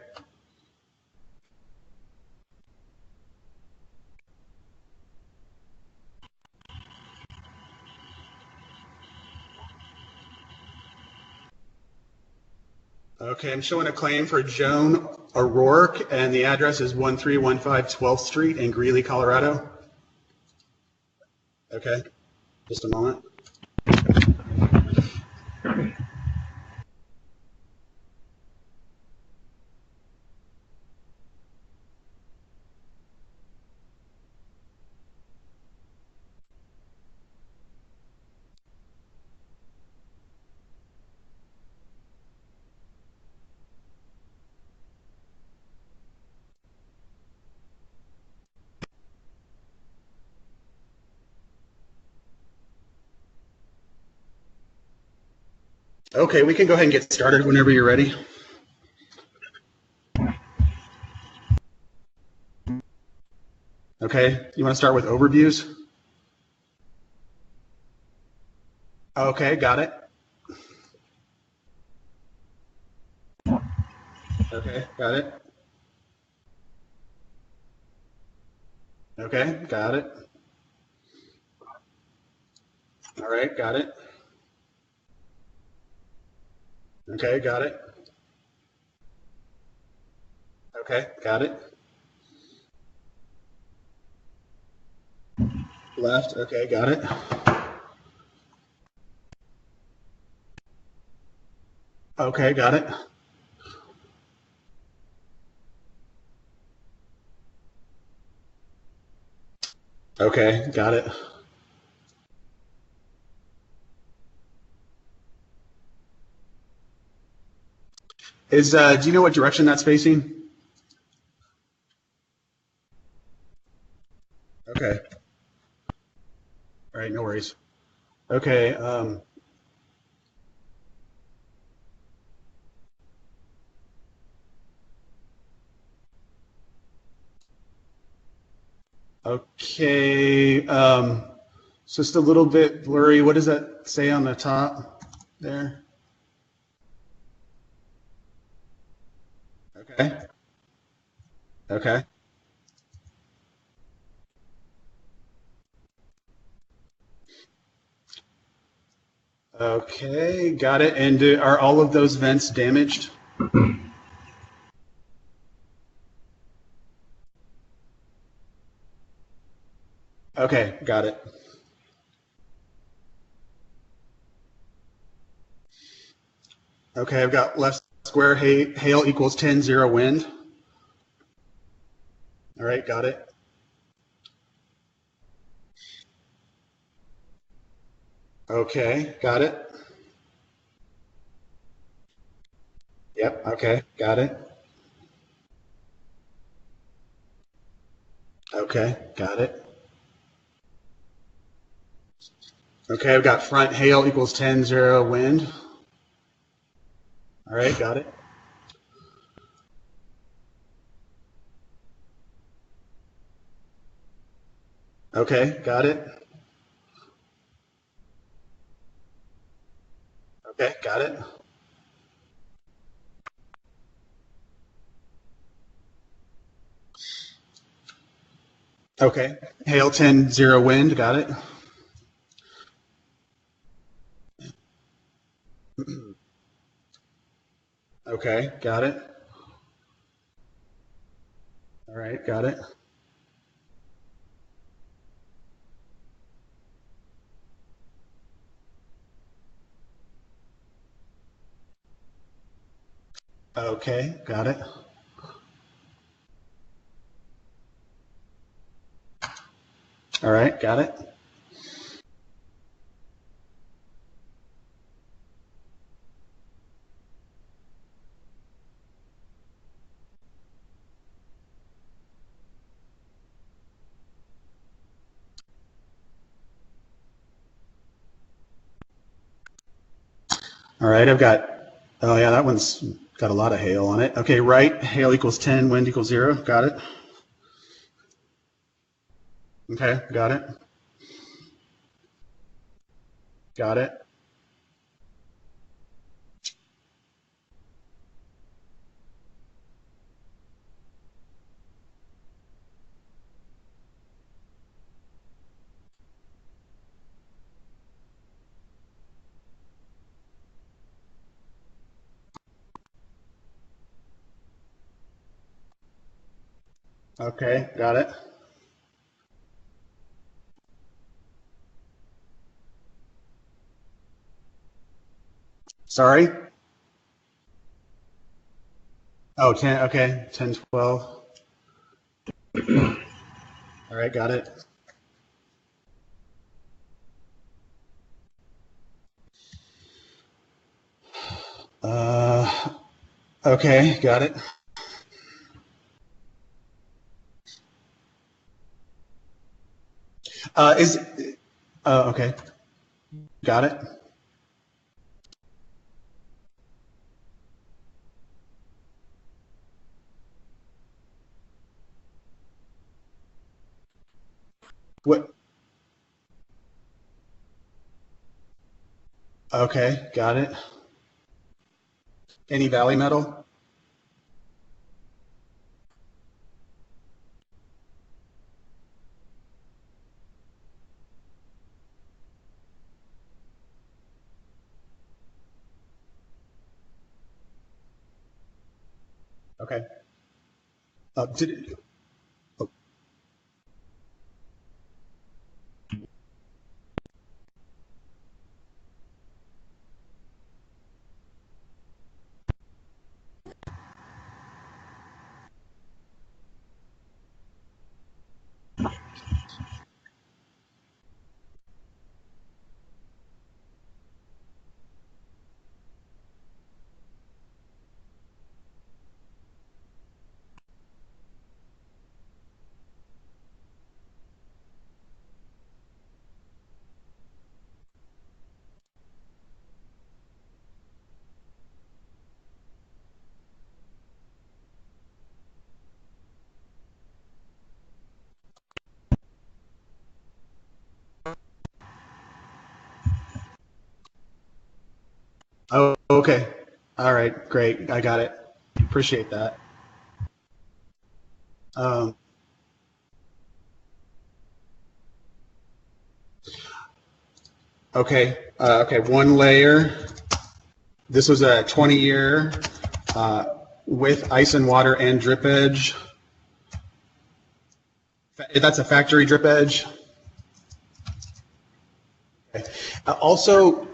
Okay, I'm showing a claim for Joan O'Rourke, and the address is 1315 12th Street in Greeley, Colorado. Okay, just a moment. Okay, we can go ahead and get started whenever you're ready. Okay, you want to start with overviews? Okay, got it. Okay, got it. Okay, got it. All right, got it. Okay, got it. Okay, got it. Left, okay, got it. Okay, got it. Okay, got it. Do you know what direction that's facing? Okay. All right, no worries. Okay, Okay, it's just a little bit blurry. What does that say on the top there? Okay, okay. Okay, got it. And are all of those vents damaged? Okay, got it. Okay, I've got left square hail equals 10, 0 wind. All right, got it. Okay, got it. Yep, okay, got it. Okay, got it. Okay, I've got front hail equals 10, 0 wind. All right, got it. Okay, got it. Okay, got it. Okay, hail 10, 0 wind, got it. Okay, got it. All right, got it. Okay, got it. All right, got it. All right, I've got, oh yeah, that one's got a lot of hail on it. Okay, right, hail equals 10, wind equals 0, got it. Okay, got it. Got it. Okay, got it. Sorry? Oh, 10, okay, 10, 12. All right, got it. Uh, okay, got it. Is, okay, got it. What, okay, got it. Any valley metal? Okay. Did, oh, okay. All right, great. I got it. Appreciate that. Um, okay, okay, one layer. This was a 20-year with ice and water and drip edge. That's a factory drip edge. Okay. Also,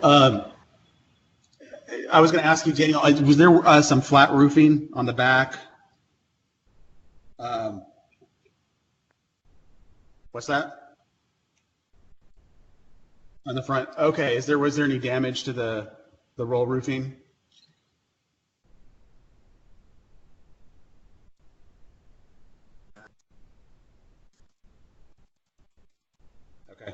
I was going to ask you, Daniel, was there some flat roofing on the back? What's that? On the front. Okay. Was there any damage to the roll roofing? Okay.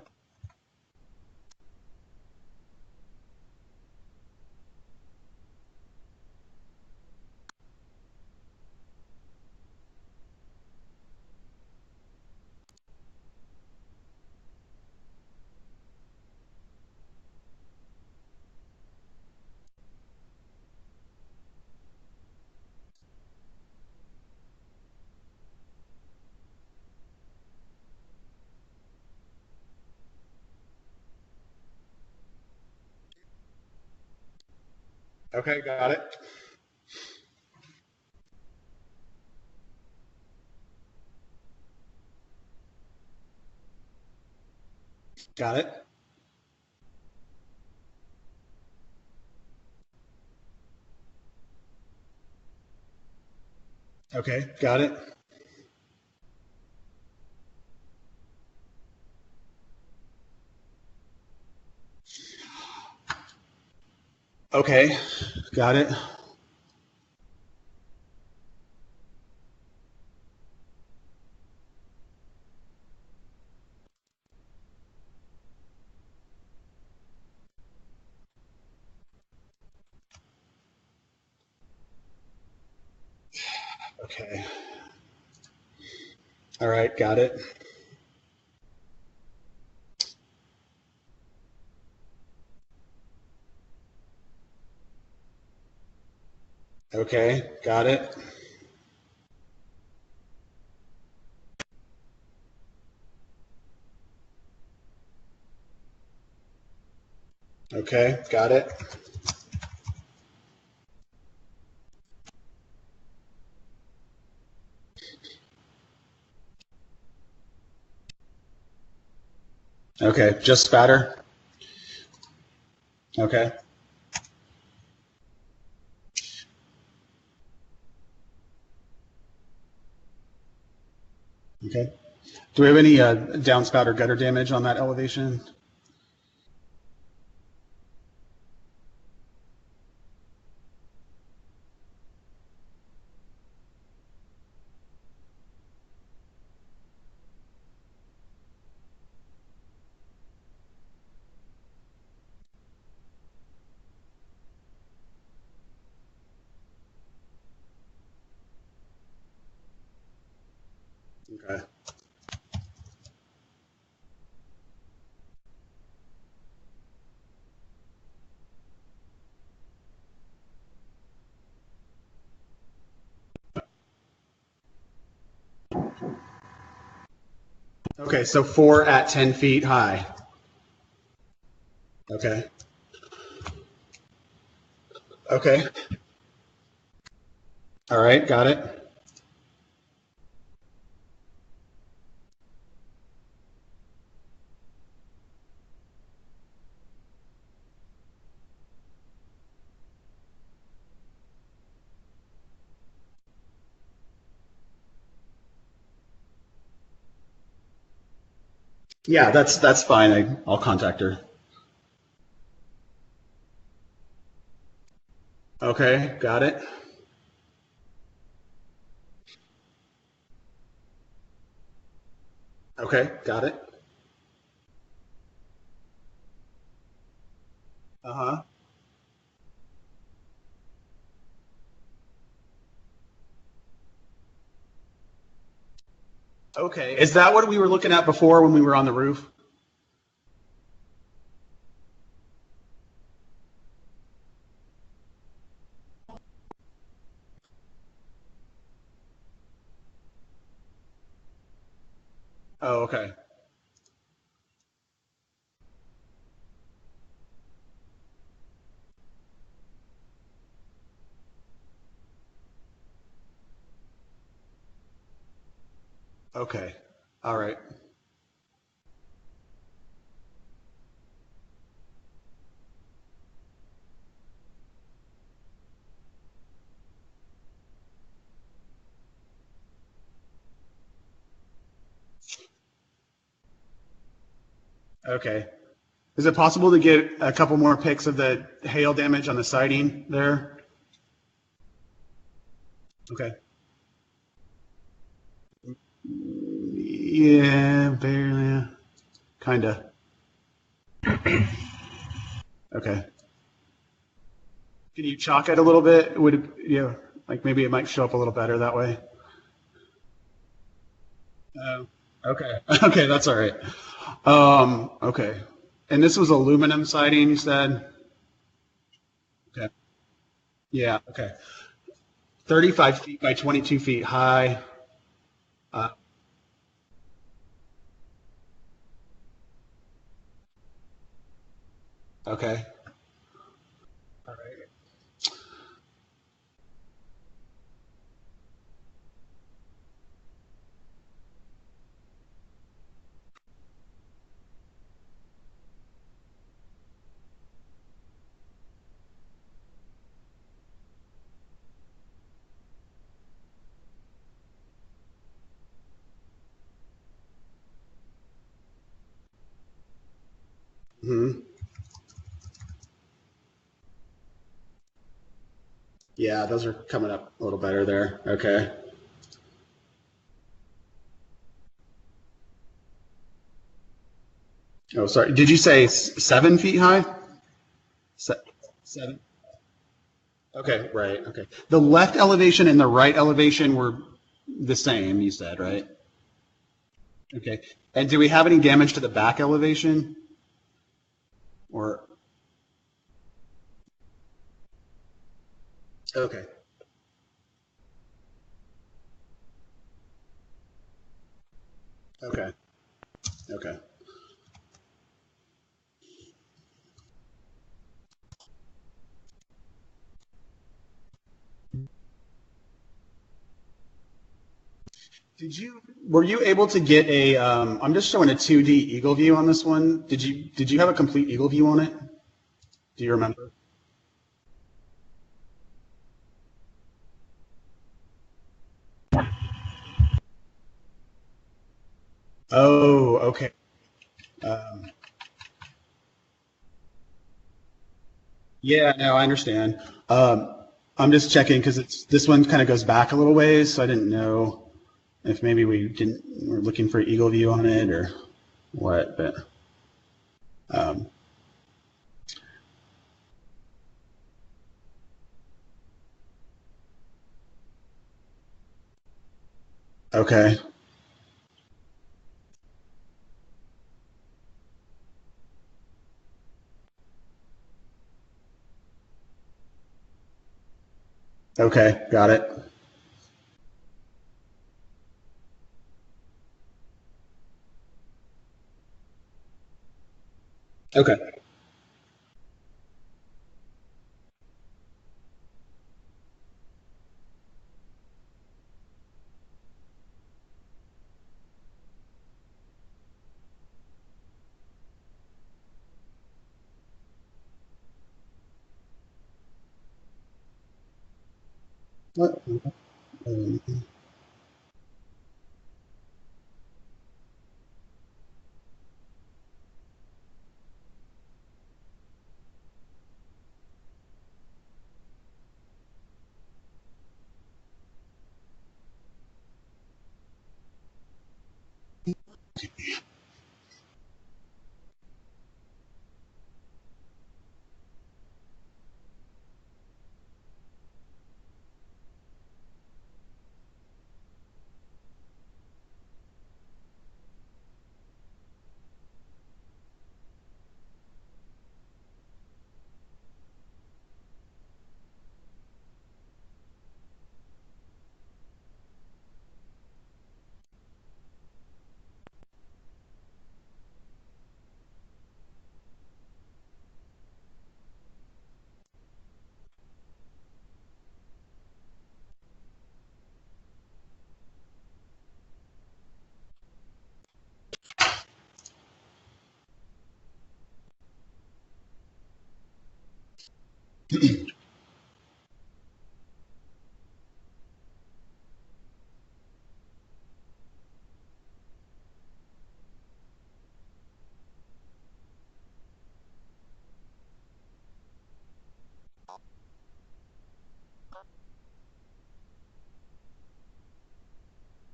Okay, got it. Got it. Okay, got it. Okay, got it. Okay. All right, got it. Okay, got it. Okay, got it. Okay, just spatter. Okay. Okay. Do we have any downspout or gutter damage on that elevation? Okay. Okay, so 4 at 10 feet high. Okay. Okay. All right, got it. Yeah, that's fine. I'll contact her. Okay, got it. Okay, got it. Uh-huh. Okay. Is that what we were looking at before when we were on the roof? Oh, okay. Okay. All right. Okay. Is it possible to get a couple more pics of the hail damage on the siding there? Okay. Yeah, barely. Kinda. Okay. Can you chalk it a little bit? Would it, like maybe it might show up a little better that way? Oh, okay. Okay, that's all right. Okay. And this was aluminum siding, you said? Okay. Yeah, okay. 35 feet by 22 feet high. Uh, okay. All right. Hmm. Yeah, those are coming up a little better there. Okay. Oh, sorry. Did you say 7 feet high? Se- Seven. Okay, right. Okay. The left elevation and the right elevation were the same, you said, right? Okay. And do we have any damage to the back elevation? Or, okay. Okay. Okay. Were you able to get I'm just showing a 2D eagle view on this one. Did you have a complete eagle view on it? Do you remember? Oh, okay. Um, yeah, no, I understand. I'm just checking because this one kind of goes back a little ways, so I didn't know if maybe we're looking for eagle view on it or what, but um, okay. Okay, got it. Okay. What?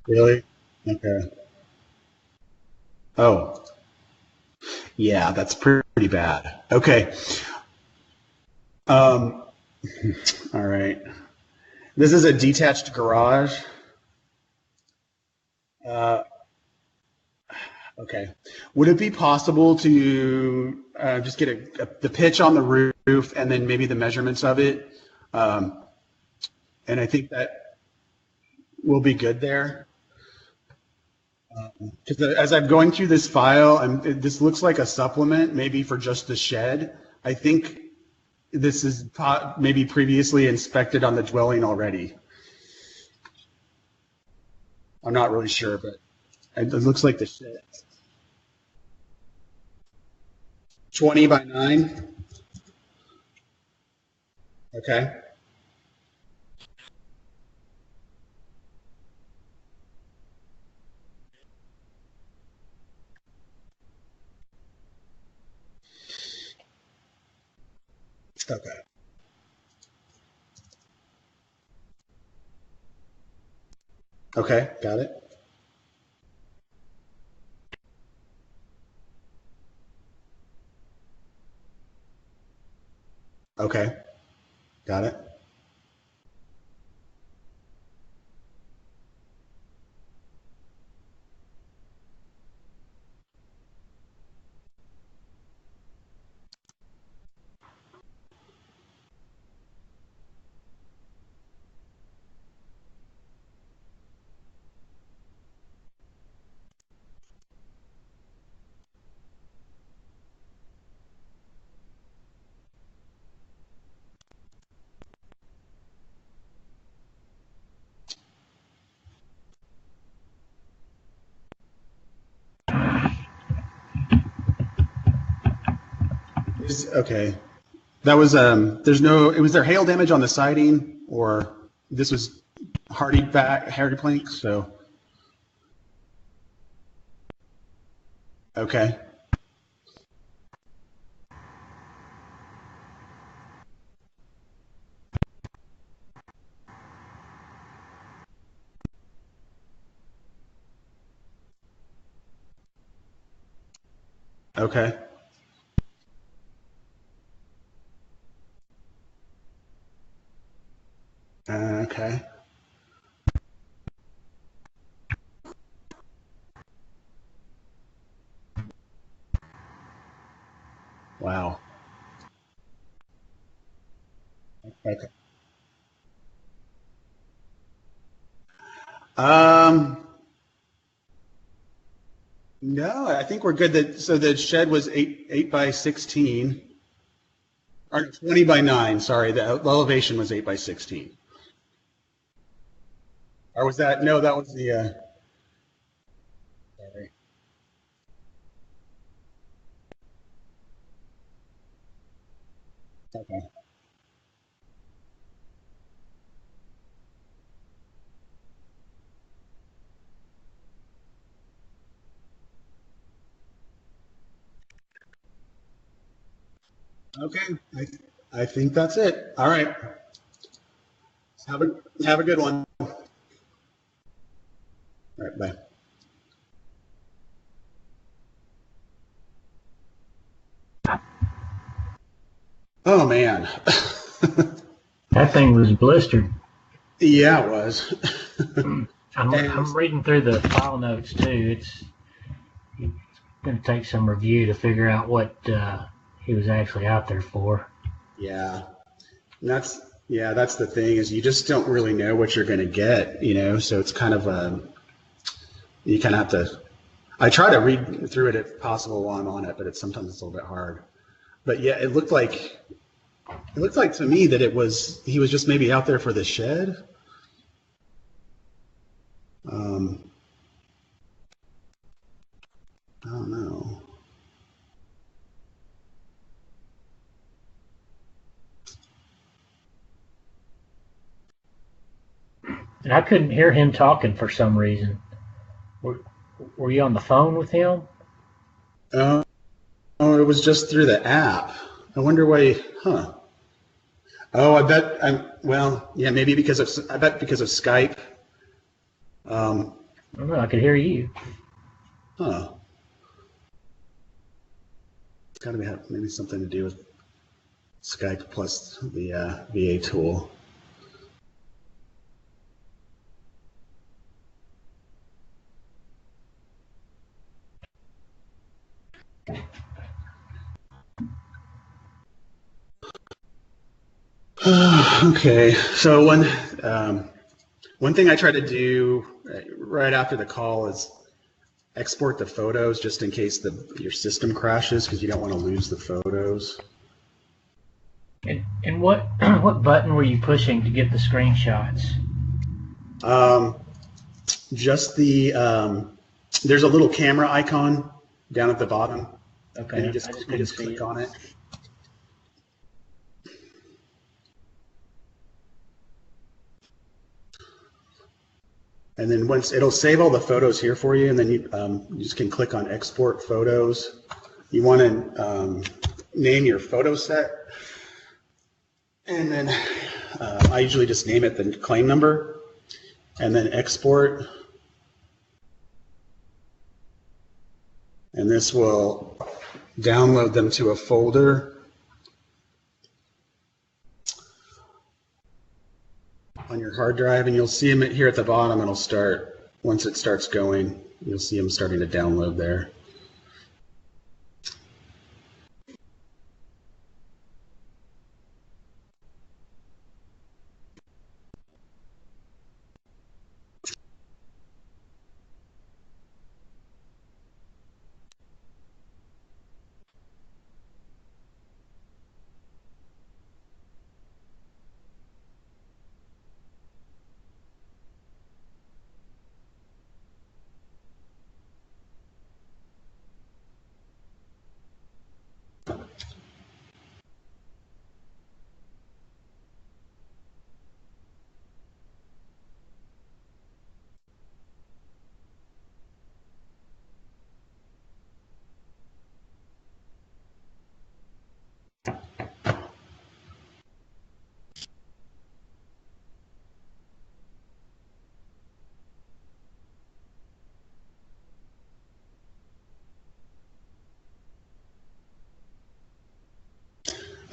Really? Okay. Oh, yeah, that's pretty bad. Okay. Um, all right. This is a detached garage. Uh, okay. Would it be possible to just get the pitch on the roof and then maybe the measurements of it? Um, and I think that will be good there. Because as I'm going through this file, this looks like a supplement, maybe for just the shed. I think this is maybe previously inspected on the dwelling already. I'm not really sure, but it looks like the shed. 20 by 9. Okay. Okay. Okay. Got it. Okay. Got it. Okay. That was there's no was there hail damage on the siding, or this was hardy plank, so okay. Okay. Okay. Wow. Okay. Um no, I think we're good. That so the shed was 8 by 16, or 20 by 9. Sorry, the elevation was 8 by 16. Or was that no? That was the sorry. Okay. Okay. I think that's it. All right. Have a have a good one. All right. Bye. Oh man. That thing was blistered. Yeah, it was. And I'm reading through the file notes too. It's going to take some review to figure out what he was actually out there for. yeah, that's that's the thing is you just don't really know what you're going to get, So it's kind of you kind of have to. I try to read through it if possible while I'm on it, but sometimes it's a little bit hard. But yeah, it looked like to me that he was just maybe out there for the shed. Um, I don't know. And I couldn't hear him talking for some reason. Were you on the phone with him? Oh, it was just through the app. I wonder why, huh? Oh, maybe because of Skype. I don't know. I could hear you. Huh. It's got to have maybe something to do with Skype plus the VA tool. Okay, so one thing I try to do right after the call is export the photos just in case your system crashes, because you don't want to lose the photos. And what what button were you pushing to get the screenshots? Just there's a little camera icon down at the bottom. Okay, and you just click on it. And then once it'll save all the photos here for you, and then you just can click on export photos. You want to name your photo set, and then I usually just name it the claim number, and then export. And this will download them to a folder. On your hard drive, and you'll see them here at the bottom. It'll start, once it starts going, you'll see them starting to download there.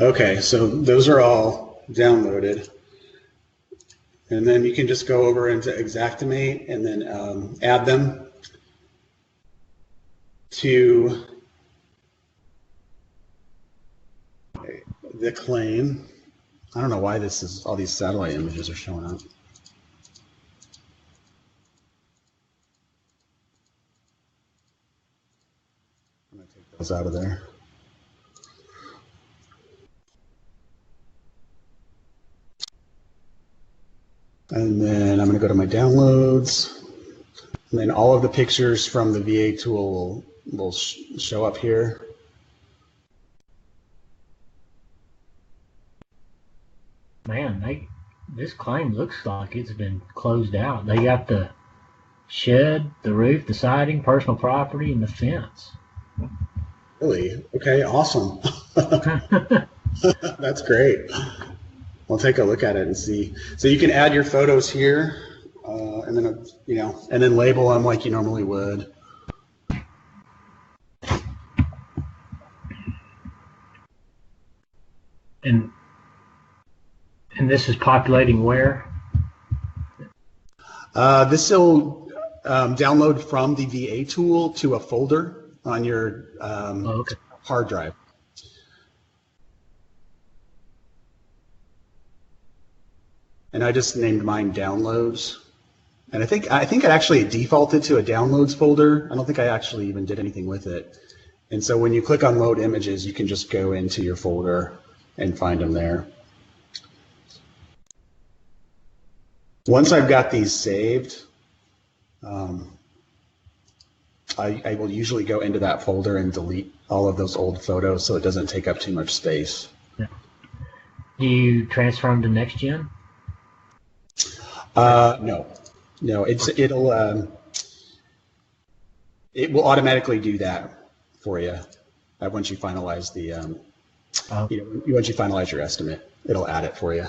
Okay, so those are all downloaded. And then you can just go over into Xactimate and then add them to the claim. I don't know why all these satellite images are showing up. I'm going to take those out of there. And then I'm going to go to my downloads, and then all of the pictures from the VA tool will show up here. Man, this claim looks like it's been closed out. They got the shed, the roof, the siding, personal property, and the fence. Really? Okay, awesome. That's great. We'll take a look at it and see. So you can add your photos here, and then and then label them like you normally would. And this is populating where? This will download from the VA tool to a folder on your hard drive. And I just named mine downloads. And I think it actually defaulted to a downloads folder. I don't think I actually even did anything with it. And so when you click on load images, you can just go into your folder and find them there. Once I've got these saved, I will usually go into that folder and delete all of those old photos so it doesn't take up too much space. Yeah. Do you transfer them to NextGen? No, no, it will automatically do that for you once you finalize the Oh, once you finalize your estimate, it'll add it for you.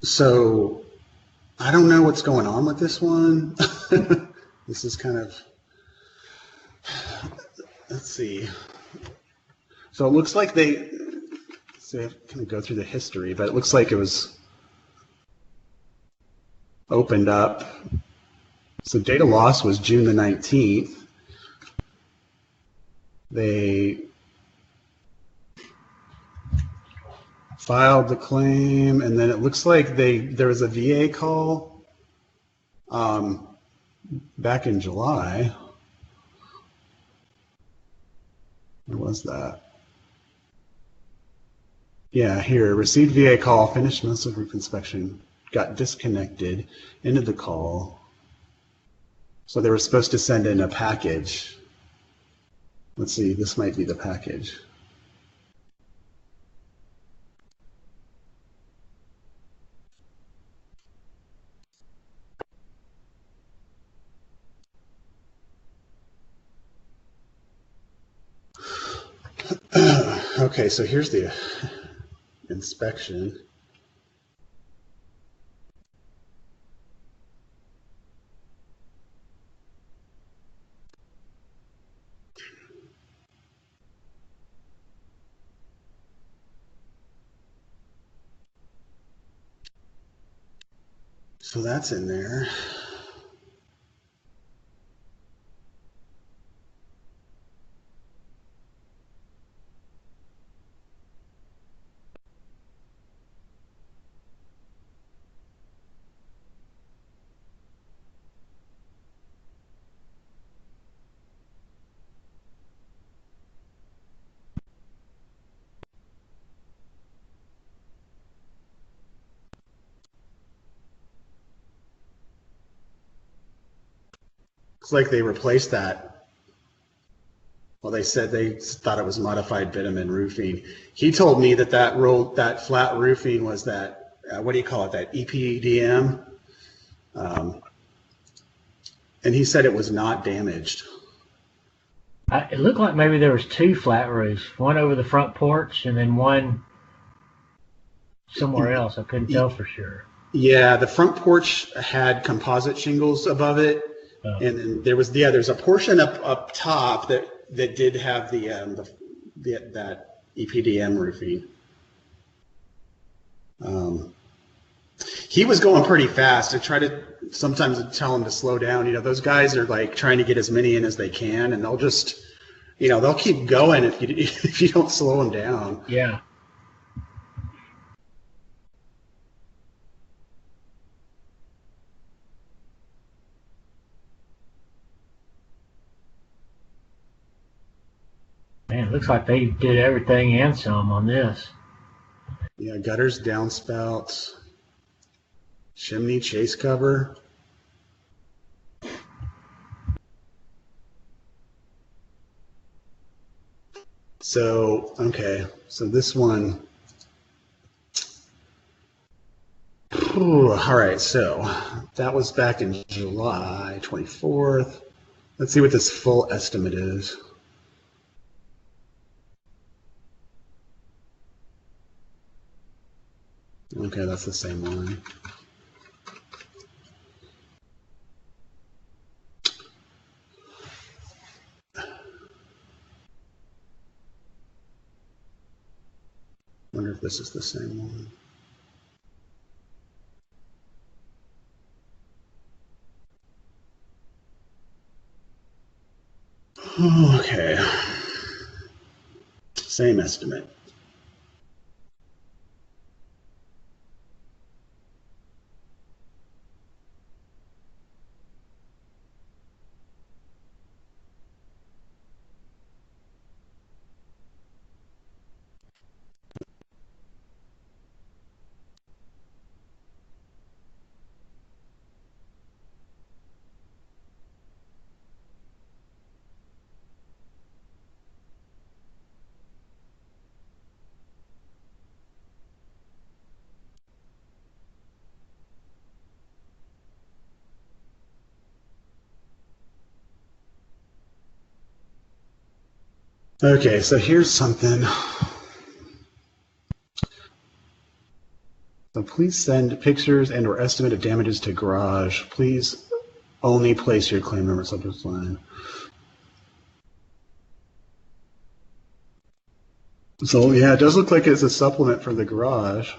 So I don't know what's going on with this one. This is kind of, let's see. So it looks like so I have to kind of go through the history, but it looks like it was opened up. So data loss was June the 19th. They filed the claim, and then it looks like there was a VA call back in July. Where was that? Yeah, here, received VA call, finished most of roof inspection, got disconnected, ended the call. So they were supposed to send in a package. Let's see, this might be the package. Okay, so here's the inspection. So that's in there. Looks like they replaced that. Well, they said they thought it was modified bitumen roofing. He told me that that flat roofing was that, what do you call it, that EPDM? And he said it was not damaged. it looked like maybe there was two flat roofs, one over the front porch and then one somewhere else. I couldn't tell for sure. Yeah, the front porch had composite shingles above it, Oh. and then there's a portion up top that did have that EPDM roofing. He was going pretty fast. I try to sometimes tell him to slow down. Those guys are like trying to get as many in as they can, and they'll just, they'll keep going if you don't slow them down. Yeah. Man, it looks like they did everything and some on this. Yeah, gutters, downspouts, chimney chase cover. So, okay, so this one. Ooh, all right, so that was back in July 24th. Let's see what this full estimate is. Okay, that's the same one. Wonder if this is the same one. Okay. Same estimate. Okay, so here's something. So please send pictures and or estimate of damages to garage. Please only place your claim number subject line. So yeah, it does look like it's a supplement for the garage.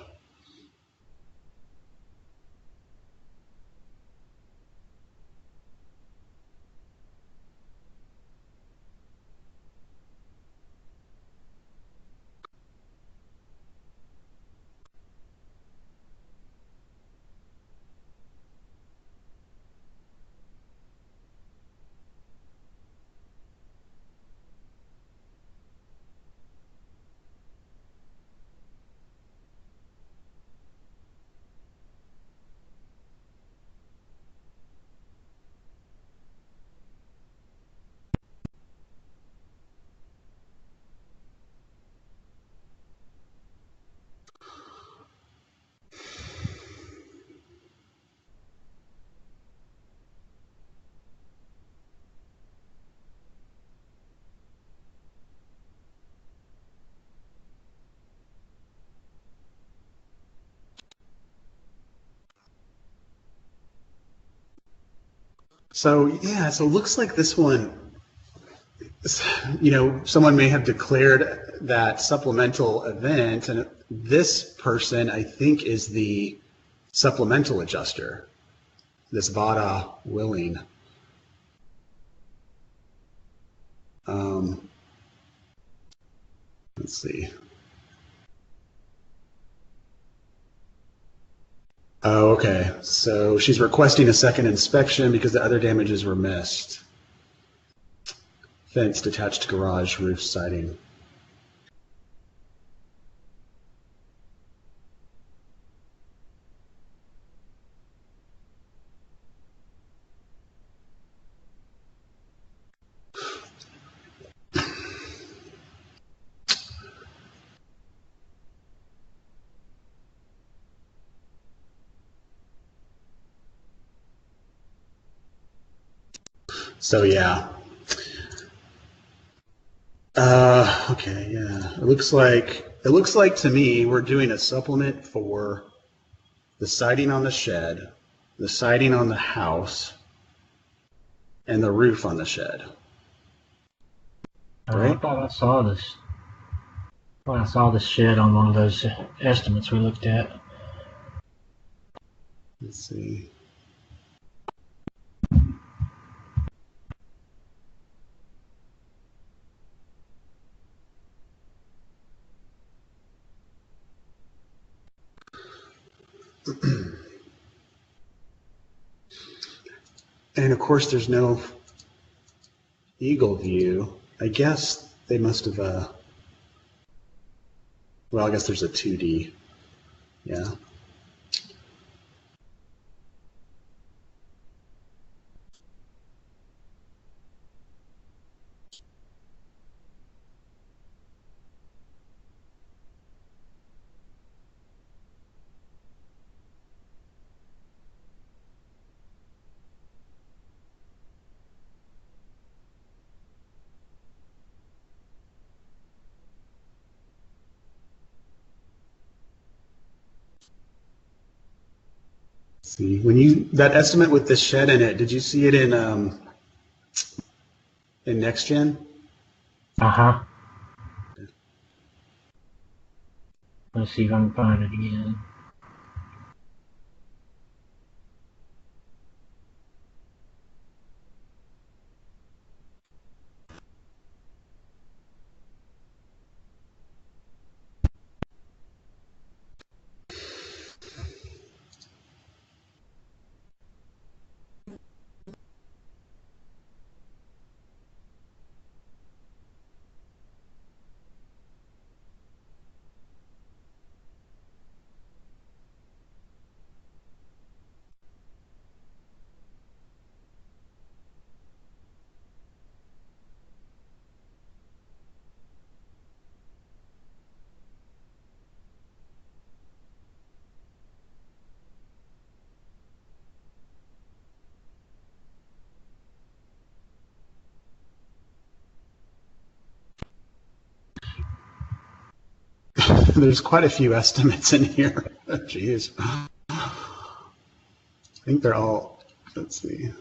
So yeah, so it looks like this one, someone may have declared that supplemental event, and this person, I think, is the supplemental adjuster, this Vada Willing. Let's see. Oh, okay. So she's requesting a second inspection because the other damages were missed. Fence, detached garage, roof siding. So yeah. Okay, yeah. It looks like to me we're doing a supplement for the siding on the shed, the siding on the house, and the roof on the shed. I Right? thought I saw this. I saw this shed on one of those estimates we looked at. Let's see. And of course, there's no eagle view. I guess they must have, well, I guess there's a 2D. Yeah. Let's see, that estimate with the shed in it, did you see it in NextGen? Uh-huh. Let's see if I can find it again. there's quite a few estimates in here. Jeez. I think they're all, let's see.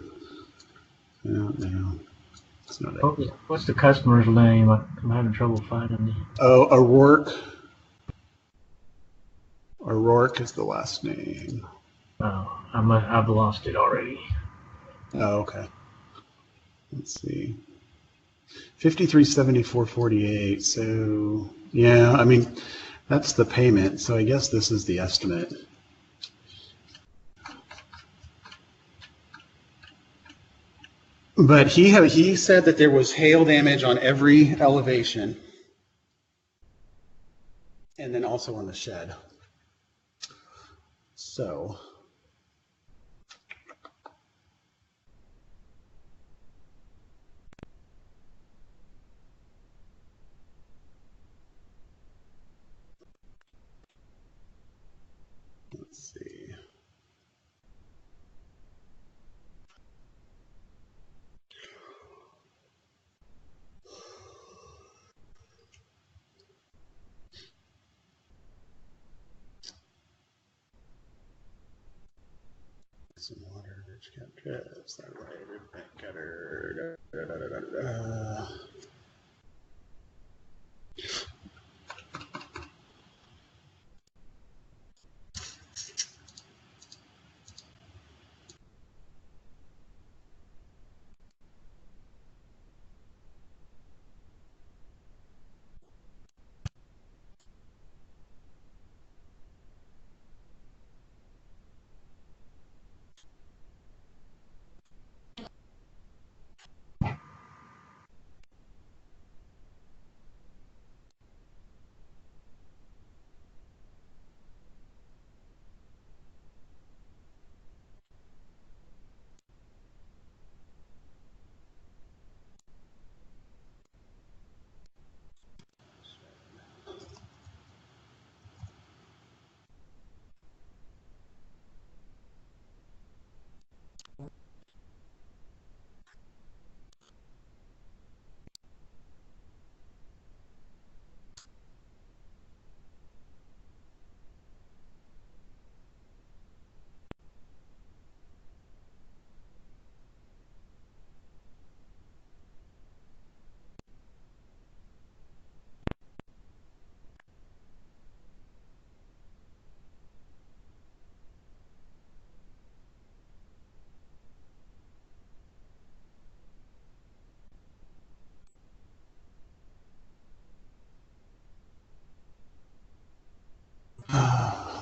No, it's not it. What's the customer's name? I'm having trouble finding it. Oh, O'Rourke. O'Rourke is the last name. Oh, I've lost it already. Oh, okay. Let's see. 5374.48. So, yeah, I mean, that's the payment. So I guess this is the estimate. But he said that there was hail damage on every elevation, and then also on the shed. So. Let's see. Some water, rich cat drips, that right, back gutter.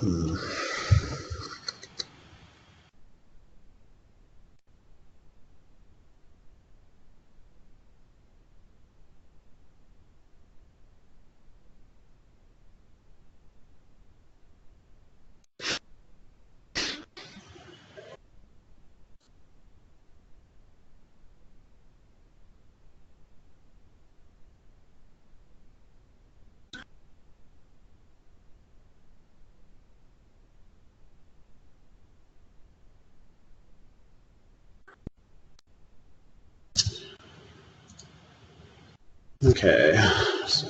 Hmm. Okay, so.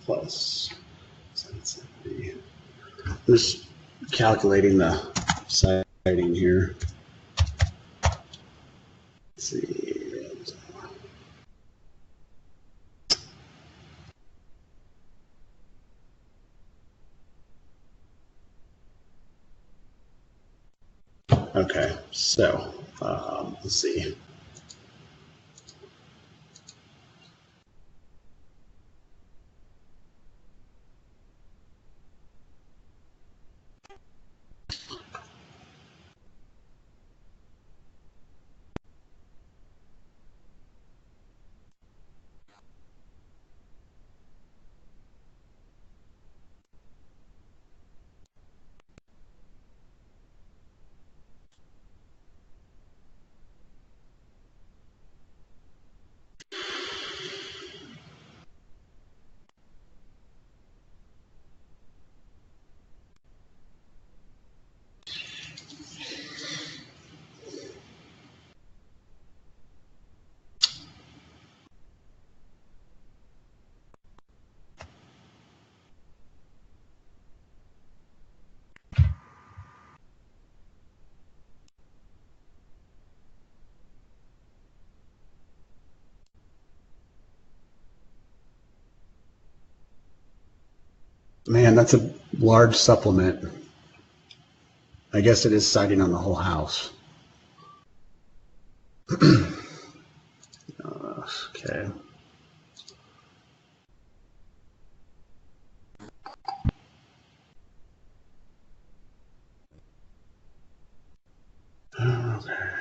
Plus 770. I'm just calculating the siding here. Let's see. Okay, so let's see. Man, that's a large supplement. I guess it is siding on the whole house. Okay. Okay.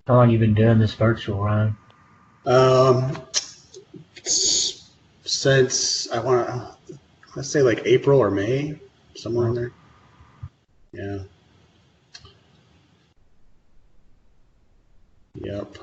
How long you been doing this virtual, Ryan? Um, since let's say like April or May, somewhere in there. Yeah. Yep.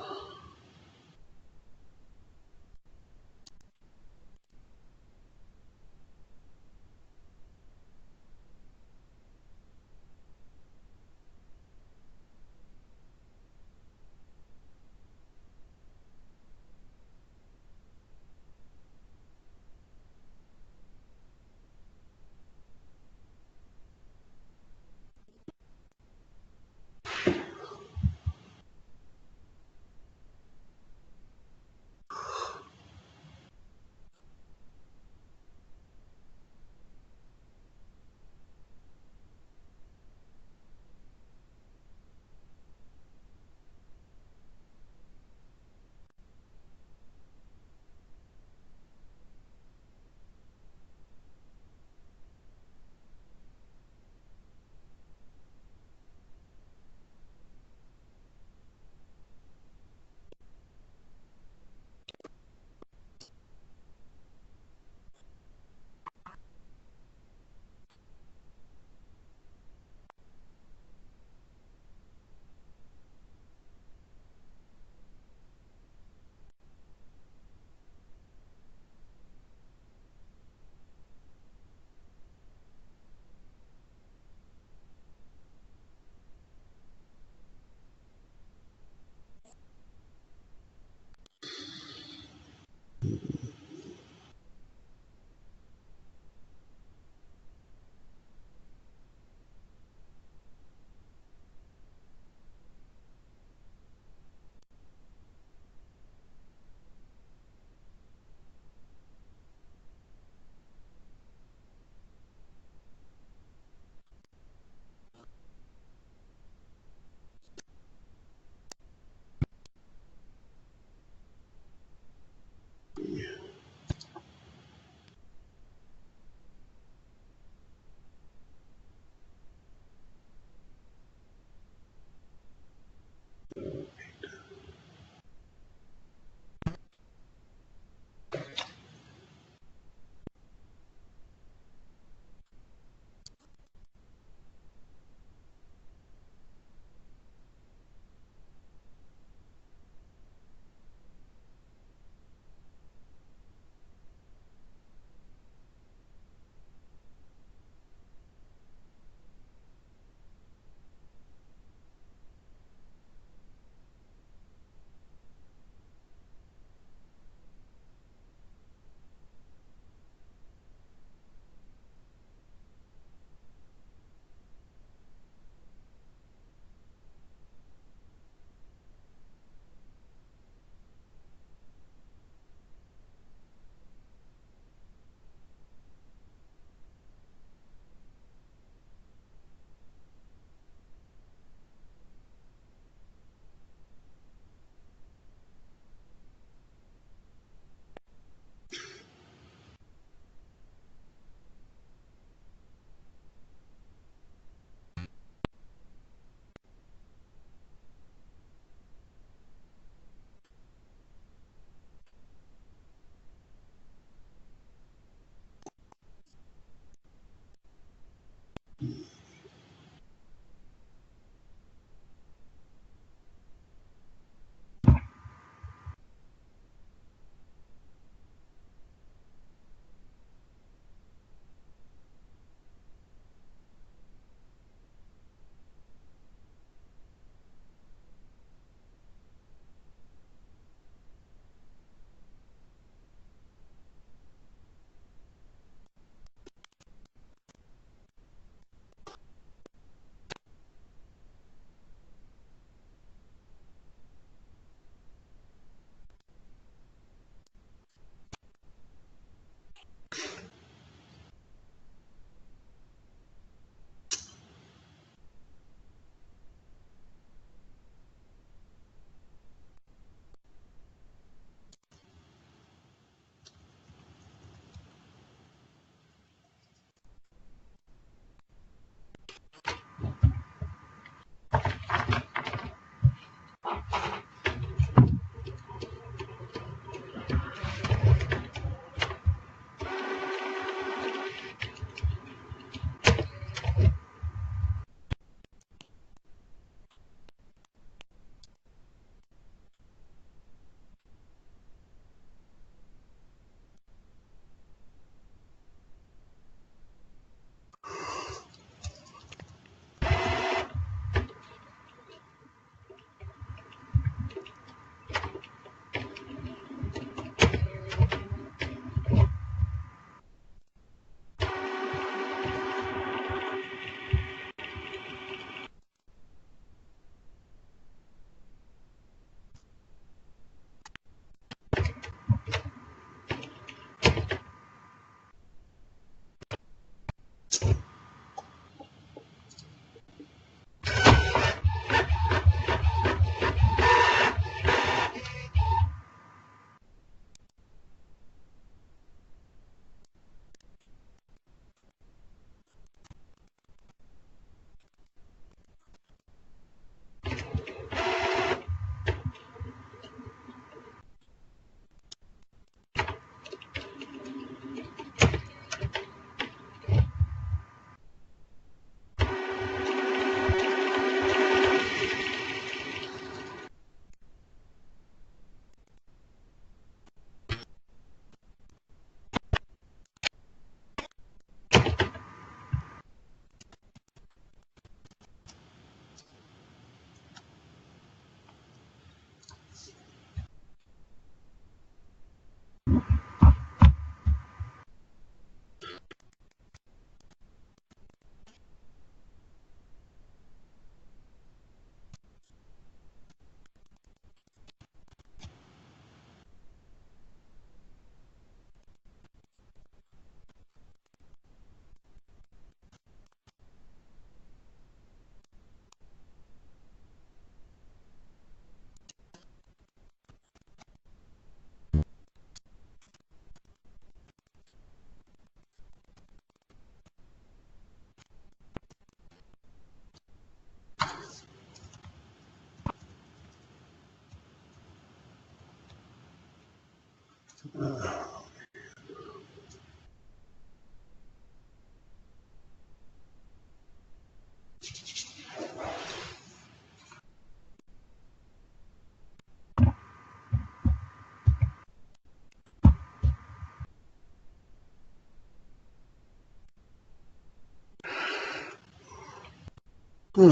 Oh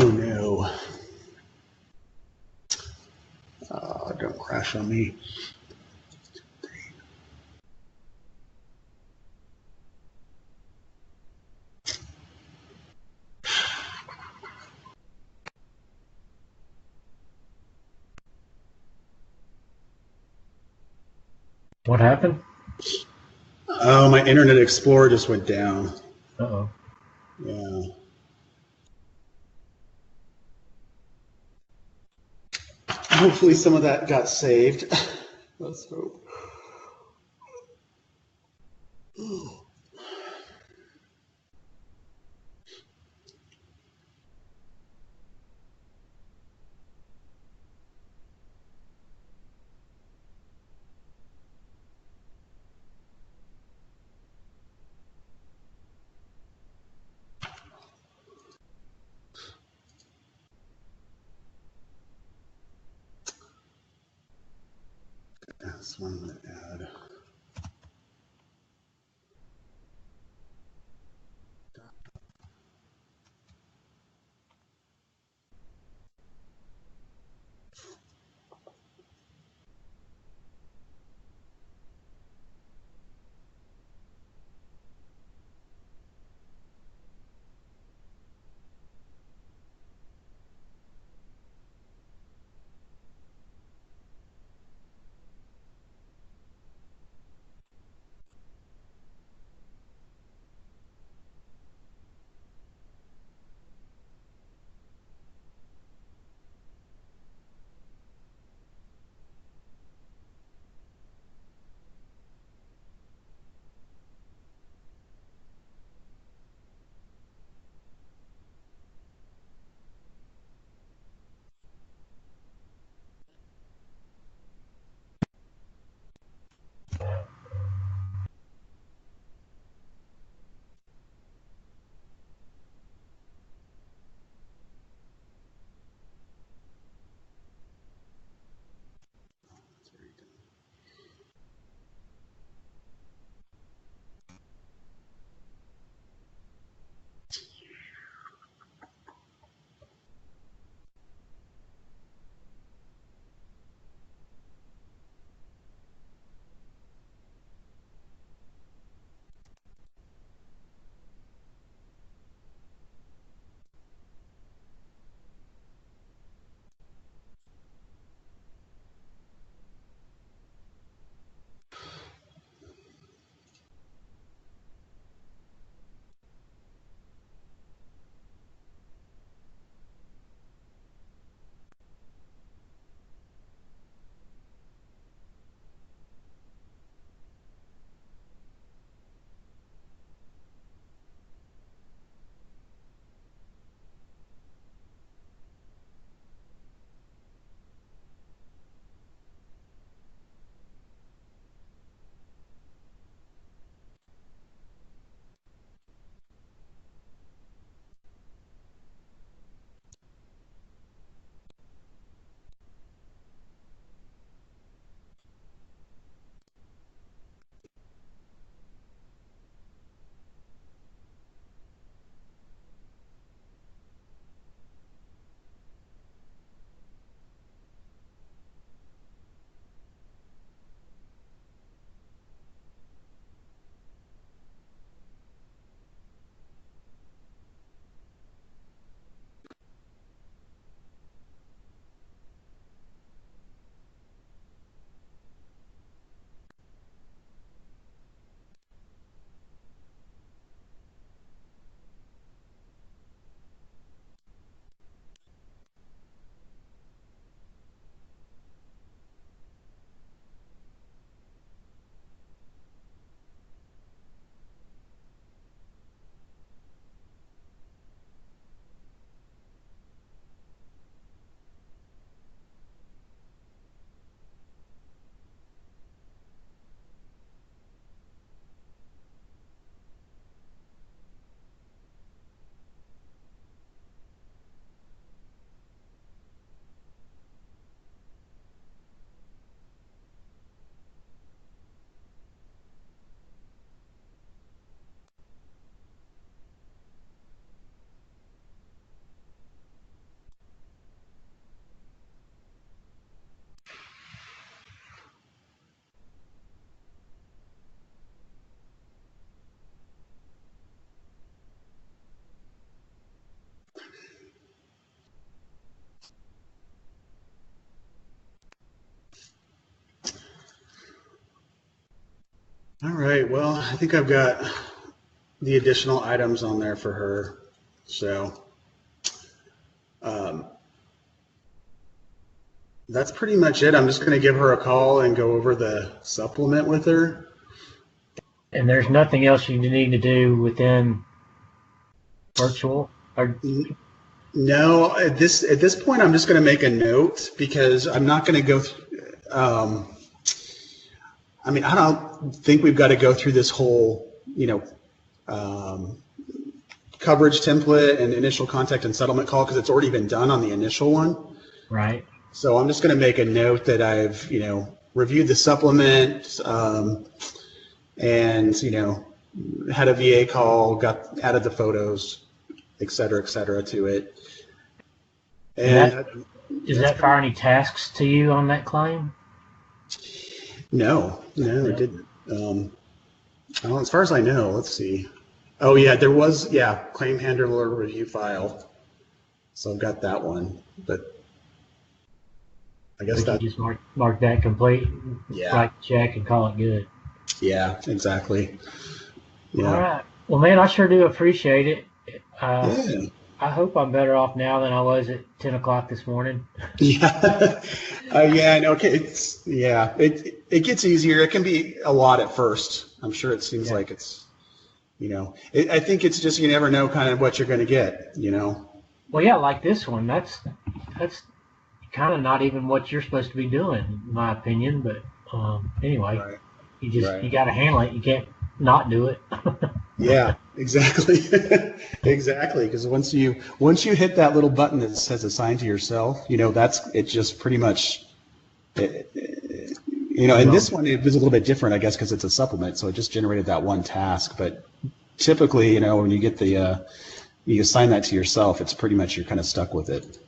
no. Don't crash on me. What happened? Oh, my Internet Explorer just went down. Uh-oh. Yeah. Hopefully some of that got saved. Let's hope. That's one I'm going to add. All right. Well, I think I've got the additional items on there for her. So um, that's pretty much it. I'm just going to give her a call and go over the supplement with her. And there's nothing else you need to do within virtual? Or No, at this point, I'm just going to make a note because I'm not going to go. I mean, I don't think we've got to go through this whole, coverage template and initial contact and settlement call because it's already been done on the initial one. right. So I'm just going to make a note that I've, reviewed the supplement, and, had a VA call, added the photos, et cetera, to it. And Does that fire any tasks to you on that claim? no, it didn't. Well, as far as I know, let's see. Oh yeah, there was, claim handler review file. So I've got that one, but I guess But that, you just mark that complete, yeah, write the check, and call it good. yeah, exactly. All Yeah. right. Well, man, I sure do appreciate it. Yeah. I hope I'm better off now than I was at 10 o'clock this morning. Yeah. Yeah, no, okay. It gets easier. It can be a lot at first. I'm sure it seems like it's, I think it's just, you never know kind of what you're going to get, Well, yeah, like this one, that's kind of not even what you're supposed to be doing, in my opinion. But anyway, Right. you got to handle it. You can't not do it. Yeah, exactly. Exactly. Because once you hit that little button that says assign to yourself, it just pretty much, and this one, it was a little bit different, I guess, because it's a supplement. So it just generated that one task. But typically, when you get you assign that to yourself, it's pretty much you're kind of stuck with it.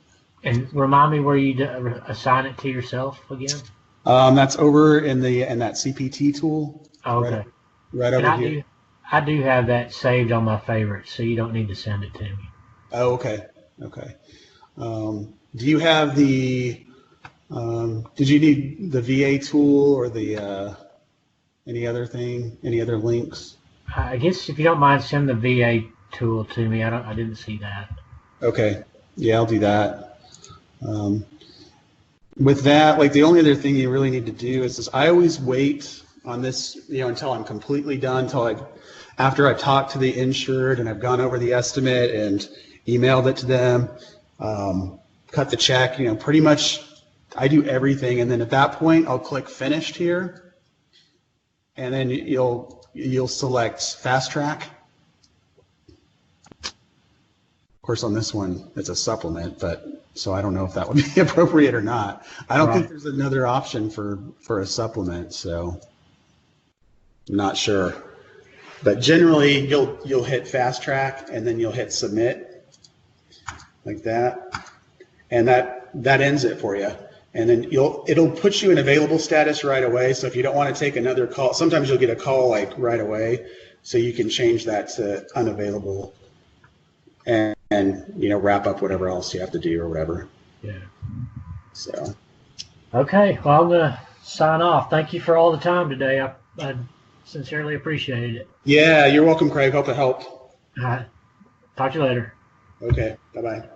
And remind me where you assign it to yourself again. That's over in that CPT tool. Oh, okay. Right And over here. I do have that saved on my favorites, so you don't need to send it to me. Oh, okay. Okay. Do you have did you need the VA tool or any other links? I guess if you don't mind, send the VA tool to me. I didn't see that. Okay. Yeah, I'll do that. With that, like the only other thing you really need to do is this, I always wait on this, until I'm completely done, after I've talked to the insured and I've gone over the estimate and emailed it to them, cut the check, pretty much I do everything. And then at that point, I'll click finished here. And then you'll select fast track. Of course, on this one, it's a supplement, so I don't know if that would be appropriate or not. I don't think there's another option for a supplement, so I'm not sure. But generally, you'll hit fast track and then you'll hit submit like that, and that ends it for you. And then it'll put you in available status right away. So if you don't want to take another call, sometimes you'll get a call like right away, so you can change that to unavailable and wrap up whatever else you have to do or whatever. Yeah. So. Okay. Well, I'm gonna sign off. Thank you for all the time today. I sincerely appreciated it. Yeah, you're welcome, Craig. Hope it helped. All right. Talk to you later. Okay. Bye-bye.